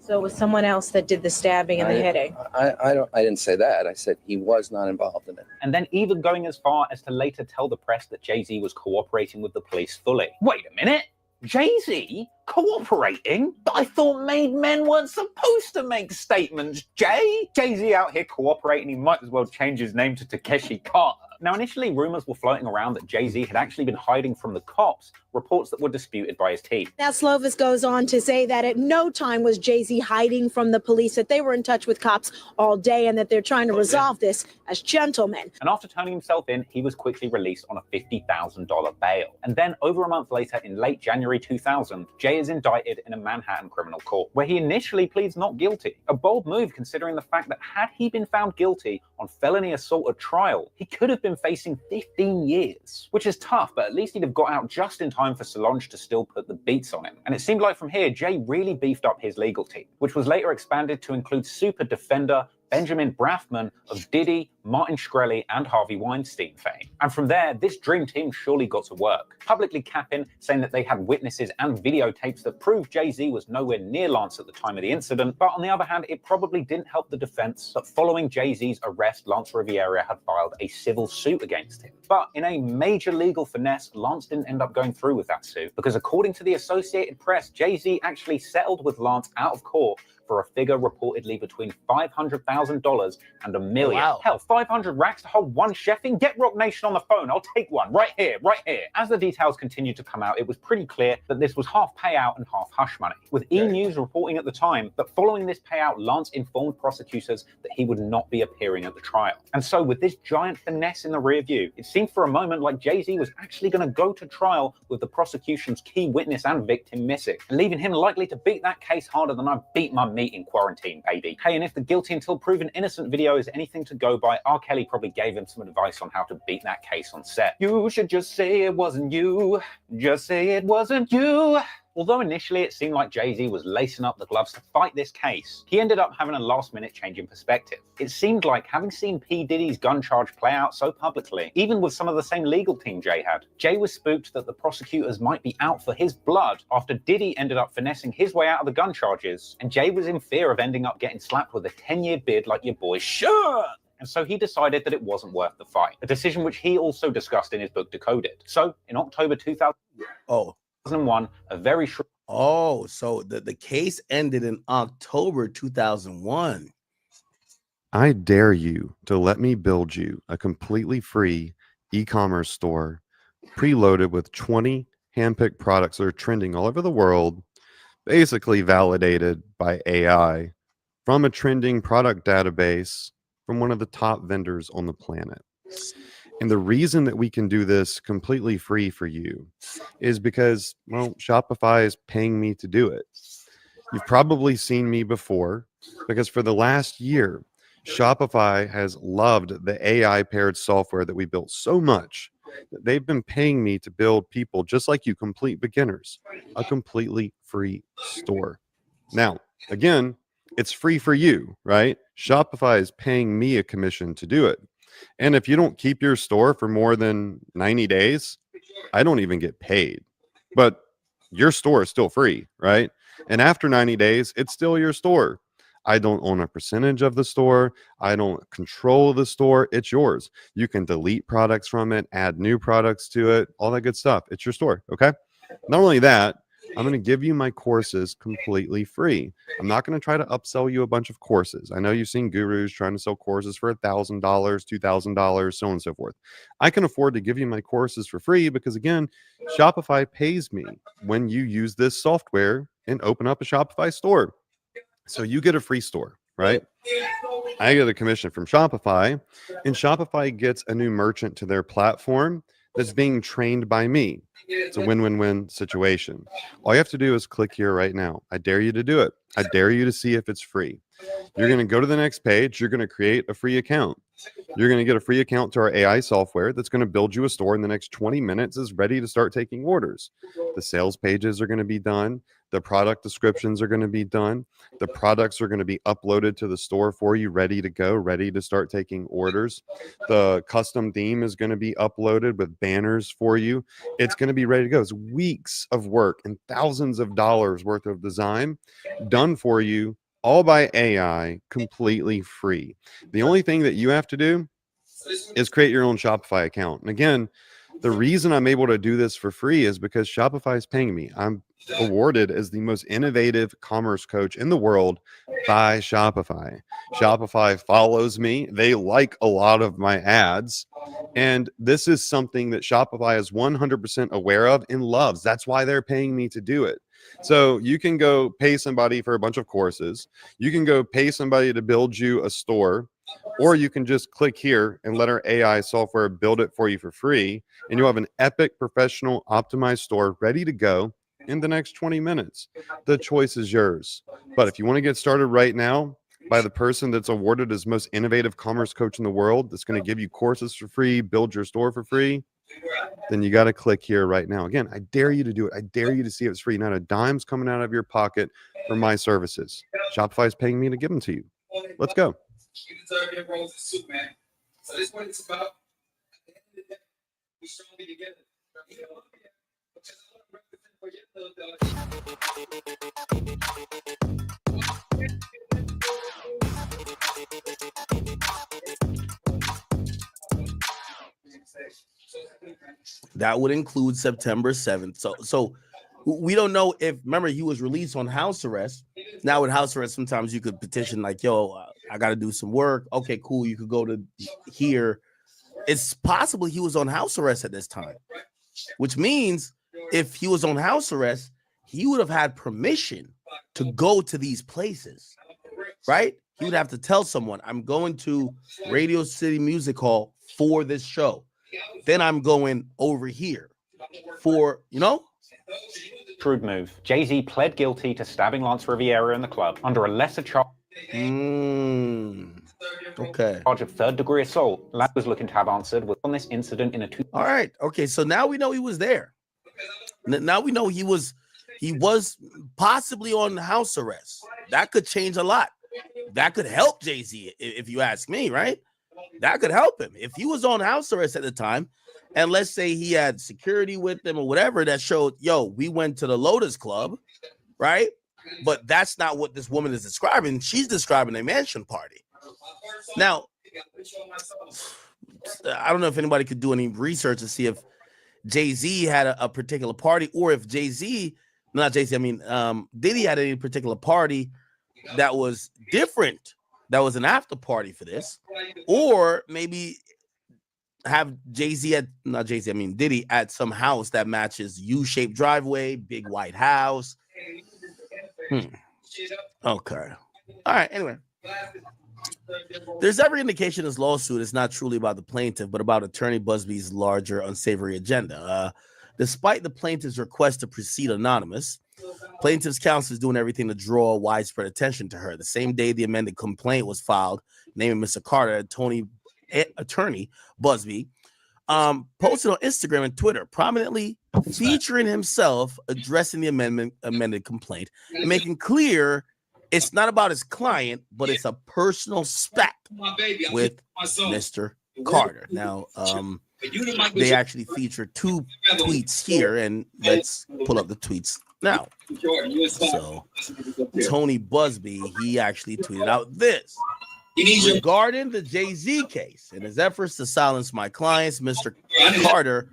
So it was someone else that did the stabbing and the hitting? I didn't say that. I said he was not involved in it. And then even going as far as to later tell the press that Jay-Z was cooperating with the police fully. Wait a minute. Jay-Z cooperating? I thought made men weren't supposed to make statements, Jay. Jay-Z out here cooperating, he might as well change his name to Takeshi Carter. Now, initially, rumors were floating around that Jay-Z had actually been hiding from the cops, reports that were disputed by his team. Now, Slovis goes on to say that at no time was Jay-Z hiding from the police, that they were in touch with cops all day and that they're trying to resolve this as gentlemen. And after turning himself in, he was quickly released on a $50,000 bail. And then over a month later, in late January 2000, Jay is indicted in a Manhattan criminal court, where he initially pleads not guilty. A bold move considering the fact that had he been found guilty on felony assault at trial, he could have been facing 15 years. Which is tough, but at least he'd have got out just in time for Solange to still put the beats on him. And it seemed like from here, Jay really beefed up his legal team, which was later expanded to include super defender Benjamin Braffman of Diddy, Martin Shkreli, and Harvey Weinstein fame. And from there, this dream team surely got to work, publicly capping, saying that they had witnesses and videotapes that proved Jay-Z was nowhere near Lance at the time of the incident. But on the other hand, it probably didn't help the defense that following Jay-Z's arrest, Lance Riviera had filed a civil suit against him. But in a major legal finesse, Lance didn't end up going through with that suit, because according to the Associated Press, Jay-Z actually settled with Lance out of court for a figure reportedly between $500,000 and $1 million. Wow. Hell, 500 racks to hold one chefing? Get Rock Nation on the phone. I'll take one right here, right here. As the details continued to come out, it was pretty clear that this was half payout and half hush money, with E! News reporting at the time that following this payout, Lance informed prosecutors that he would not be appearing at the trial. And so with this giant finesse in the rear view, it seemed for a moment like Jay-Z was actually going to go to trial with the prosecution's key witness and victim missing, and leaving him likely to beat that case harder than I beat my meat in quarantine, baby. Hey, and if the guilty until proven innocent video is anything to go by, R. Kelly probably gave him some advice on how to beat that case on set. You should just say it wasn't you. Just say it wasn't you. Although initially it seemed like Jay-Z was lacing up the gloves to fight this case, he ended up having a last-minute change in perspective. It seemed like, having seen P. Diddy's gun charge play out so publicly, even with some of the same legal team Jay had, Jay was spooked that the prosecutors might be out for his blood after Diddy ended up finessing his way out of the gun charges, and Jay was in fear of ending up getting slapped with a 10-year bid like your boy Sean. And so he decided that it wasn't worth the fight, a decision which he also discussed in his book Decoded. So in October 2001, a very short... Oh, so the case ended in October 2001. I dare you to let me build you a completely free e-commerce store preloaded with 20 handpicked products that are trending all over the world, basically validated by AI from a trending product database from one of the top vendors on the planet. And the reason that we can do this completely free for you is because, well, Shopify is paying me to do it. You've probably seen me before, because for the last year, Shopify has loved the AI-paired software that we built so much that they've been paying me to build people just like you, complete beginners, a completely free store. Now, again, it's free for you, right? Shopify is paying me a commission to do it. And if you don't keep your store for more than 90 days, I don't even get paid. But your store is still free, right? And after 90 days, it's still your store. I don't own a percentage of the store. I don't control the store. It's yours. You can delete products from it, add new products to it, all that good stuff. It's your store, okay? Not only that, I'm going to give you my courses completely free. I'm not going to try to upsell you a bunch of courses. I know you've seen gurus trying to sell courses for $1,000, $2,000, so on and so forth. I can afford to give you my courses for free because, again, Shopify pays me when you use this software and open up a Shopify store. So you get a free store, right? I get a commission from Shopify, and Shopify gets a new merchant to their platform that's being trained by me. It's a win-win-win situation. All you have to do is click here right now. I dare you to do it. I dare you to see if it's free. You're going to go to the next page. You're going to create a free account. You're going to get a free account to our AI software that's going to build you a store in the next 20 minutes, is ready to start taking orders. The sales pages are going to be done. The product descriptions are going to be done. The products are going to be uploaded to the store for you, ready to go, ready to start taking orders. The custom theme is going to be uploaded with banners for you. It's going to be ready to go. It's weeks of work and thousands of dollars worth of design done for you, all by AI, completely free. The only thing that you have to do is create your own Shopify account. And again, the reason I'm able to do this for free is because Shopify is paying me. I'm awarded as the most innovative commerce coach in the world by Shopify. Shopify follows me. They like a lot of my ads. And this is something that Shopify is 100% aware of and loves. That's why they're paying me to do it. So you can go pay somebody for a bunch of courses. You can go pay somebody to build you a store, or you can just click here and let our AI software build it for you for free. And you'll have an epic, professional, optimized store ready to go in the next 20 minutes. The choice is yours. But if you want to get started right now by the person that's awarded as most innovative commerce coach in the world, that's going to give you courses for free, build your store for free, then you got to click here right now. Again, I dare you to do it. I dare you to see if it's free. Not a dime's coming out of your pocket for my services. Shopify is paying me to give them to you. Let's go. You deserve your rose and soup, man. So this is what it's about. At the end of the day, we stronger together. That would include September 7th. So we don't know if, remember, he was released on house arrest. Now with house arrest, sometimes you could petition like, yo, I got to do some work. Okay, cool. You could go to here. It's possible he was on house arrest at this time, which means if he was on house arrest, he would have had permission to go to these places, right? He would have to tell someone, I'm going to Radio City Music Hall for this show. Then I'm going over here for, you know? Shrewd move. Jay-Z pled guilty to stabbing Lance Riviera in the club under a lesser charge. Okay. Charge of third-degree assault. Lance was looking to have answered on this incident in a All right. Okay. So now we know he was there. Now we know he was possibly on house arrest. That could change a lot. That could help Jay-Z, if you ask me, right? That could help him. If he was on house arrest at the time, and let's say he had security with him or whatever that showed, yo, we went to the Lotus Club, right? But that's not what this woman is describing. She's describing a mansion party. Now, I don't know if anybody could do any research to see if Jay-Z had a particular party, or if Diddy had any particular party that was different, that was an after party for this, or maybe have Diddy at some house that matches U-shaped driveway, big white house. Okay. All right. Anyway, there's every indication this lawsuit is not truly about the plaintiff, but about attorney Busby's larger unsavory agenda. Despite the plaintiff's request to proceed anonymous, plaintiff's counsel is doing everything to draw widespread attention to her. The same day the amended complaint was filed, naming Mr. Carter, attorney Busby, posted on Instagram and Twitter, prominently featuring himself addressing the amended complaint and making clear it's not about his client, but it's a personal spat with Mr. Carter. Now, they actually feature two tweets here, and let's pull up the tweets now. So, Tony Busby, he actually tweeted out this. Regarding the Jay-Z case and his efforts to silence my clients, Mr. Carter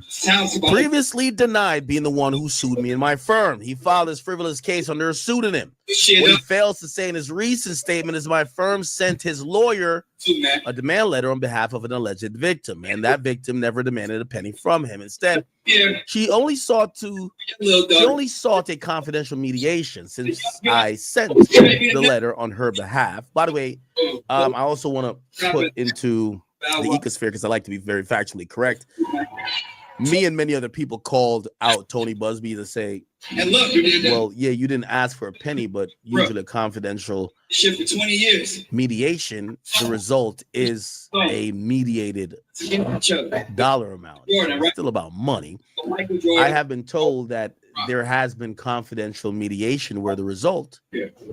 previously denied being the one who sued me and my firm. He filed his frivolous case under a pseudonym. What he fails to say in his recent statement is my firm sent his lawyer a demand letter on behalf of an alleged victim, and that victim never demanded a penny from him. Instead, she only sought a confidential mediation since I sent the letter on her behalf. By the way, I also want to put into the ecosphere, because I like to be very factually correct. Me and many other people called out Tony Busby to say, well, yeah, you didn't ask for a penny, but usually a confidential shit for 20 years. Mediation, the result is a mediated dollar amount. It's still about money. I have been told that there has been confidential mediation where the result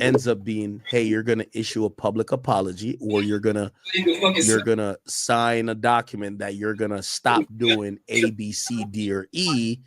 ends up being, hey, you're going to issue a public apology, or you're going to sign a document that you're going to stop doing A, B, C, D, or E.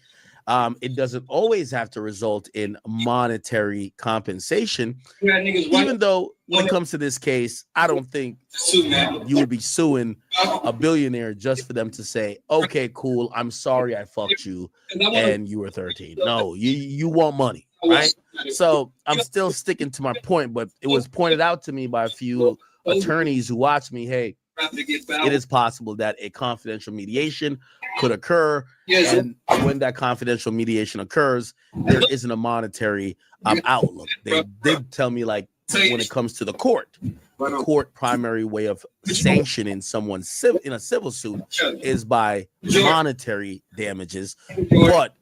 It doesn't always have to result in monetary compensation, even though when it comes to this case, I don't think you would be suing a billionaire just for them to say, okay, cool, I'm sorry I fucked you and you were 13. No, you want money, right? So I'm still sticking to my point, but it was pointed out to me by a few attorneys who watched me, hey, it is possible that a confidential mediation could occur, and when that confidential mediation occurs, there isn't a monetary outlook. They did tell me, like, when it comes to the court, court primary way of sanctioning someone in a civil suit is by monetary damages, but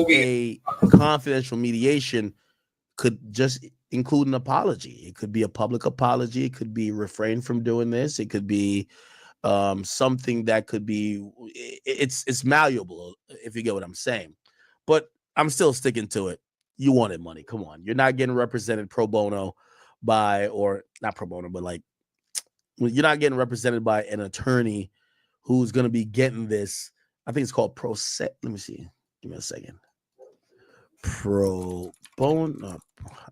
a confidential mediation could just include an apology. It could be a public apology. It could be refrain from doing this. It could be something that could be, it's malleable, if you get what I'm saying. But I'm still sticking to it. You wanted money. Come on. You're not getting represented pro bono by, or not pro bono, but like, you're not getting represented by an attorney who's going to be getting this. I think it's called pro se. Let me see. Give me a second. Pro bono.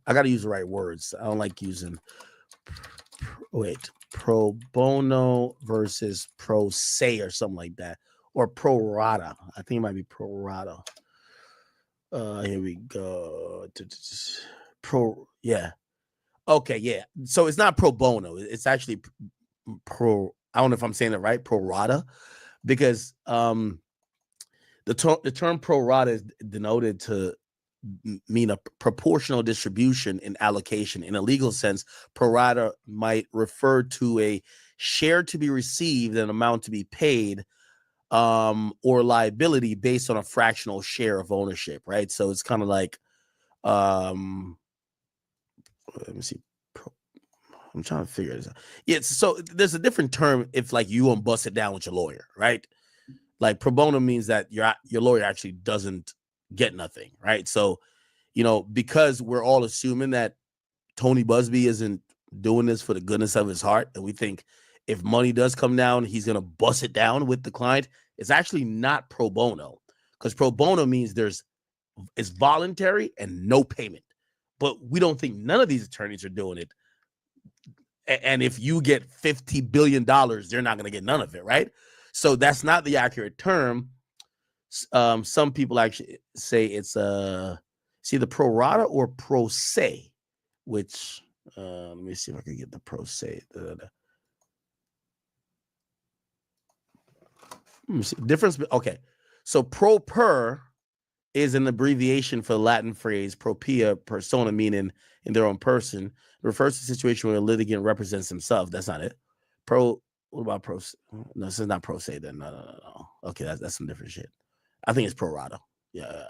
I got to use the right words. I don't like using. Pro bono versus pro se or something like that, or pro rata. I think it might be pro rata. Here we go. Yeah. Okay, yeah. So it's not pro bono. It's actually pro. I don't know if I'm saying it right. Pro rata, because the term pro rata is denoted to mean a proportional distribution in allocation. In a legal sense, pro rata might refer to a share to be received and amount to be paid, or liability based on a fractional share of ownership, right? So it's kind of like, let me see. I'm trying to figure this out. Yeah, so there's a different term if like you won't bust it down with your lawyer, right? Like pro bono means that your lawyer actually doesn't get nothing, right? So, because we're all assuming that Tony Busby isn't doing this for the goodness of his heart, and we think if money does come down, he's gonna bust it down with the client. It's actually not pro bono, because pro bono means it's voluntary and no payment. But we don't think none of these attorneys are doing it. And if you get $50 billion, they're not going to get none of it, right? So that's not the accurate term. Some people actually say it's either pro rata or pro se, which let me see if I can get the pro se. Let me see. Difference. Okay, so pro per is an abbreviation for the Latin phrase propria persona, meaning in their own person. It refers to a situation where a litigant represents himself. That's not it. What about pro? No, this is not pro se then. No. Okay, that's some different shit. I think it's pro rata. Yeah.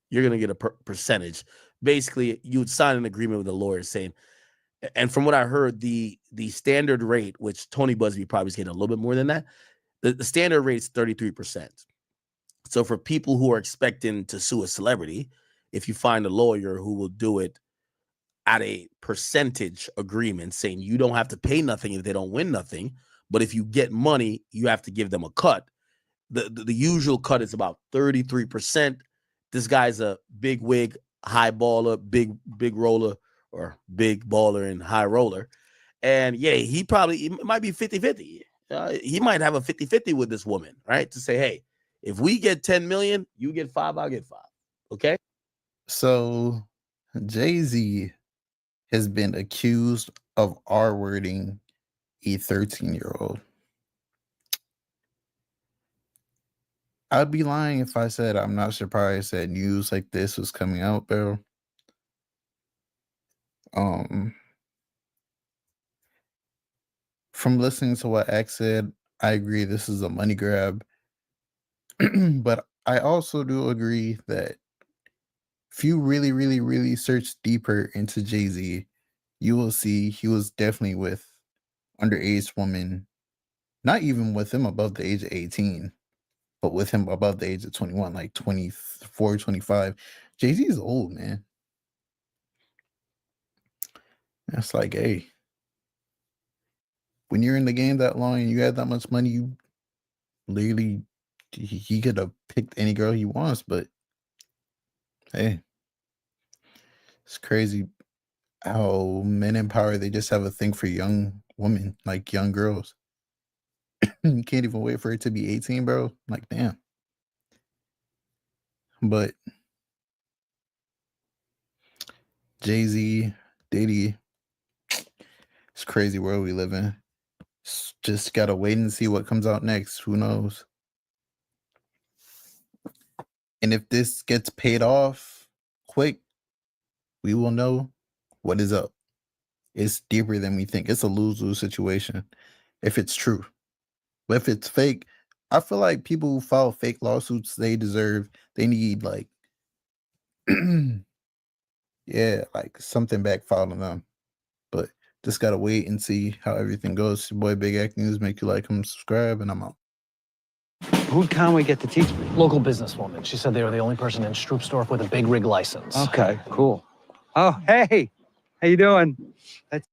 You're gonna get a percentage. Basically, you would sign an agreement with the lawyer saying, and from what I heard, the standard rate, which Tony Busby probably is getting a little bit more than that, the standard rate is 33%. So for people who are expecting to sue a celebrity, if you find a lawyer who will do it at a percentage agreement, saying you don't have to pay nothing if they don't win nothing, but if you get money, you have to give them a cut. The usual cut is about 33%. This guy's a big wig, high baller, big roller, or big baller and high roller. And yeah, it might be 50-50. He might have a 50-50 with this woman, right? To say, hey, if we get 10 million, you get 5, I'll get 5. Okay? So Jay-Z has been accused of R-wording a 13-year-old. I'd be lying if I said I'm not surprised that news like this was coming out, bro. From listening to what X said, I agree this is a money grab. But I also do agree that if you really, really, really search deeper into Jay-Z, you will see he was definitely with underage women, not even with him above the age of 18, but with him above the age of 21, like 24, 25. Jay-Z is old, man. That's like, hey, when you're in the game that long and you have that much money, you literally, he could have picked any girl he wants, but hey, it's crazy how men in power, they just have a thing for young women, like young girls. You can't even wait for it to be 18, bro. Like, damn. But Jay-Z, Diddy, it's a crazy world we live in. Just gotta wait and see what comes out next. Who knows? And if this gets paid off quick, we will know what is up. it's deeper than we think. It's a lose-lose situation if it's true. But if it's fake, I feel like people who file fake lawsuits, they need like, yeah, like something back filed on them. But just gotta wait and see how everything goes. Your boy Big Act News. Make you like, comment, subscribe, and I'm out. Who'd Conway get to teach me? Local businesswoman. She said they were the only person in Stroopsdorf with a big rig license. Okay, cool. Oh, hey, how you doing? That's